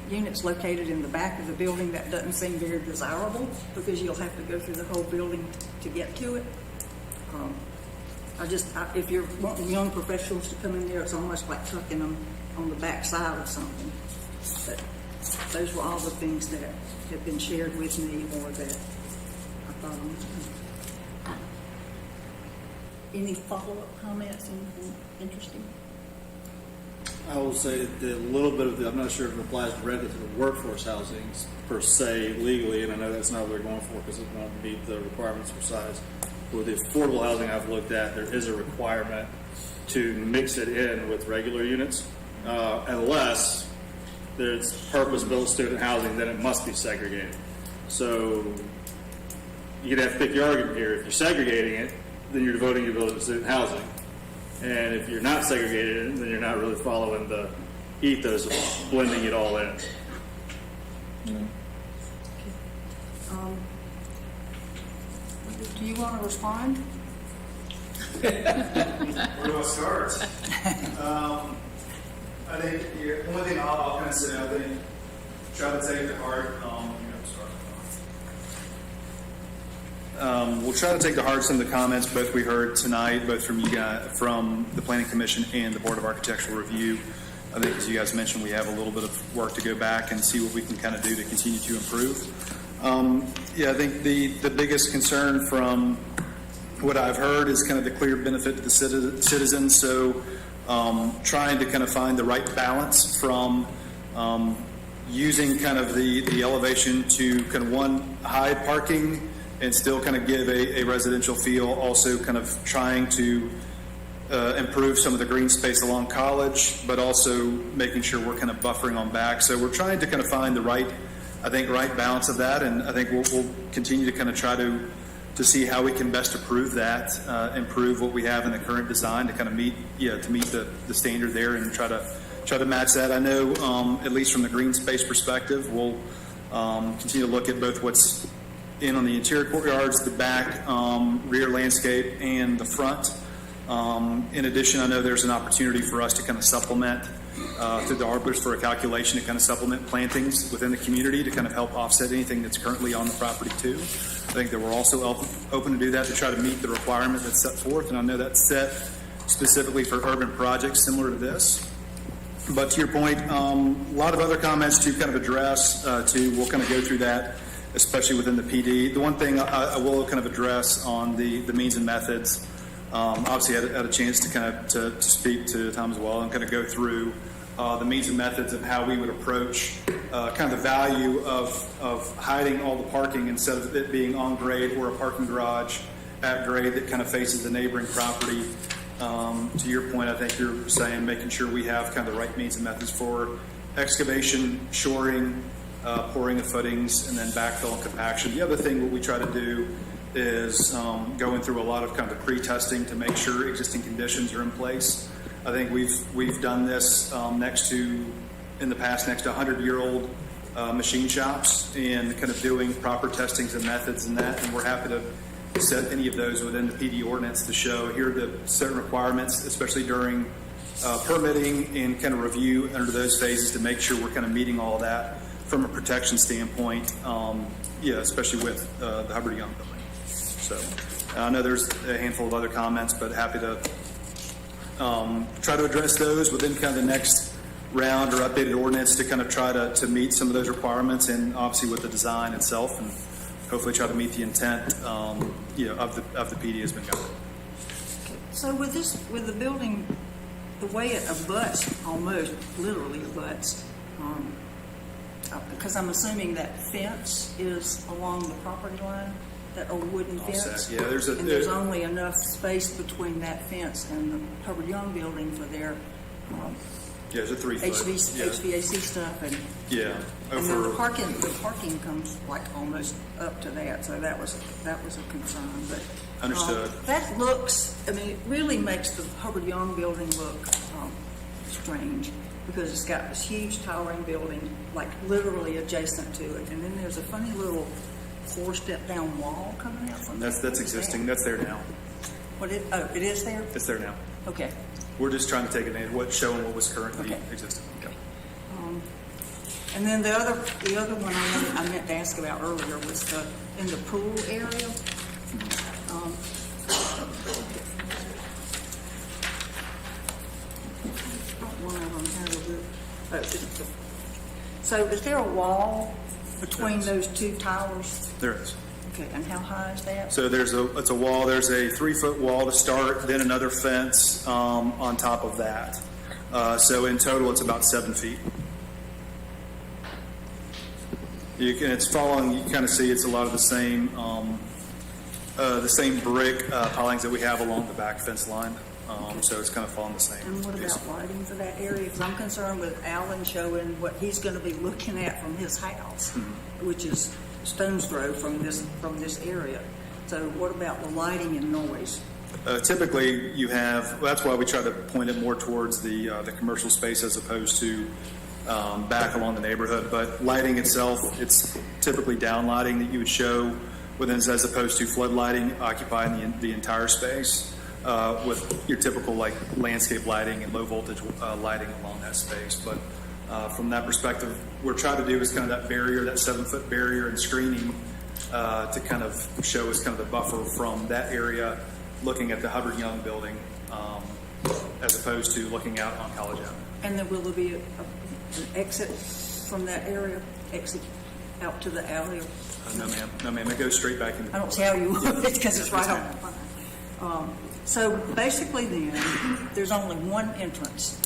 units located in the back of the building, that doesn't seem very desirable because you'll have to go through the whole building to get to it. If you're wanting young professionals to come in there, it's almost like tucking them on the back side of something. But those were all the things that have been shared with me or that I thought on. Any follow-up comments, anything interesting? I will say that a little bit of the, I'm not sure if it applies directly to the workforce housing per se legally, and I know that's not what they're going for because it won't meet the requirements for size. With the affordable housing I've looked at, there is a requirement to mix it in with regular units, unless there's purpose-built student housing, then it must be segregated. So you'd have to pick your argument here. If you're segregating it, then you're devoting your building to student housing. And if you're not segregated, then you're not really following the ethos of blending it all in. Do you want to respond? Where do I start? I think the only thing I'll kind of say, I think, try to take to heart, We'll try to take to heart some of the comments both we heard tonight, both from you guys, from the Planning Commission and the Board of Architectural Review. I think, as you guys mentioned, we have a little bit of work to go back and see what we can kind of do to continue to improve. I think the biggest concern from what I've heard is kind of the clear benefit to the citizens. So trying to kind of find the right balance from using kind of the elevation to kind of one high parking and still kind of give a residential feel, also kind of trying to improve some of the green space along College, but also making sure we're kind of buffering on back. So we're trying to kind of find the right balance of that, and I think we'll continue to kind of try to see how we can best improve that, improve what we have in the current design to kind of meet the standard there and try to match that. I know, at least from the green space perspective, we'll continue to look at both what's in on the interior courtyards, the back, rear landscape, and the front. In addition, I know there's an opportunity for us to kind of supplement through the arbors for a calculation to kind of supplement plantings within the community to kind of help offset anything that's currently on the property too. I think that we're also open to do that to try to meet the requirement that's set forth, and I know that's set specifically for urban projects similar to this. But to your point, a lot of other comments to kind of address we'll kind of go through that, especially within the PD. The one thing I will kind of address on the means and methods, obviously I had a chance to kind of to speak to Tom as well and kind of go through the means and methods of how we would approach kind of the value of hiding all the parking instead of it being on grade or a parking garage at grade that kind of faces the neighboring property. To your point, I think you're saying making sure we have kind of the right means and methods for excavation, shoring, pouring of footings, and then backfill and compaction. The other thing what we try to do is going through a lot of kind of pre-testing to make sure existing conditions are in place. I think we've done this next to 100-year-old machine shops and kind of doing proper testings and methods and that, and we're happy to set any of those within the PD ordinance to show here are the certain requirements, especially during permitting and kind of review under those phases to make sure we're kind of meeting all of that from a protection standpoint, especially with the Hubbard Young building. So I know there's a handful of other comments, but happy to try to address those within kind of the next round or updated ordinance to kind of try to meet some of those requirements and obviously with the design itself and hopefully try to meet the intent of the PD has been going. So with the building, the way it abuts, almost literally abuts because I'm assuming that fence is along the property line, that old wooden fence. Offset, yeah, there's a- And there's only enough space between that fence and the Hubbard Young building for their Yeah, there's a 3 foot. HVAC stuff and. Yeah. And then the Over, parking comes like almost up to that, so that was a concern, but. Understood. That looks, I mean, it really makes the Hubbard Young building look strange, because it's got this huge towering building, like literally adjacent to it, and then there's a funny little 4-step down wall coming out from it. that's existing, that's there now. It is there? It's there now. Okay. We're just trying to take advantage of showing what was currently Okay. existing. Okay. And then the other one I meant to ask about earlier was in the pool area. One of them had a little. So is there a wall between those two towers? There is. Okay, and how high is that? So it's a wall, there's a 3-foot wall to start, then another fence on top of that. So in total, it's about 7 feet. It's following, you kind of see it's a lot of the same brick pilings that we have along the back fence line. So it's kind of following the same. And what about lighting for that area? Because I'm concerned with Alan showing what he's going to be looking at from his house, which is stone's throw from this area. So what about the lighting and noise? Typically, you have. Well, that's why we try to point it more towards the commercial space as opposed to back along the neighborhood. But lighting itself, it's typically down lighting that you would show within, as opposed to flood lighting occupying the entire space with your typical like landscape lighting and low voltage lighting along that space. But from that perspective, what we're trying to do is kind of that barrier, that 7-foot barrier and screening to kind of show us kind of the buffer from that area looking at the Hubbard Young building as opposed to looking out on College Avenue. And then will there be an exit from that area, exit out to the alley? No, ma'am. No, ma'am. It goes straight back into. I don't see how you would, because it's right on the front. So basically then, there's only one entrance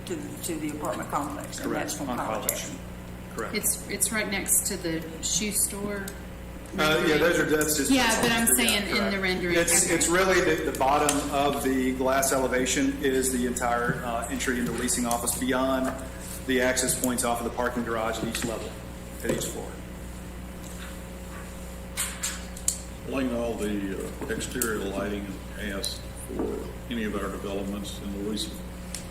to the apartment complex, and that's from College Avenue. Correct. It's right next to the shoe store. Yeah, that's just. Yeah, but I'm saying in the rendering. It's really the bottom of the glass elevation is the entire entry into the leasing office beyond the access points off of the parking garage at each level, at each floor. Laying all the exterior lighting in the past for any of our developments in the recent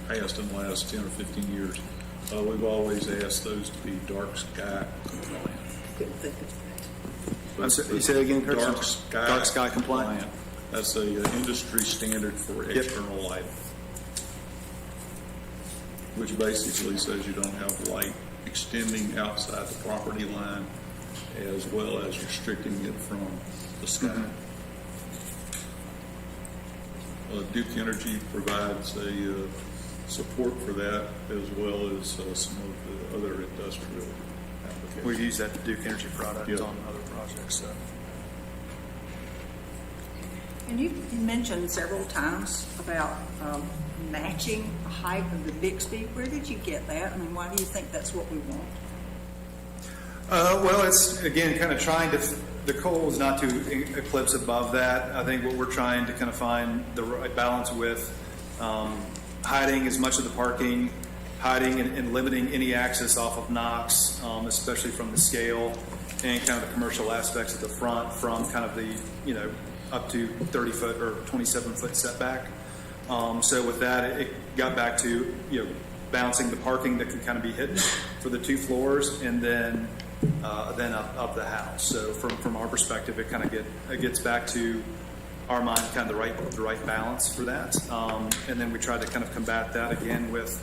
past in the last 10 or 15 years, we've always asked those to be dark sky compliant. You say that again, Chris? Dark sky compliant. That's a industry standard for external lighting, which basically says you don't have light extending outside the property line as well as restricting it from the sky. Duke Energy provides a support for that as well as some of the other industrial applications. We've used that Duke Energy product Yeah. on other projects. So. And you mentioned several times about matching the height of the Bixby. Where did you get that? I mean, why do you think that's what we want? Well, it's, again, kind of trying to, the goal is not to eclipse above that. I think what we're trying to kind of find the right balance with hiding as much of the parking, hiding and limiting any access off of Knox, especially from the scale and kind of the commercial aspects at the front from kind of the, up to 30-foot or 27-foot setback. So with that, it got back to, balancing the parking that can kind of be hidden for the 2 floors and then up the house. So from our perspective, it kind of gets back to our mind kind of the right balance for that. And then we try to kind of combat that again with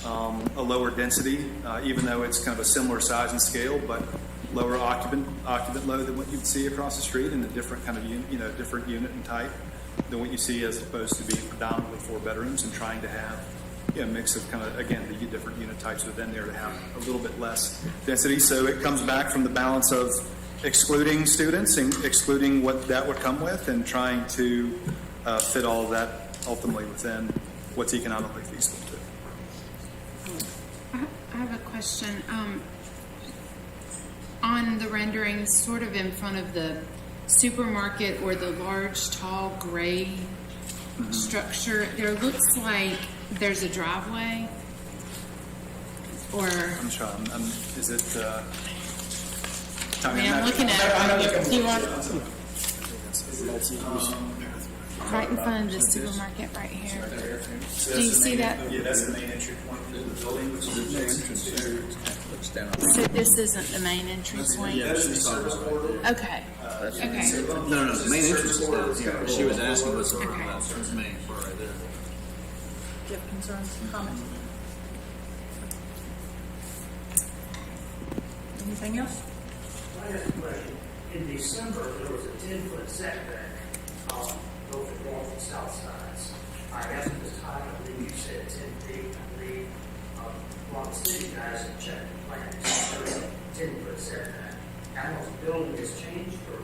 a lower density, even though it's kind of a similar size and scale, but lower occupant load than what you'd see across the street, and a different kind of different unit and type than what you see as opposed to being predominantly 4 bedrooms and trying to have a mix of kind of, again, the different unit types within there to have a little bit less density. So it comes back from the balance of excluding students and excluding what that would come with and trying to fit all of that ultimately within what's economically feasible too. I have a question. on the renderings, sort of in front of the supermarket or the large, tall, gray structure, there looks like there's a driveway. Or, I'm trying, is it, I mean, I'm looking at it. Do you want, right in front of the supermarket right here. Do you see that? Yeah, that's the main entry point to the building, which is the main entrance there. Looks down. So this isn't the main entry point? That's the service portal. Okay, okay. No, the main entrance is down here. She was asking what's the Okay. main part right there. Do you have concerns, comments? Anything else? I have a question. In December, there was a 10-foot setback on both the north and south sides. I asked at the time, I believe you said 10 feet. I believe one of the city guys have checked the plan. There was a 10-foot setback. How much building has changed or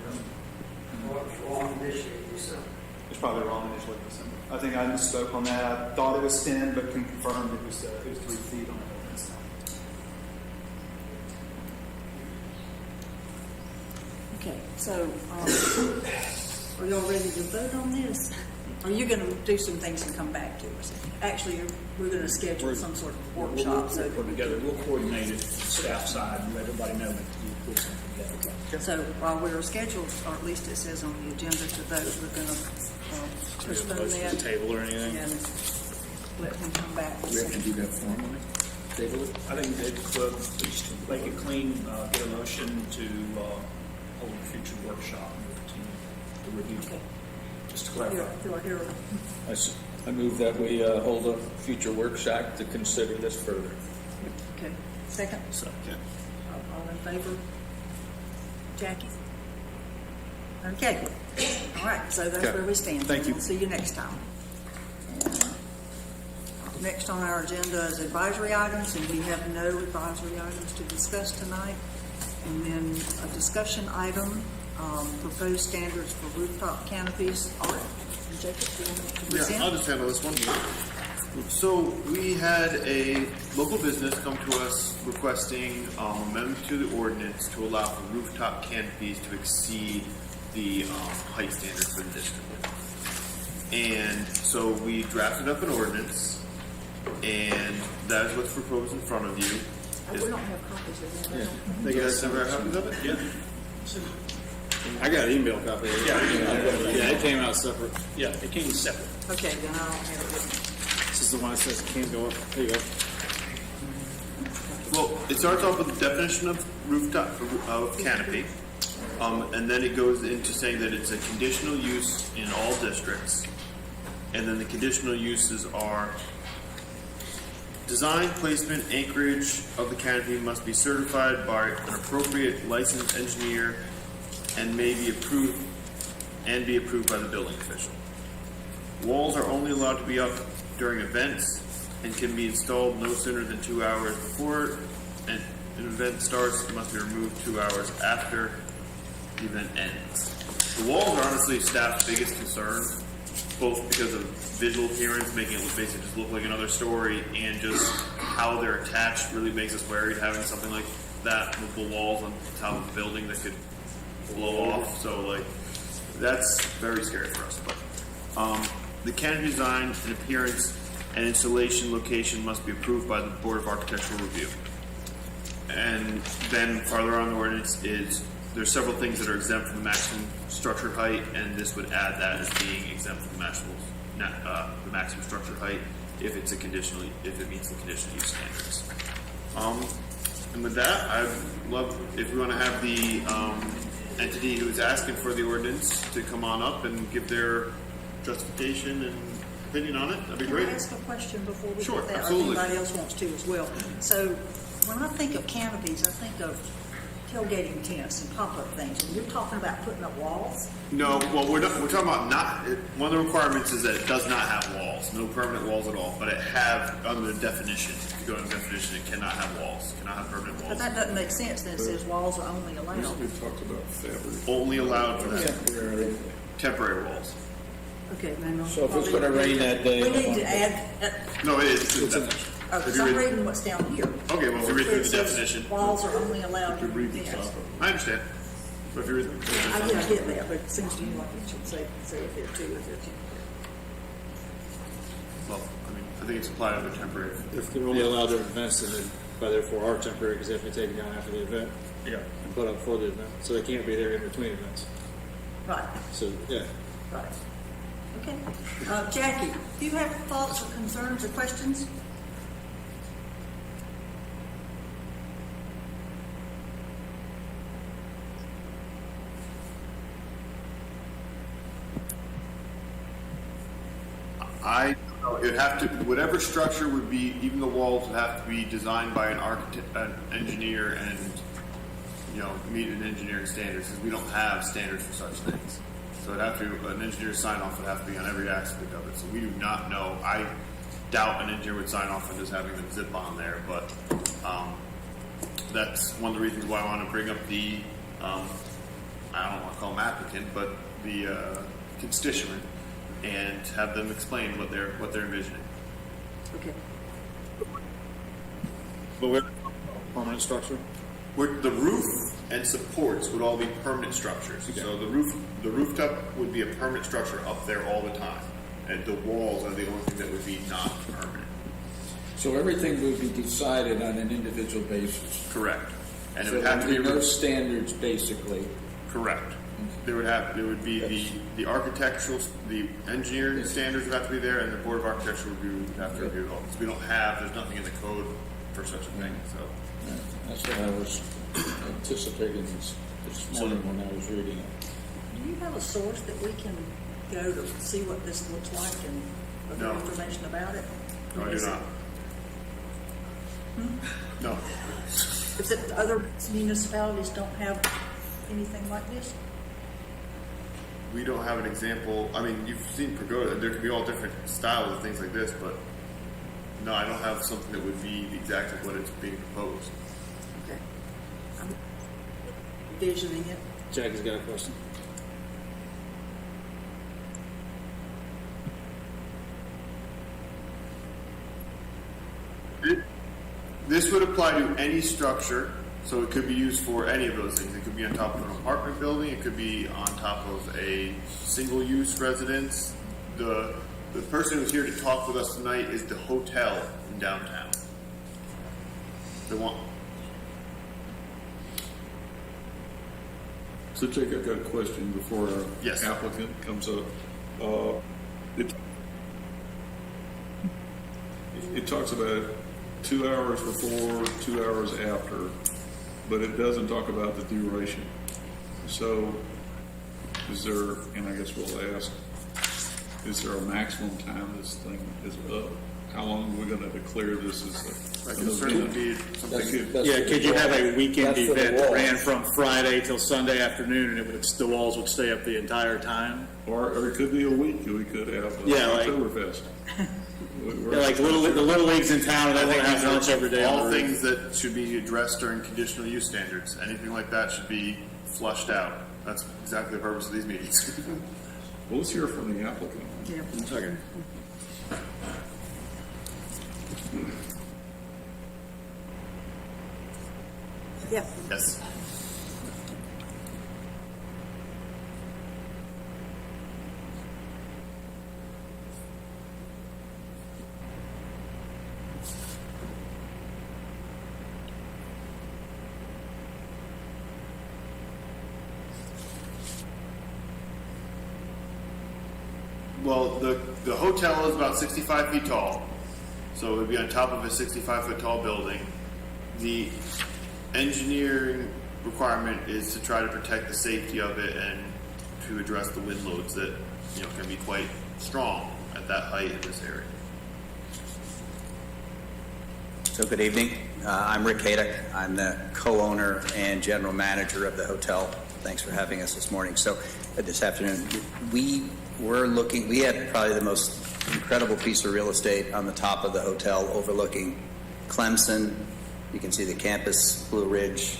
what was wrong initially in December? It's probably wrong initially in December. I think I misspoke on that. I thought it was 10, but confirmed it was 3 feet on the building side. Okay, so, are y'all ready to vote on this? Are you gonna do some things and come back to us? Actually, we're gonna schedule some sort of workshop, so. We'll put together, we'll coordinate it, staff side, and let everybody know that we'll put something together. So while we're scheduled, or at least it says on the agenda to vote, we're gonna postpone that. Table or anything? And let him come back. We have to do that formally. Table it? I think that just make it clean, get a motion to hold a future workshop to review. Okay. Just to clarify. Do I hear I move that we hold a future workshop to consider this further. okay, second? Second. All in favor? Jackie? Okay, all right, so that's Okay. where we stand. Thank you. We'll see you next time. Next on our agenda is advisory items, and we have no advisory items to discuss tonight. And then a discussion item, proposed standards for rooftop canopies. All right, Jacob, do you want to present? Yeah, I'll just handle this one. So we had a local business come to us requesting amendment to the ordinance to allow for rooftop canopies to exceed the height standards for the district. And so we drafted up an ordinance, and that is what's proposed in front of you. We don't have copies of that. You guys ever have copies of it? Yeah. I got an email copy of it. Yeah, it came out separate. Yeah, it came separate. Okay, then I don't have it with me. This is the one that says it can't go up. There you go. Well, it starts off with the definition of rooftop, of canopy, and then it goes into saying that it's a conditional use in all districts. And then the conditional uses are design, placement, anchorage of the canopy must be certified by an appropriate licensed engineer and may be approved by the building official. Walls are only allowed to be up during events and can be installed no sooner than 2 hours before an event starts. It must be removed 2 hours after the event ends. The walls are honestly staff's biggest concern, both because of visual appearance, making it basically just look like another story, and just how they're attached really makes us worried having something like that with the walls on top of the building that could blow off. So like that's very scary for us. But the canopy design and appearance and installation location must be approved by the Board of Architectural Review. And then farther on the ordinance is there's several things that are exempt from the maximum structured height, and this would add that as being exempt from the maximum structured height if it's if it meets the conditional use standards. And with that, I'd love if we want to have the entity who is asking for the ordinance to come on up and give their justification and opinion on it. That'd be great. Can I ask a question before we Sure, get that? absolutely. Or if anybody else wants to as well. So when I think of canopies, I think of tailgating tents and pop-up things. And you're talking about putting up walls? No, well, we're talking about one of the requirements is that it does not have walls, no permanent walls at all, but it under the definition, if you go to the definition, it cannot have walls, cannot have permanent walls. But that doesn't make sense. Then it says walls are only allowed. We talked about fabric. Only allowed for that. Temporary walls. Okay, then. So if it's gonna rain that day- We need to add, No, it is. It's in the definition. Because I'm reading what's down here. Okay, well, if you read through It the says definition. Walls are only allowed to be fenced. I understand. But if you read I get that, but it seems to me like it should say if they're two, if they're two. well, I mean, I think it's applied under temporary. If they're only allowed during events, then they, by therefore are temporary because they have to be taken down after the event. Yeah. And put up for the event. So they can't be there in between events. Right, So, yeah. right. Okay. Jackie, do you have thoughts or concerns or questions? I, it would have to, whatever structure would be, even the walls would have to be designed by an architect, an engineer, and, you know, meet an engineering standards, because we don't have standards for such things. So it'd have to, an engineer's sign off would have to be on every aspect of it. So we do not know. I doubt an engineer would sign off on just having them zip on there, but that's one of the reasons why I want to bring up the, I don't want to call them applicant, but the constituent, and have them explain what they're envisioning. Okay. But we're permanent structure? The roof and supports would all be permanent structures. Okay. So the rooftop would be a permanent structure up there all the time, and the walls are the only thing that would be not permanent. So everything would be decided on an individual basis. Correct. And So it would have to be no standards, basically. correct. There would be the architectural, the engineering standards would have to be there, and the board of architectural review would have to review it all. Because we don't have, there's nothing in the code for such a thing. So That's what I was anticipating this morning when I was reading it. Do you have a source that we can go to see what this looks like and other No. information about it? no, I do not. No. Is it other municipalities don't have anything like this? We don't have an example. I mean, you've seen pagoda. There could be all different styles of things like this, but no, I don't have something that would be exactly what it's being proposed. Okay. I'm envisioning it. Jackie's got a question. This would apply to any structure, so it could be used for any of those things. It could be on top of an apartment building. It could be on top of a single-use residence. The person who's here to talk with us tonight is the hotel in downtown. The one. So Jake, I've got a question before our Yes. applicant comes up. It talks about 2 hours before, 2 hours after, but it doesn't talk about the duration. So is there, and I guess we'll ask, is there a maximum time this thing is up? How long are we going to declare this as That could certainly be something. Yeah, could you have a weekend That's for the event that walls. ran from Friday till Sunday afternoon and the walls would stay up the entire time? or it could be a week. We could have Yeah, like- Oktoberfest. Yeah, like the little leagues in town, and they want to have lunch every day. on All the roof. things that should be addressed during conditional use standards. Anything like that should be flushed out. That's exactly the purpose of these meetings. Well, let's hear from the applicant. Yeah. One second. Yeah. Yes. Well, the hotel is about 65 feet tall, so it would be on top of a 65-foot tall building. The engineering requirement is to try to protect the safety of it and to address the wind loads that can be quite strong at that height in this area. So good evening. I'm Rick Kadek. I'm the co-owner and general manager of the hotel. Thanks for having us this morning. So this afternoon, we had probably the most incredible piece of real estate on the top of the hotel overlooking Clemson. You can see the campus, Blue Ridge,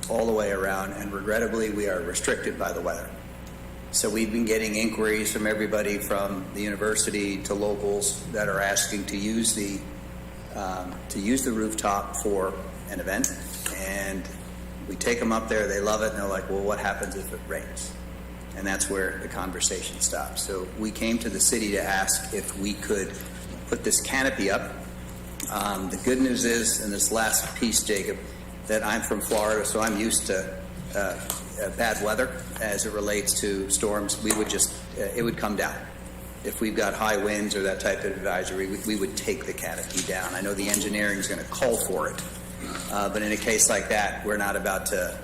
all the way around, and regrettably, we are restricted by the weather. So we've been getting inquiries from everybody from the university to locals that are asking to use the to use the rooftop for an event, and we take them up there, they love it, and they're like, well, what happens if it rains? And that's where the conversation stops. So we came to the city to ask if we could put this canopy up. The good news is, in this last piece, Jacob, that I'm from Florida, so I'm used to bad weather as it relates to storms. We would just, it would come down. If we've got high winds or that type of advisory, we would take the canopy down. I know the engineering is going to call for it, but in a case like that, we're not about to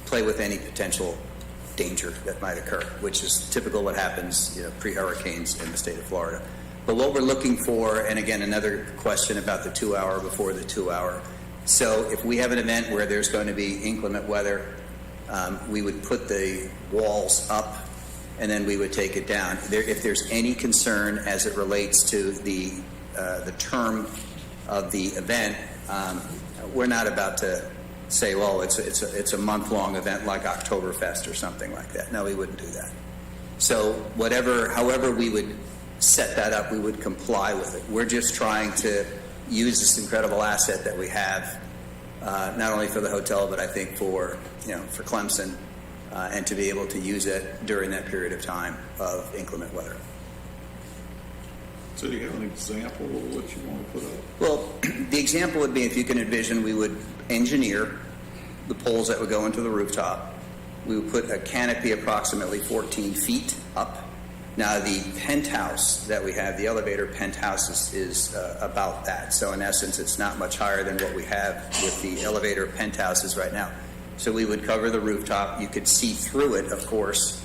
play with any potential danger that might occur, which is typical what happens, pre-hurricanes in the state of Florida. But what we're looking for, and again, another question about the 2 hour before the 2 hour. So if we have an event where there's going to be inclement weather, we would put the walls up and then we would take it down. If there's any concern as it relates to the term of the event, we're not about to say, well, it's a month-long event like Oktoberfest or something like that. No, we wouldn't do that. So however we would set that up, we would comply with it. We're just trying to use this incredible asset that we have, not only for the hotel, but I think for Clemson, and to be able to use it during that period of time of inclement weather. So do you have an example of what you want to put up? Well, the example would be, if you can envision, we would engineer the poles that would go into the rooftop. We would put a canopy approximately 14 feet up. Now, the penthouse that we have, the elevator penthouse, is about that. So in essence, it's not much higher than what we have with the elevator penthouses right now. So we would cover the rooftop. You could see through it, of course,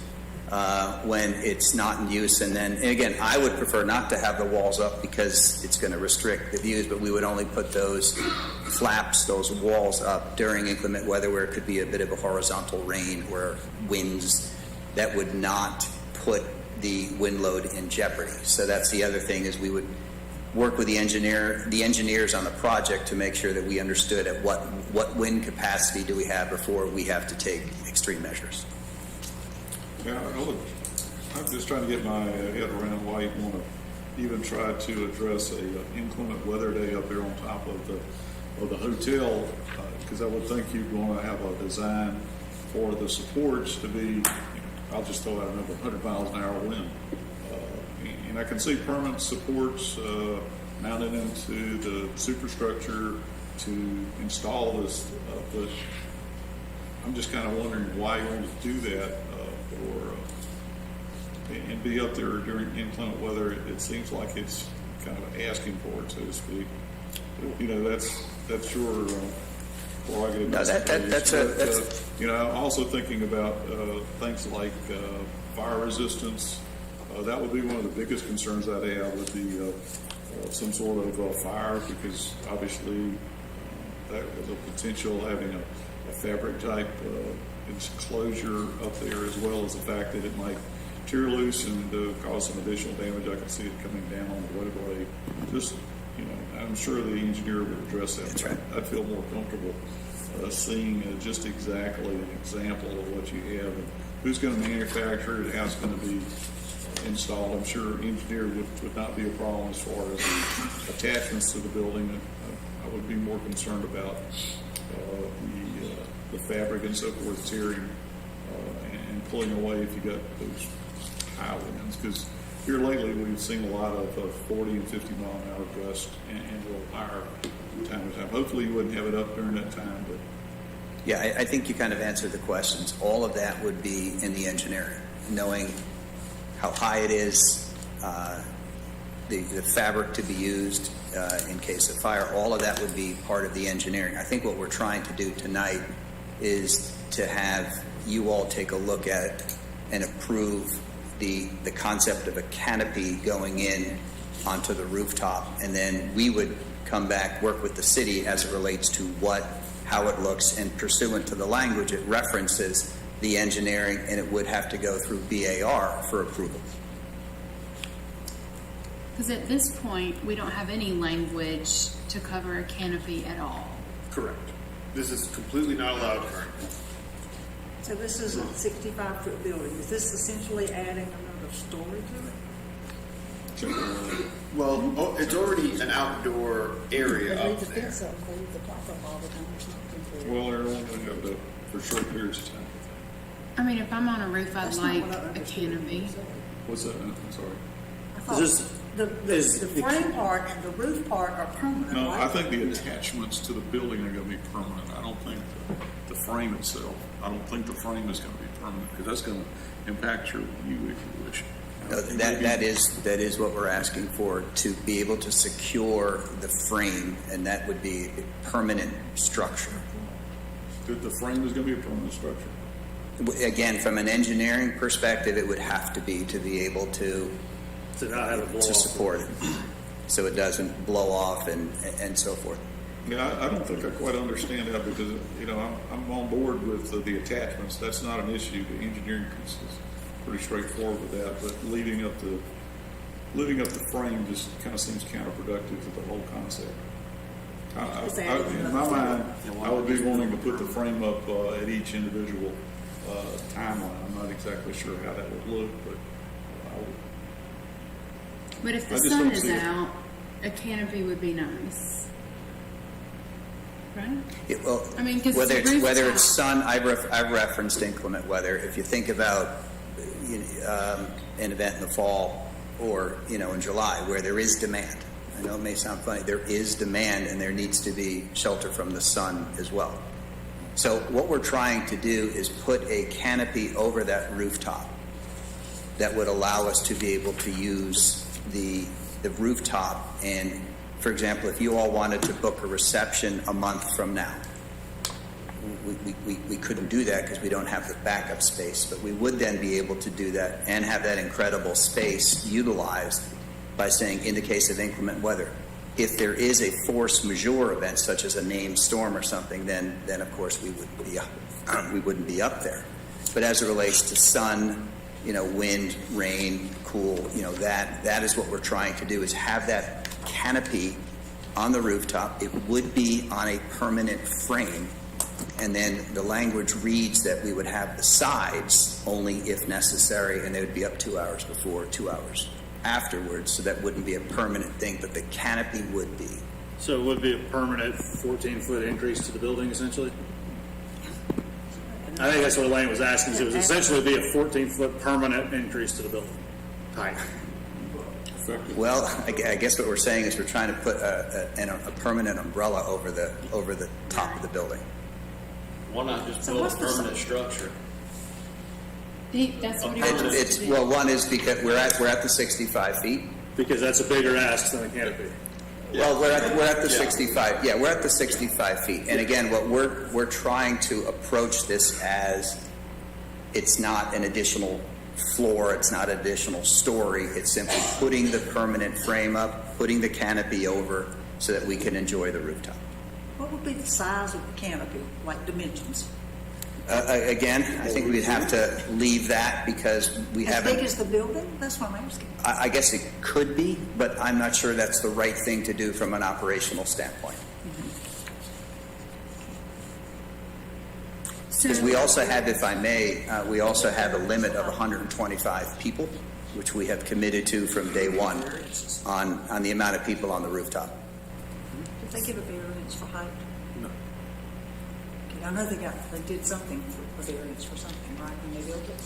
when it's not in use. And again, I would prefer not to have the walls up because it's going to restrict the views, but we would only put those flaps, those walls up during inclement weather where it could be a bit of a horizontal rain or winds that would not put the wind load in jeopardy. So that's the other thing, is we would work with the engineers on the project to make sure that we understood at what wind capacity do we have before we have to take extreme measures. Yeah, I'm just trying to get my head around why you want to even try to address a inclement weather day up there on top of the hotel, because I would think you'd want to have a design for the supports to be, I'll just throw out another 100 miles an hour wind. And I can see permanent supports mounted into the superstructure to install this, but I'm just kind of wondering why you want to do that, and be up there during inclement weather. It seems like it's kind of asking for it, so to speak. That's your prerogative. No, that's also thinking about things like fire resistance. That would be one of the biggest concerns I'd have, would be some sort of fire, because obviously that has a potential having a fabric type enclosure up there, as well as the fact that it might tear loose and cause some additional damage. I can see it coming down on the roadway. Just, I'm sure the engineer would address that. That's right. I'd feel more comfortable seeing just exactly an example of what you have and who's going to manufacture it, how it's going to be installed. I'm sure engineer would not be a problem as far as the attachments to the building. I would be more concerned about the fabric and so forth tearing and pulling away if you got those high winds. Because here lately we've seen a lot of 40 and 50 mile an hour gusts and a little higher from time to time. Hopefully you wouldn't have it up during that time, but Yeah, I think you kind of answered the questions. All of that would be in the engineering, knowing how high it is, the fabric to be used in case of fire. All of that would be part of the engineering. I think what we're trying to do tonight is to have you all take a look at it and approve the concept of a canopy going in onto the rooftop, and then we would come back, work with the city as it relates to how it looks, and pursuant to the language, it references the engineering, and it would have to go through BAR for approval. Because at this point, we don't have any language to cover a canopy at all. Correct. This is completely not allowed currently. So this is a 65-foot building. Is this essentially adding another story to it? check it out. Well, it's already an outdoor area They leave up the there. fence up, they leave the top up all the time, it's not considered. Well, they're only going to have that for short periods of time. I mean, if I'm on a roof, I'd That's not like what I a understood. canopy. What's that? I'm sorry. I thought Is the is- frame part and the roof part are permanent, No, right? I think the attachments to the building are going to be permanent. I don't think the frame itself, I don't think the frame is going to be permanent, because that's going to impact you if you wish. No, that is what we're asking for, to be able to secure the frame, and that would be a permanent structure. The frame is going to be a permanent structure. Again, from an engineering perspective, it would have to be able to not have it blow off. support it, so it doesn't blow off and so forth. Yeah, I don't think I quite understand that, because, you know, I'm on board with the attachments. That's not an issue. The engineering piece is pretty straightforward with that, but leaving up the frame just kind of seems counterproductive to the whole concept. In my mind, I would be wanting to put the frame up at each individual timeline. I'm not exactly sure how that would look, but I would. But if the I just sun don't is see it. out, a canopy would be nice. Right? Well, I mean, 'cause whether it's a whether rooftop. it's sun, I've referenced inclement weather. If you think about an event in the fall or in July where there is demand, I know it may sound funny, there is demand, and there needs to be shelter from the sun as well. So what we're trying to do is put a canopy over that rooftop that would allow us to be able to use the rooftop. And for example, if you all wanted to book a reception a month from now, we couldn't do that because we don't have the backup space, but we would then be able to do that and have that incredible space utilized by saying, in the case of inclement weather, if there is a force majeure event such as a named storm or something, then of course we wouldn't be up there. But as it relates to sun, wind, rain, cool, that is what we're trying to do, is have that canopy on the rooftop. It would be on a permanent frame, and then the language reads that we would have the sides only if necessary, and they would be up 2 hours before, 2 hours afterwards, so that wouldn't be a permanent thing, but the canopy would be. So it would be a permanent 14-foot increase to the building, essentially? I think that's what Elaine was asking. It would essentially be a 14-foot permanent increase to the building height. Well, I guess what we're saying is we're trying to put a permanent umbrella over the top of the building. Why not just So build a what's the- permanent structure? That's what he wants It's to do. well, one is because we're at the 65 feet. Because that's a bigger ask than a canopy. Well, we're at the 65. Yeah, we're at the 65 feet. And again, what we're trying to approach this as, it's not an additional floor, it's not an additional story. It's simply putting the permanent frame up, putting the canopy over, so that we can enjoy the rooftop. What would be the size of the canopy, like dimensions? Again, I think we'd have to leave that because we As haven't. big as the building? That's what I'm asking. I guess it could be, but I'm not sure that's the right thing to do from an operational standpoint. Because we also have, if I may, we also have a limit of 125 people, which we have committed to from day one on the amount of people on the rooftop. Did they give a variance for height? No. Okay, I know they did something for a variance for something, right, when they built it?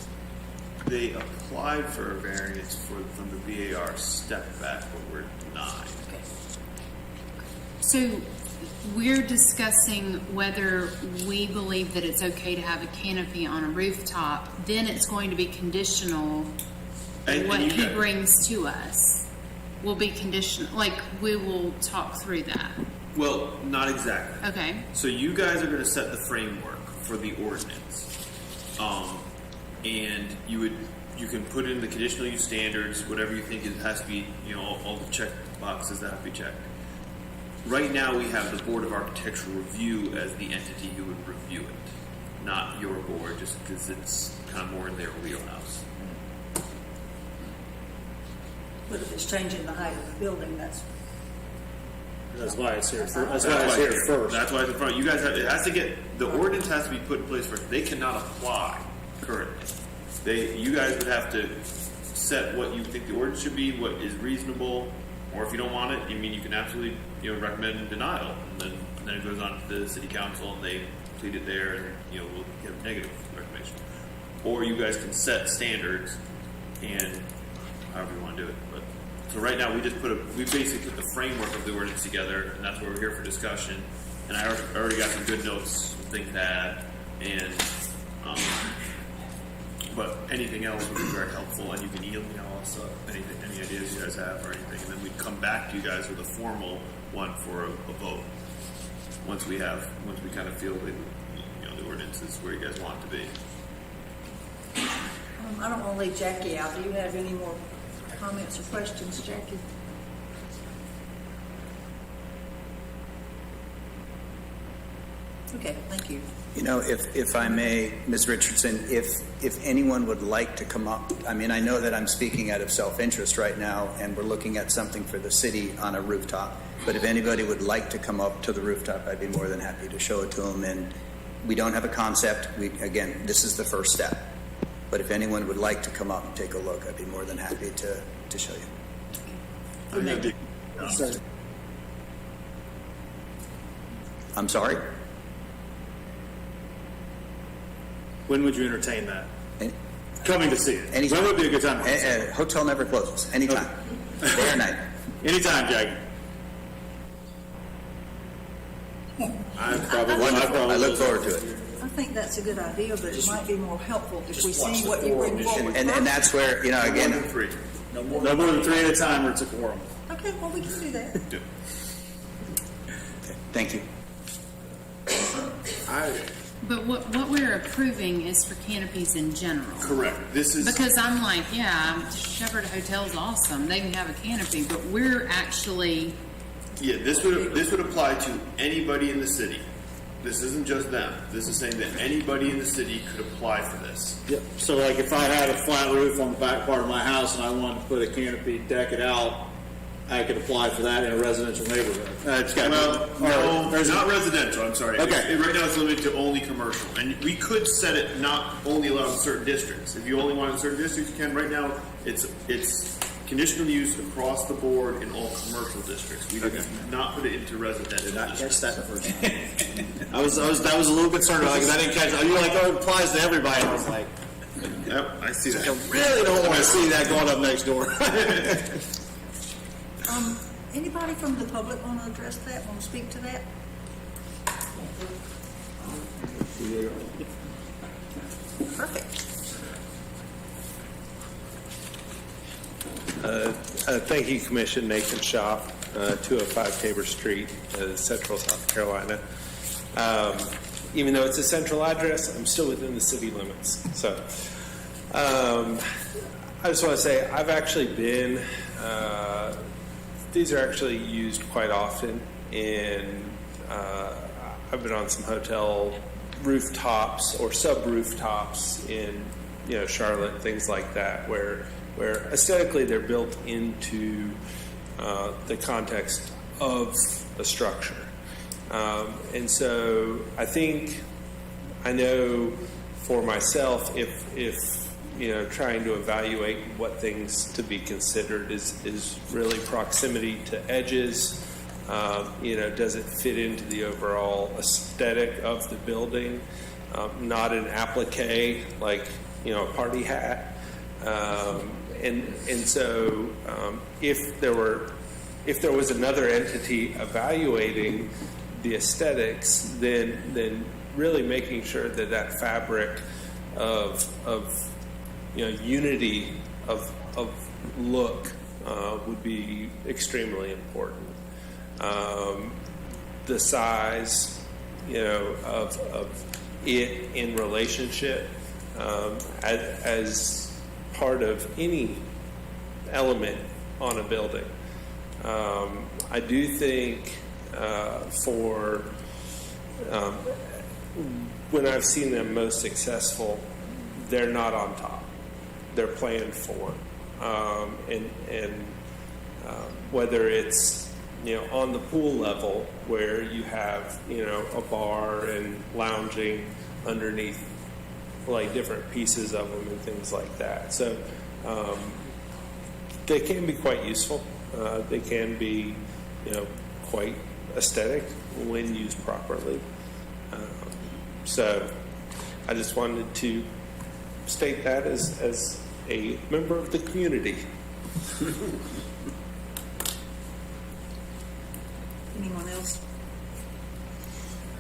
They applied for a variance from the VAR step back, but were denied. So we're discussing whether we believe that it's okay to have a canopy on a rooftop. Then it's going to be conditional. And What you he guys- brings to us will be conditional. Like, we will talk through that. Well, not exactly. Okay. So you guys are going to set the framework for the ordinance, and you can put in the conditional use standards, whatever you think it has to be, all the check boxes that have to be checked. Right now, we have the Board of Architectural Review as the entity who would review it, not your board, just because it's kind of more in their wheelhouse. But if it's changing the height of the building, that's why it's here. That's why it's here first. That's why it's in front. You guys have, it has to get, the ordinance has to be put in place first. They cannot apply currently. You guys would have to set what you think the ordinance should be, what is reasonable, or if you don't want it, you can absolutely, recommend denial, and then it goes on to the city council and they plead it there, and, we'll give a negative recommendation. Or you guys can set standards and however you want to do it. But so right now we basically put the framework of the ordinance together, and that's why we're here for discussion. And I already got some good notes, some things to add, and but anything else would be very helpful, and you can email us any ideas you guys have or anything, and then we'd come back to you guys with a formal one for a vote. Once we kind of feel that the ordinance is where you guys want it to be. I don't want to leave Jackie out. Do you have any more comments or questions, Jackie? Okay, thank you. If I may, Ms. Richardson, if anyone would like to come up, I know that I'm speaking out of self-interest right now, and we're looking at something for the city on a rooftop, but if anybody would like to come up to the rooftop, I'd be more than happy to show it to them. And we don't have a concept. Again, this is the first step. But if anyone would like to come up and take a look, I'd be more than happy to show you. I'm sorry? When would you entertain that? Coming to see it. Anytime. When would be a good time? Hotel never closes. Anytime. Day or night. Anytime, Jackie. I look forward to it. I think that's a good idea, but it might be more helpful if we see what you bring forward. And that's where, again. No more than three at a time, or it's a quorum. Okay, well, we can do that. Thank you. But what we're approving is for canopies in general. Correct. This is because I'm like, Shepherd Hotel's awesome. They can have a canopy, but we're actually. Yeah, this would apply to anybody in the city. This isn't just them. This is saying that anybody in the city could apply for this. Yep. So, like, if I had a flat roof on the back part of my house and I wanted to put a canopy, deck it out, I could apply for that in a residential neighborhood. There's not residential. I'm sorry. Okay. Right now it's limited to only commercial, and we could set it not only allowed in certain districts. If you only want it in certain districts, you can. Right now, it's conditional use across the board in all commercial districts. We did not put it into residential. Did not catch that the first time. I was a little concerned about it because I didn't catch it. You were like, it applies to everybody. And I was like, yep, I see that. I really don't want to see that going up next door. Anybody from the public want to address that, want to speak to that? Perfect. Thank you, Commission. Nathan Shaw, 205 Tabor Street, Central South Carolina. Even though it's a central address, I'm still within the city limits. So I just want to say I've actually been, these are actually used quite often in, I've been on some hotel rooftops or sub-rooftops in, Charlotte, things like that, where aesthetically they're built into the context of a structure. And so I know for myself, if trying to evaluate what things to be considered is really proximity to edges. Does it fit into the overall aesthetic of the building? Not an applique like, a party hat. And so if there was another entity evaluating the aesthetics, then really making sure that fabric of unity of look would be extremely important. The size, of it in relationship as part of any element on a building. I do think when I've seen them most successful, they're not on top. They're planned for. Whether it's on the pool level where you have a bar and lounging underneath like different pieces of them and things like that. So they can be quite useful. They can be, quite aesthetic when used properly. So I just wanted to state that as a member of the community. Anyone else?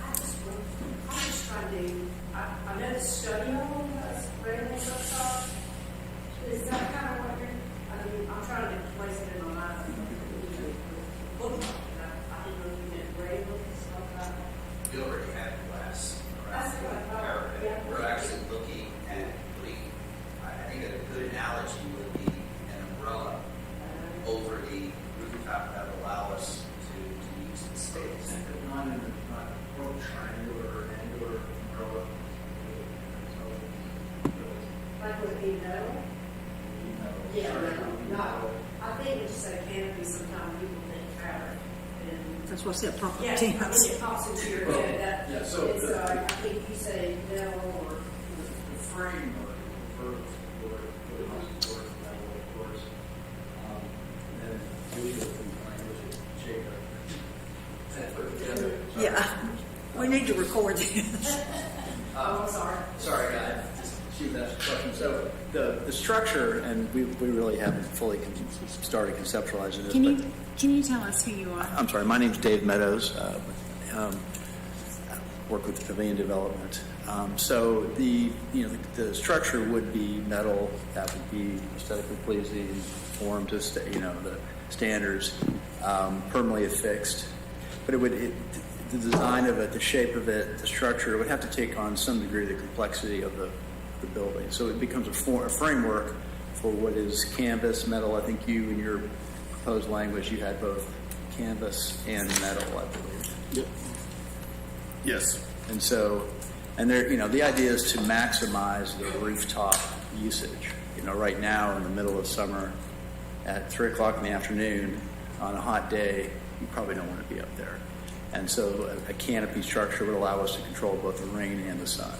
I'm just trying to, I know the studio has railings up top. Is that kind of what you're, I'm trying to place it in my mind. Look like that. I didn't know you meant railings, stuff like that. We already have glass That's what I thought. Yeah. We're actually looking at putting, I think a good analogy would be an umbrella over the rooftop that would allow us to use the space. Not triangular and/or umbrella. Like would it be metal? Yeah, no. I think when you say canopy, sometimes people think fabric. That's what I said, proper Yeah, tense. I mean, it pops into your head. That, Yeah, so it's, I think you say metal or the framework for the house work that way, of course. And then we go from language of Jacob. And put together. Yeah, we need to record this. I'm sorry. Sorry, guys. She was asking a question. So the structure, and we really haven't fully started conceptualizing this. Can you tell us who you are? I'm sorry. My name's Dave Meadows. Work with the Pavilion Development. So the structure would be metal. That would be aesthetically pleasing, formed to the standards, permanently affixed. But the design of it, the shape of it, the structure would have to take on some degree of the complexity of the building. So it becomes a framework for what is canvas, metal. I think you, in your proposed language, you had both canvas and metal, I believe. Yep. Yes. And so, the idea is to maximize the rooftop usage. Right now in the middle of summer, at 3:00 in the afternoon, on a hot day, you probably don't want to be up there. And so a canopy structure would allow us to control both the rain and the sun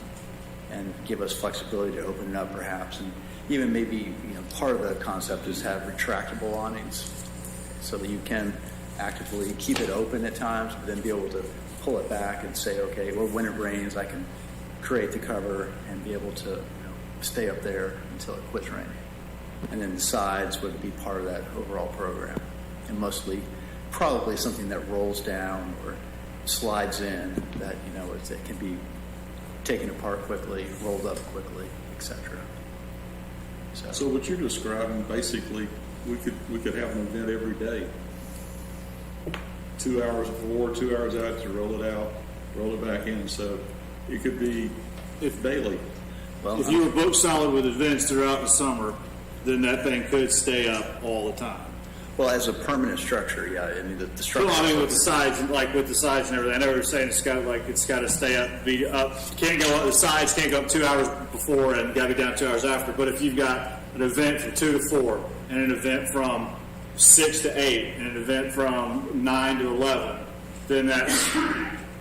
and give us flexibility to open it up perhaps. And even maybe, part of the concept is have retractable awnings so that you can actively keep it open at times, but then be able to pull it back and say, okay, well, when it rains, I can create the cover and be able to stay up there until it quits raining. And then the sides would be part of that overall program. And mostly probably something that rolls down or slides in that, it can be taken apart quickly, rolled up quickly, etc. So what you're describing, basically, we could have an event every day. 2 hours before, 2 hours after, roll it out, roll it back in. So it could be daily. Well, if you were booked solid with events throughout the summer, then that thing could stay up all the time. Well, as a permanent structure, yeah. The structure. Well, with the sides, and everything. I know you're saying it's got to stay up, be up. Can't go up. The sides can't go up 2 hours before and got to be down 2 hours after. But if you've got an event from 2 to 4 and an event from 6 to 8 and an event from 9 to 11, then that's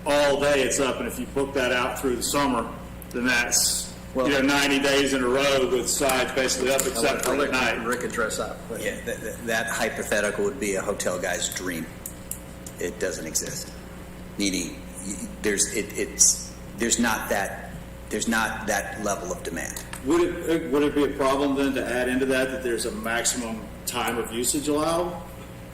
all day it's up. And if you book that out through the summer, then that's 90 days in a row with sides basically up except for at night. Rick address that. Yeah, that hypothetical would be a hotel guy's dream. It doesn't exist. Meaning, there's not that level of demand. Would it be a problem then to add into that there's a maximum time of usage allowed?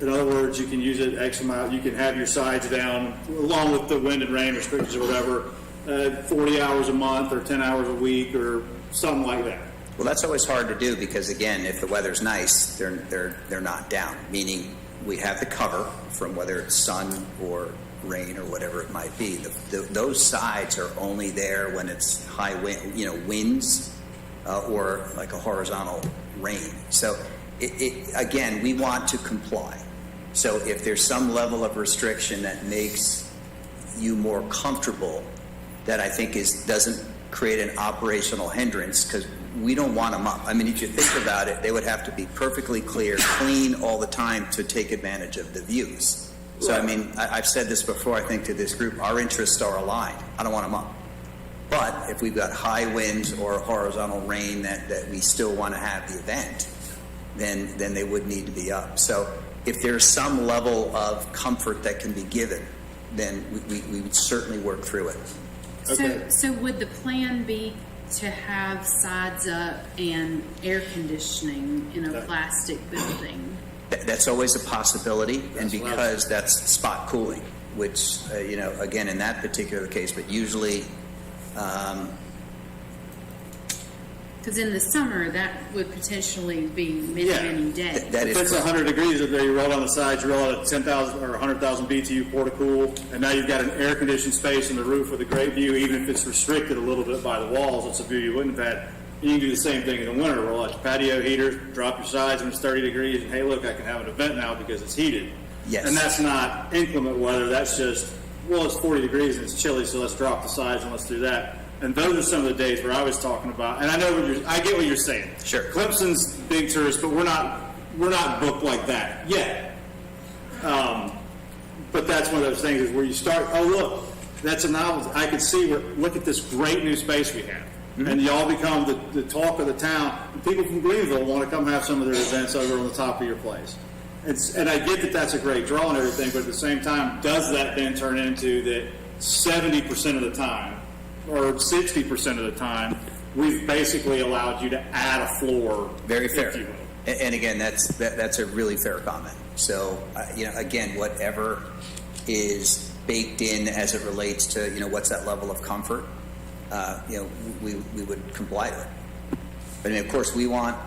In other words, you can use it X amount. You can have your sides down along with the wind and rain restrictions or whatever. 40 hours a month or 10 hours a week or something like that. Well, that's always hard to do because, again, if the weather's nice, they're not down. Meaning, we have the cover from whether it's sun or rain or whatever it might be. Those sides are only there when it's high wind, winds or like a horizontal rain. So, again, we want to comply. So, if there's some level of restriction that makes you more comfortable, that I think doesn't create an operational hindrance, because we don't want them up. I mean, if you think about it, they would have to be perfectly clear, clean all the time to take advantage of the views. So, I mean, I've said this before, I think, to this group, our interests are aligned. I don't want them up. But if we've got high winds or horizontal rain that we still want to have the event, then they would need to be up. So if there's some level of comfort that can be given, then we would certainly work through it. So would the plan be to have sides up and air conditioning in a plastic building? That's always a possibility, and because that's spot cooling, which, again, in that particular case, but usually... Because in the summer, that would potentially be many days. If it's 100 degrees up there, you roll down the sides, you roll out a 10,000 or 100,000 BTU porta-cool, and now you've got an air-conditioned space in the roof with a great view, even if it's restricted a little bit by the walls. It's a view you wouldn't have had. You can do the same thing in the winter. Roll out your patio heater, drop your sides when it's 30 degrees, and hey, look, I can have an event now because it's heated. Yes. And that's not inclement weather. That's just, well, it's 40 degrees and it's chilly, so let's drop the sides and let's do that. And those are some of the days where I was talking about, and I get what you're saying. Sure. Clemson's big tourist, but we're not booked like that yet. But that's one of those things is where you start, oh, look, that's a novelty. I can see, look at this great new space we have. Mm-hmm. And y'all become the talk of the town. And people from Greenville want to come have some of their events over on the top of your place. And I get that that's a great draw and everything, but at the same time, does that then turn into that 70% of the time or 60% of the time, we've basically allowed you to add a floor? Very fair. If you will. And again, that's a really fair comment. So, again, whatever is baked in as it relates to, what's that level of comfort, we would comply with. But I mean, of course, we want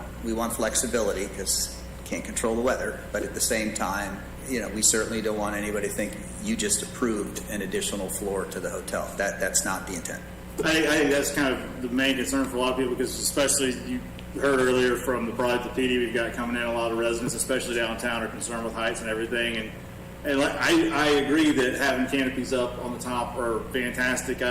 flexibility because can't control the weather. But at the same time, we certainly don't want anybody to think you just approved an additional floor to the hotel. That's not the intent. I think that's kind of the main concern for a lot of people, because especially you heard earlier from the product the PD we've got coming in, a lot of residents, especially downtown, are concerned with heights and everything. And I agree that having canopies up on the top are fantastic.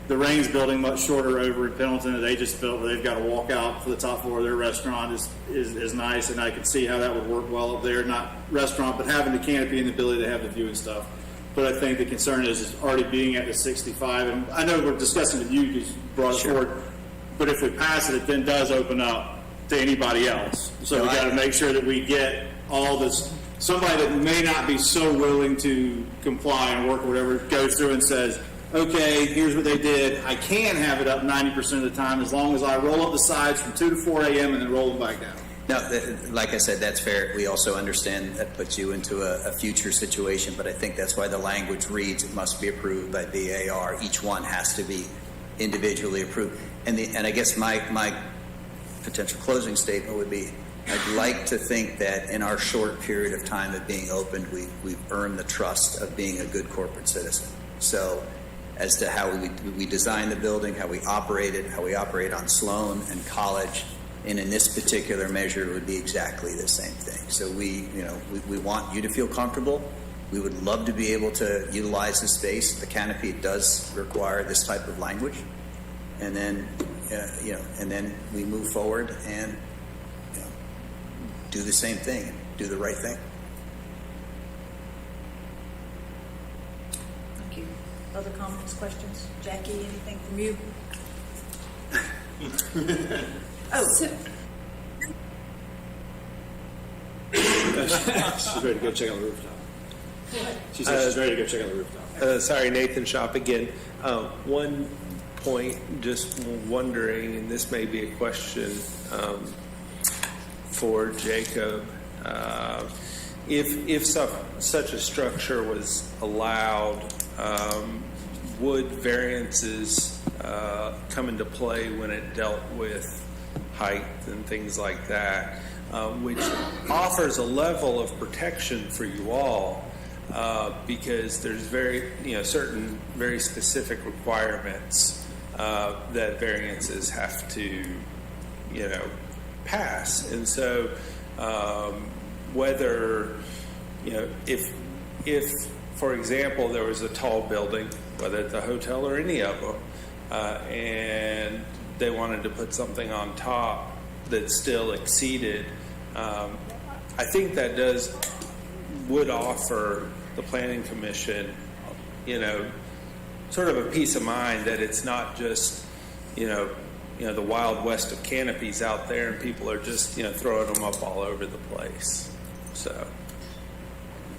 The Rain's building much shorter over in Pendleton that they just built, where they've got to walk out for the top floor of their restaurant is nice, and I can see how that would work well up there. Not restaurant, but having the canopy and the ability to have the view and stuff. But I think the concern is already being at the 65, and I know we're discussing with you because you brought it forward, but if we pass it, it then does open up to anybody else. So we got to make sure that we get all this. Somebody that may not be so willing to comply and work or whatever goes through and says, okay, here's what they did. I can have it up 90% of the time as long as I roll up the sides from 2 to 4 a.m. and then roll them back down. No, like I said, that's fair. We also understand that puts you into a future situation, but I think that's why the language reads it must be approved by BAR. Each one has to be individually approved. And I guess my potential closing statement would be, I'd like to think that in our short period of time of being opened, we've earned the trust of being a good corporate citizen. So as to how we design the building, how we operate it, how we operate on Sloan and College, and in this particular measure, it would be exactly the same thing. So we want you to feel comfortable. We would love to be able to utilize the space. The canopy does require this type of language, and then and then we move forward and do the same thing, and do the right thing. Thank you. Other comments, questions? Jackie, anything from you? She's ready to go check on the rooftop. She said she's ready to go check on the rooftop. Sorry, Nathan Shop again. One point, just wondering, and this may be a question for Jacob. If such a structure was allowed, would variances come into play when it dealt with height and things like that, which offers a level of protection for you all, because there's certain very specific requirements that variances have to pass. And so whether if for example there was a tall building, whether it's a hotel or any of them, and they wanted to put something on top that still exceeded, I think that would offer the Planning Commission, sort of a peace of mind that it's not just, the wild west of canopies out there and people are just, throwing them up all over the place. So,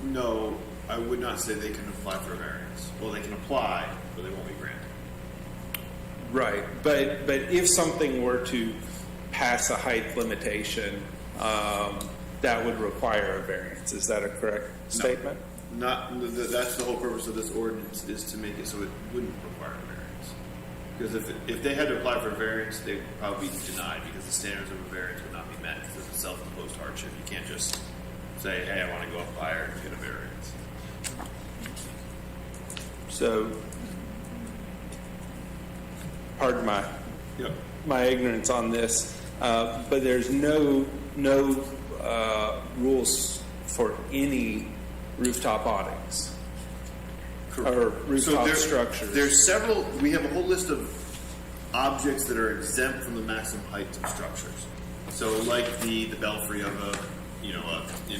No, I would not say they can apply for a variance. Well, they can apply, but they won't be granted. right. But if something were to pass a height limitation, that would require a variance. Is that a correct statement? That's the whole purpose of this ordinance, is to make it so it wouldn't require a variance. Because if they had to apply for a variance, they would probably be denied because the standards of a variance would not be met because it's a self-imposed hardship. You can't just say, hey, I want to go up higher and get a variance. So, pardon my ignorance on this, but there's no rules for any rooftop awnings or rooftop structures. There's several. We have a whole list of objects that are exempt from the maximum heights of structures. So, like the belfry of a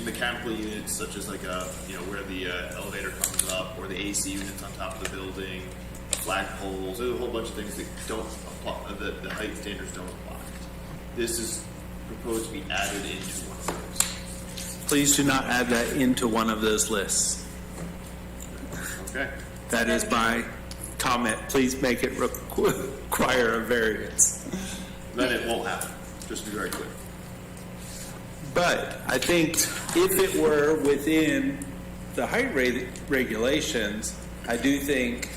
mechanical units, such as like where the elevator comes up, or the AC units on top of the building, flagpoles. There's a whole bunch of things that don't apply. The height standards don't apply. This is proposed to be added into one of those. Please do not add that into one of those lists. Okay. That is my comment. Please make it require a variance. Then it won't happen. Just to be very clear. But I think if it were within the height regulations, I do think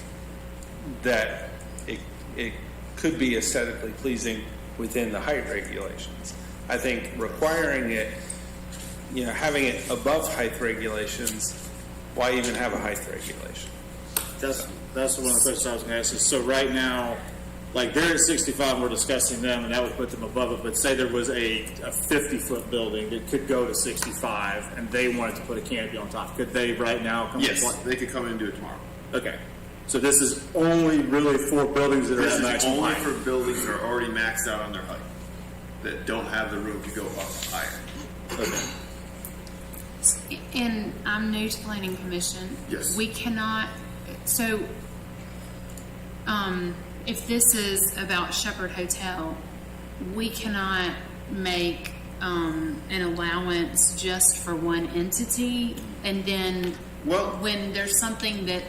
that it could be aesthetically pleasing within the height regulations. I think requiring it, having it above height regulations, why even have a height regulation? That's one of the questions I was going to ask. So right now, like they're at 65 and we're discussing them and that would put them above it, but say there was a 50-foot building that could go to 65 and they wanted to put a canopy on top. Could they right now come Yes, they could come in and do it tomorrow. Okay. So this is only really for buildings that are at This is maximum only height. for buildings that are already maxed out on their height, that don't have the room to go up higher. Okay. And I'm new to planning commission. Yes. We cannot, so, if this is about Shepherd Hotel, we cannot make, an allowance just for one entity, and then when there's something that,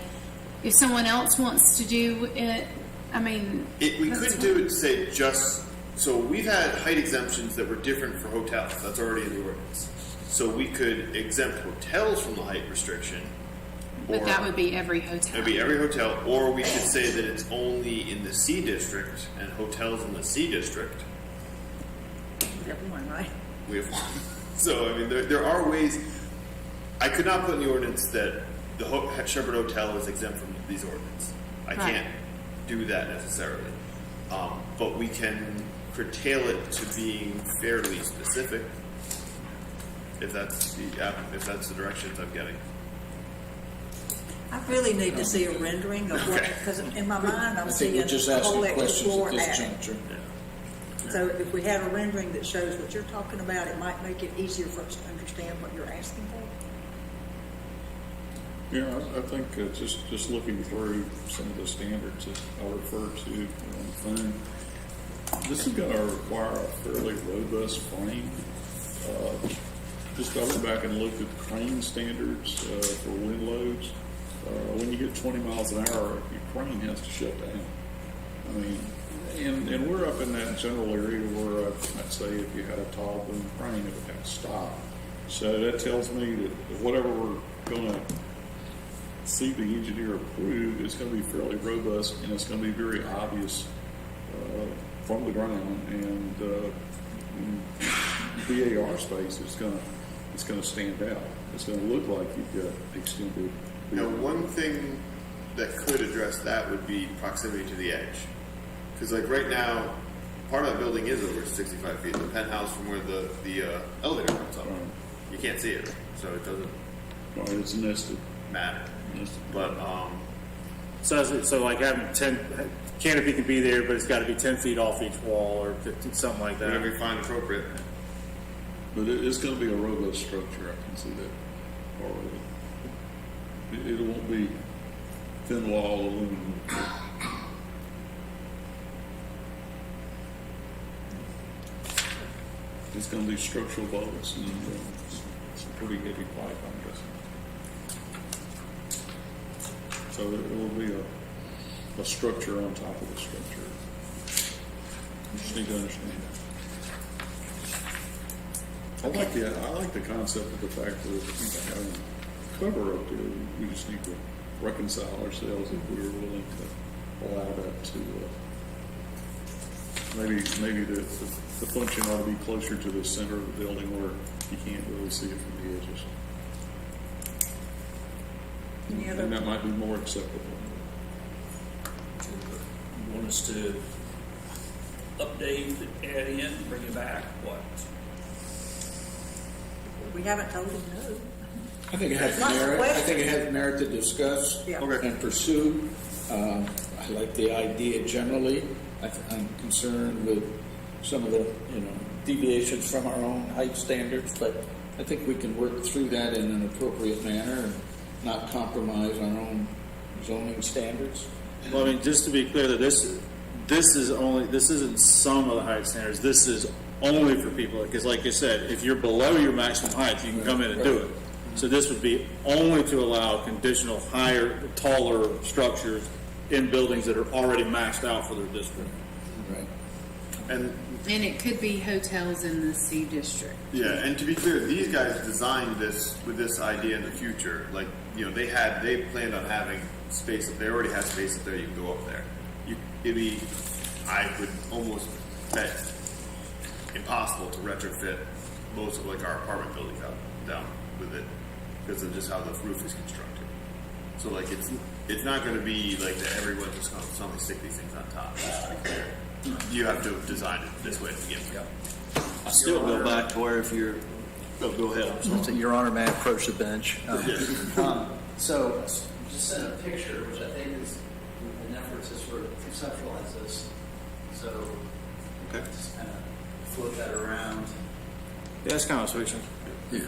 if someone else wants to do it, I mean. We couldn't do it, say, just, so we've had height exemptions that were different for hotels. That's already in the ordinance. So we could exempt hotels from the height restriction. But that would be every hotel. It'd be every hotel, or we could say that it's only in the C district and hotels in the C district. We have one, right? We have one. So, I mean, there are ways. I could not put in the ordinance that the Shepherd Hotel is exempt from these ordinances. I can't do that necessarily. But we can curtail it to being fairly specific, if that's the directions I'm getting. I really need to see a rendering of what, because in my mind, I'm seeing we're just a asking whole extra questions floor at this attic. juncture. So if we had a rendering that shows what you're talking about, it might make it easier for us to understand what you're asking for. Yeah, I think just looking through some of the standards that I referred to on the phone, this is going to require a fairly robust frame. Just I went back and looked at the crane standards for wind loads. When you get 20 miles an hour, your crane has to shut down. I mean, and we're up in that general area where I'd say if you had a tall boom crane, it would have to stop. So that tells me that whatever we're going to see the engineer approve, it's going to be fairly robust and it's going to be very obvious from the ground. And BAR space is going to stand out. It's going to look like you've got extended. Now, one thing that could address that would be proximity to the edge. Because, like, right now, part of that building is over 65 feet. The penthouse from where the elevator comes up. You can't see it, so it doesn't it's nested. matter. But, So like having 10, canopy can be there, but it's got to be 10 feet off each wall or something like that. whatever you find appropriate. But it's going to be a robust structure. I can see that already. It won't be thin wall aluminum. It's going to be structural bolts and some pretty heavy pipe, I'm guessing. So it will be a structure on top of the structure. You just need to understand that. I like the concept of the fact that having a cover up there, we just need to reconcile ourselves if we were willing to allow that to. Maybe the function ought to be closer to the center of the building where you can't really see it from the edges. Any other? And that might be more acceptable. You want us to update, add in, bring it back, what? We haven't told him no. I think it has Lots of merit. I questions. think it has merit to discuss Yeah. and pursue. I like the idea generally. I'm concerned with some of the, deviations from our own height standards, but I think we can work through that in an appropriate manner and not compromise our own zoning standards. Well, I mean, just to be clear, that this isn't some of the height standards. This is only for people, because like you said, if you're below your maximum height, you can come in and do it. So this would be only to allow conditional higher, taller structures in buildings that are already maxed out for their district. Right. And And it could be hotels in the C district. yeah, and to be clear, these guys designed this with this idea in the future. Like, they planned on having space. They already have space up there. You can go up there. I would almost bet impossible to retrofit most of like our apartment buildings down with it because of just how the roof is constructed. So like it's not going to be like that everyone's just going to suddenly stick these things on top. Just to be clear. You have to have designed it this way to begin with. I still go back to where if you're, go ahead. I'm sorry. So, Your Honor, may I approach the bench? So, just sent a picture, which I think is an effort to sort of conceptualize this. So, just kind of float that around. Yeah, that's kind of sweet. Yeah.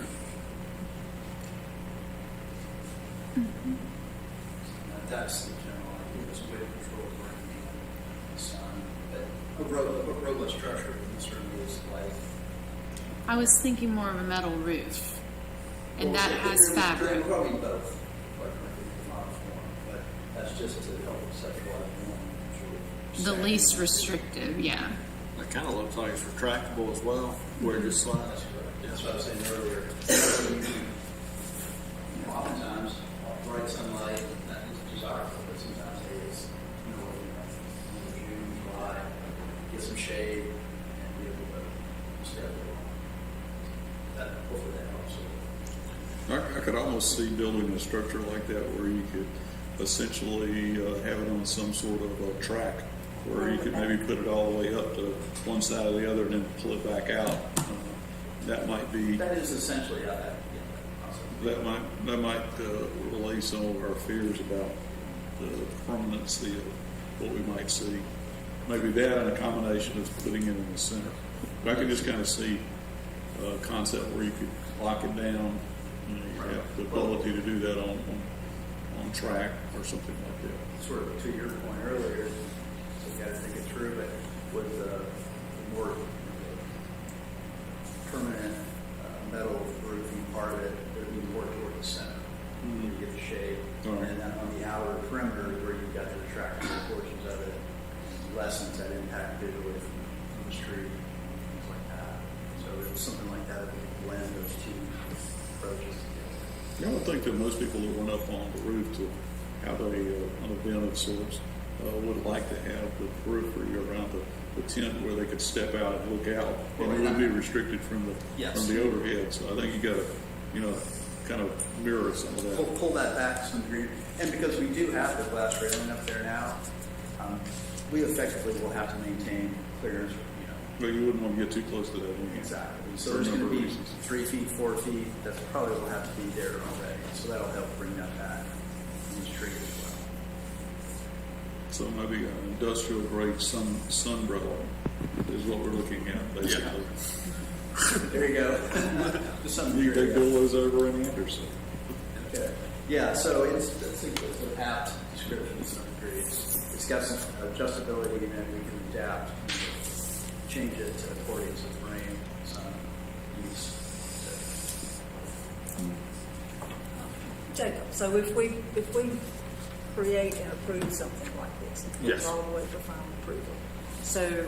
That's the general idea. There's a way to control the sun. But a robust structure certainly is like. I was thinking more of a metal roof, and that has fabric. Probably both, quite frankly, in a lot of form. But that's just to help conceptualize one. The least restrictive, yeah. It kind of looks like it's retractable as well, where it just slides. That's what I was saying earlier. Oftentimes, bright sunlight, that is desirable, but sometimes it is, in June, July, get some shade and be able to stay up that. Hopefully that helps. I could almost see building a structure like that where you could essentially have it on some sort of a track where you could maybe put it all the way up to one side or the other and then pull it back out. That might be. That is essentially how that. That might relay some of our fears about the permanency of what we might see. Maybe that and a combination of putting it in the center. But I can just kind of see a concept where you could lock it down. You have the ability to do that on track or something like that. Sort of to your point earlier, so you got to think it through, but with the more permanent metal roofing part of it, it would be more toward the center. You get the shade. Right. And then on the outer perimeter where you've got the retractable portions of it, lessens that impact visually from the street, things like that. So it's something like that that would blend those two approaches together. I would think that most people that went up on the roof to have an event of sorts would like to have the periphery around the tent where they could step out and look out, and it would be restricted from the overhead. So I think you got to, kind of mirror some of that. Pull that back to some degree, and because we do have the glass railing up there now, we effectively will have to maintain clearance. But you wouldn't want to get too close to that. Exactly. So there's going to be 3 feet, 4 feet. That's probably will have to be there already. So that'll help bring that back in the street as well. So maybe an industrial grade sunbrella is what we're looking at, basically. There you go. You can build those over in Anderson. Okay. Yeah, so it's an apt description to some degree. It's got some adjustability, and then we can adapt, change it according to the rain, sun, use. Jacob, so if we create and approve something like this, Yes. it's all the way for final approval. So,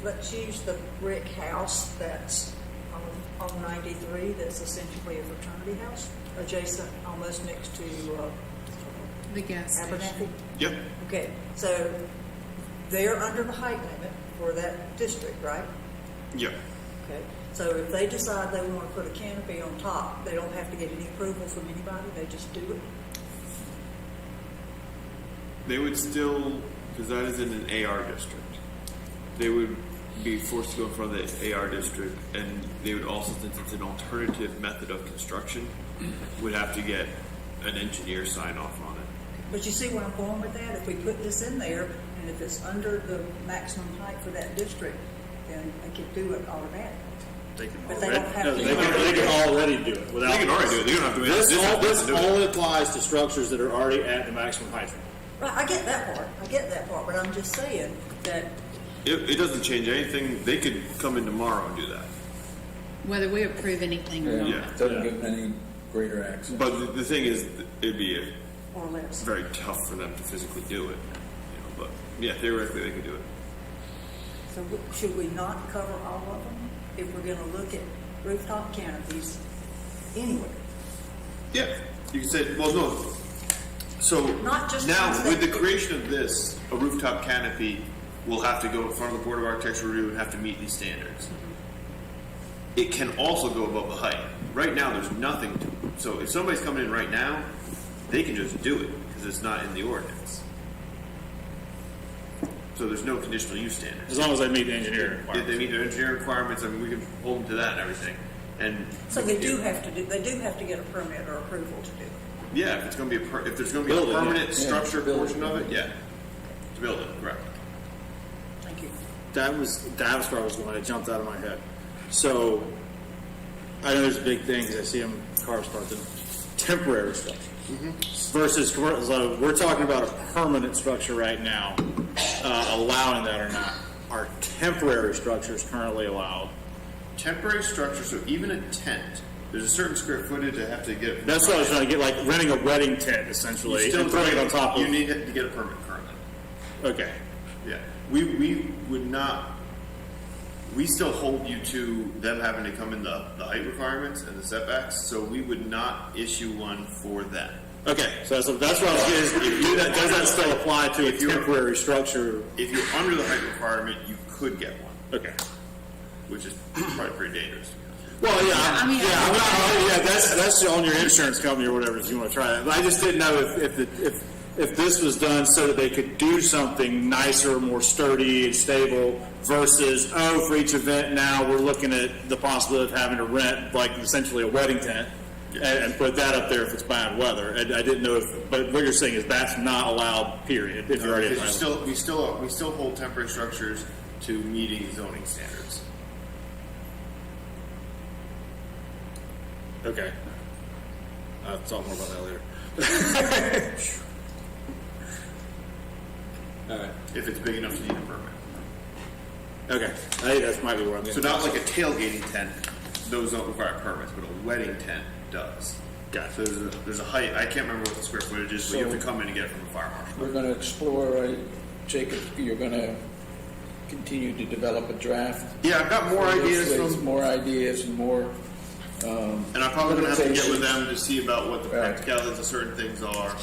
let's use the brick house that's on 93, that's essentially a fraternity house, adjacent, almost next to, The gas station. Abernathy. Yep. Okay, so they're under the height limit for that district, right? Yep. Okay, so if they decide they want to put a canopy on top, they don't have to get any approval from anybody, they just do it? They would still, because that is in an AR district, they would be forced to go in front of the AR district, and they would also, since it's an alternative method of construction, would have to get an engineer sign off on it. But you see where I'm going with that? If we put this in there, and if it's under the maximum height for that district, then they can do it automatically. They can But they already, don't have no, to. they can already do it without. They can already do it. They don't have to wait. This only applies to structures that are already at the maximum height. Right, I get that part, but I'm just saying that, It doesn't change anything. They could come in tomorrow and do that. Whether we approve anything or not. Yeah. Doesn't give them any greater access. But the thing is, it'd be or less. very tough for them to physically do it. But yeah, theoretically they could do it. So should we not cover all of them if we're gonna look at rooftop canopies anywhere? Yeah, you can say, well, no. So Not just now, ones with that- the creation of this, a rooftop canopy will have to go in front of the Board of Architectural Review and have to meet these standards. It can also go above the height. Right now, there's nothing to, so if somebody's coming in right now, they can just do it because it's not in the ordinance. So there's no conditional use standards. As long as they meet the engineering If requirements. they meet their engineering requirements, I mean, we can hold them to that and everything. And So they do have to get a permit or approval to do it. yeah, if it's going to be if there's going to be Build a it, yeah. permanent Yeah, structure build it. portion of it, yeah, to build it, correct. Thank you. That was where I was going. It jumped out of my head. So I know there's a big thing because I see them cars parked in temporary structure versus commercial. So we're talking about a permanent structure right now, allowing that or not. Are temporary structures currently allowed? Temporary structure, so even a tent, there's a certain square footage I have to get. That's what I was trying to get, like renting a wedding tent essentially, You and throwing it on top You of. need to get a permit currently. Okay. Yeah, we would not. We still hold you to them having to come in the height requirements and the setbacks, so we would not issue one for them. Okay, so that's what I was getting. Does that still apply to a temporary structure? If you're under the height requirement, you could get one, Okay. which is probably pretty dangerous. Well, yeah, I mean, that's on your insurance company or whatever if you want to try that. But I just didn't know if this was done so that they could do something nicer, more sturdy and stable versus for each event now we're looking at the possibility of having to rent like essentially a wedding tent and put that up there if it's bad weather. And I didn't know but what you're saying is that's not allowed. Period. If you're already at Because we still hold temporary structures to meeting zoning standards. Okay. I'll talk more about that later. All right. If it's big enough to need a permit. Okay. I think that might be where I'm So getting. not like a tailgating tent, those don't require permits, but a wedding tent does. Gotcha. So there's a height, I can't remember what the square footage is, but you have to come in and get it from a fire marshal. We're going to explore, Jacob, you're going to continue to develop a draft. Yeah, I've got more ideas With from, more ideas and more. and I'm probably gonna have to get with them to see about what the practicalities of certain things are.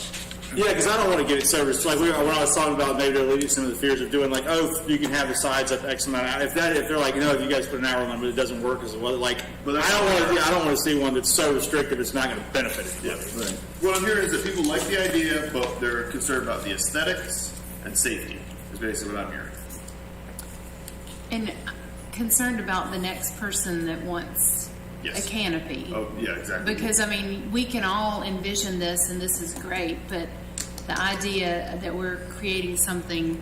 Yeah, because I don't want to get it so like when I was talking about maybe they're leaving some of the fears of doing like, you can have the sides up X amount. If they're like, if you guys put an hour limit, it doesn't work as well. Like, But I don't want to see one that's so restrictive it's not going to benefit it. Yeah. Right. What I'm hearing is that people like the idea, but they're concerned about the aesthetics and safety. Is basically what I'm hearing. And concerned about the next person that wants Yes. a canopy. Oh, yeah, exactly. Because, I mean, we can all envision this, and this is great, but the idea that we're creating something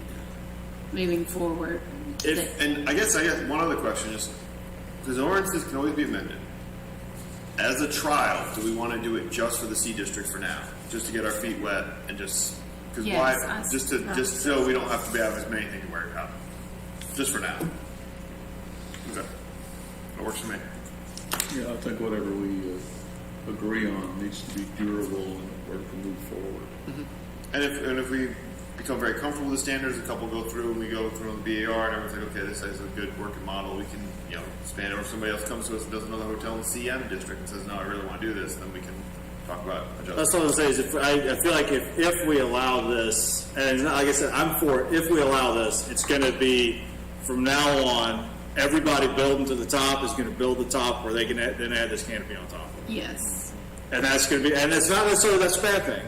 moving forward. And I guess one other question is, because ordinances can always be amended. as a trial, do we want to do it just for the C district for now, just to get our feet wet and just because Yes, why? Just so we don't have to have as many things to worry about, just for now. Okay, that works for me. Yeah, I think whatever we agree on needs to be durable and where we can move forward. And if we become very comfortable with the standards, a couple go through and we go through the BAR and everyone's like, okay, this is a good working model. We can, expand it. Or if somebody else comes to us and does another hotel in the CM district and says, no, I really want to do this, then we can talk about adjustments. That's what I'm saying. Is I feel like if we allow this, and like I said, I'm for it. If we allow this, it's going to be from now on. Everybody building to the top is going to build the top where they can then add this canopy on top. Yes. And that's going to be, and it's not necessarily that's a bad thing.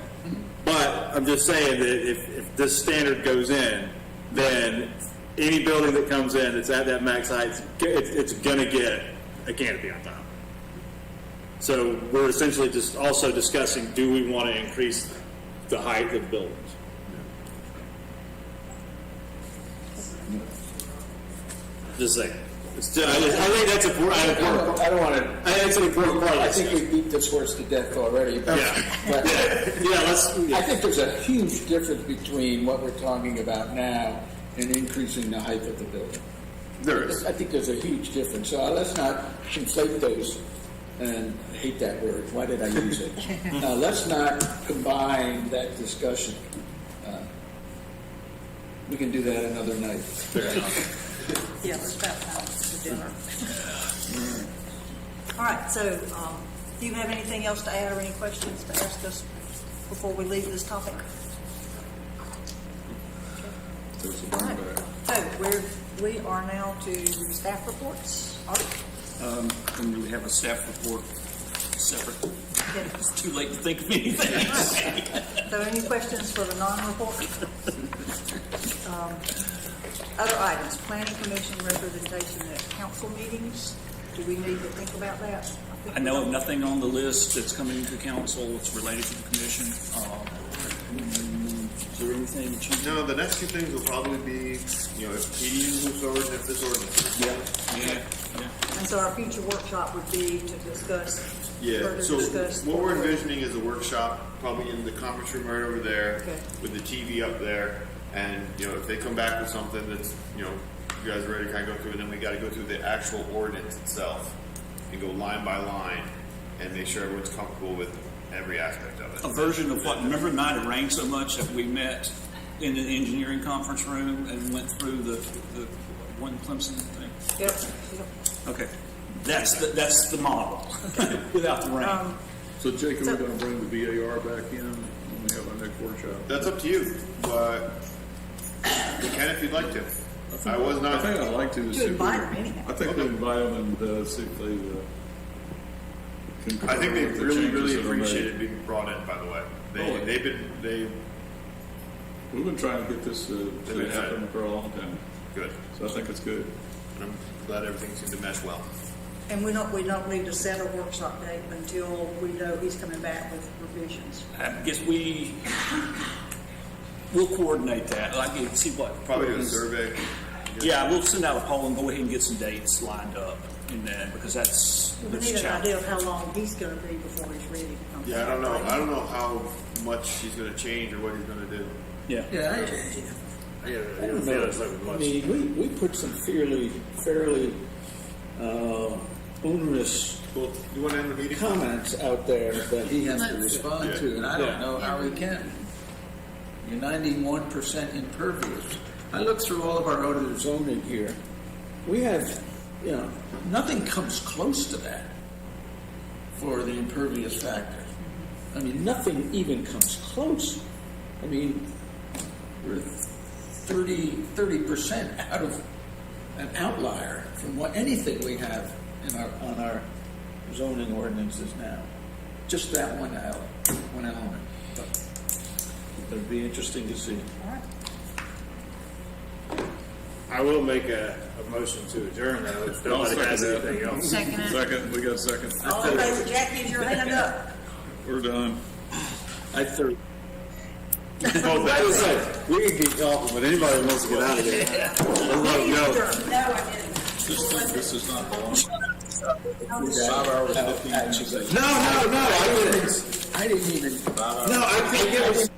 But I'm just saying that if this standard goes in, then any building that comes in that's at that max height, it's going to get a canopy on top. So we're essentially just also discussing, do we want to increase the height of buildings? Just saying. I think that's important. I don't want to. I think it's an important part of I this. think we beat this horse to death already. But, but I think there's a huge difference between what we're talking about now and increasing the height of the building. There is. I think there's a huge difference. So let's not conflate those. And I hate that word. Why did I use it? Let's not combine that discussion. We can do that another night. Yeah, it's about time for dinner. All right, so do you have anything else to add or any questions to ask us before we leave this topic? All right. So we are now to staff reports. Art? And we have a staff report separate. Okay. It's too late to think of anything. So any questions for the non-report? Other items, planning commission representation at council meetings. Do we need to think about that? I know of nothing on the list that's coming to council that's related to the commission. Is there anything that you... No, the next few things will probably be, if PD moves forward and if this ordinance. Yeah. And so our future workshop would be to discuss, further So discuss. what we're envisioning is a workshop, probably in the conference room right over there, Okay. with the TV up there. And, if they come back with something that's, you guys are ready to kind of go through it, then we got to go through the actual ordinance itself and go line by line and make sure everyone's comfortable with every aspect of it. A version of what, remember the night it rained so much that we met in the engineering conference room and went through the one Clemson thing? Yep. Okay. That's the model, without the rain. So, Jake, are we going to bring the VAR back in when we have our next workshop? That's up to you, but you can if you'd like to. I was not. I think I'd like to. Invite them anyhow. I think we invite them and see if they concur I think they with the really, changes really that are made. appreciated being brought in, by the way. We've been trying to get this to been happen for a long time. Good. So I think it's good. And I'm glad everything seemed to mesh well. And we don't need to set a workshop date until we know he's coming back with revisions. I guess we'll coordinate that. I can see what. Probably do a survey. Yeah, we'll send out a poll and go ahead and get some dates lined up in that because that's We need an idea of how long he's going to be before he's ready to come Yeah, back. I don't know how much he's going to change or what he's going to do. Yeah. I don't know. I mean, we put some fairly onerous Well, you want to end the meeting? comments out there that he has to Let's- respond to, and I don't know how he can. You're 91% impervious. I looked through all of our other zoning here. We have, nothing comes close to that for the impervious factor. I mean, nothing even comes close. I mean, we're 30% out of an outlier from anything we have on our zoning ordinances now. Just that one element. But it'll be interesting to see. I will make a motion to adjourn though if nobody has anything else. Second, we got a second. All in favor, Jack, use your hand up. We're done. I third. We can keep talking, but anybody wants to get out of here, let them go. No, I didn't. This is not long. Actually, No, I didn't. I didn't even. No, I think it was.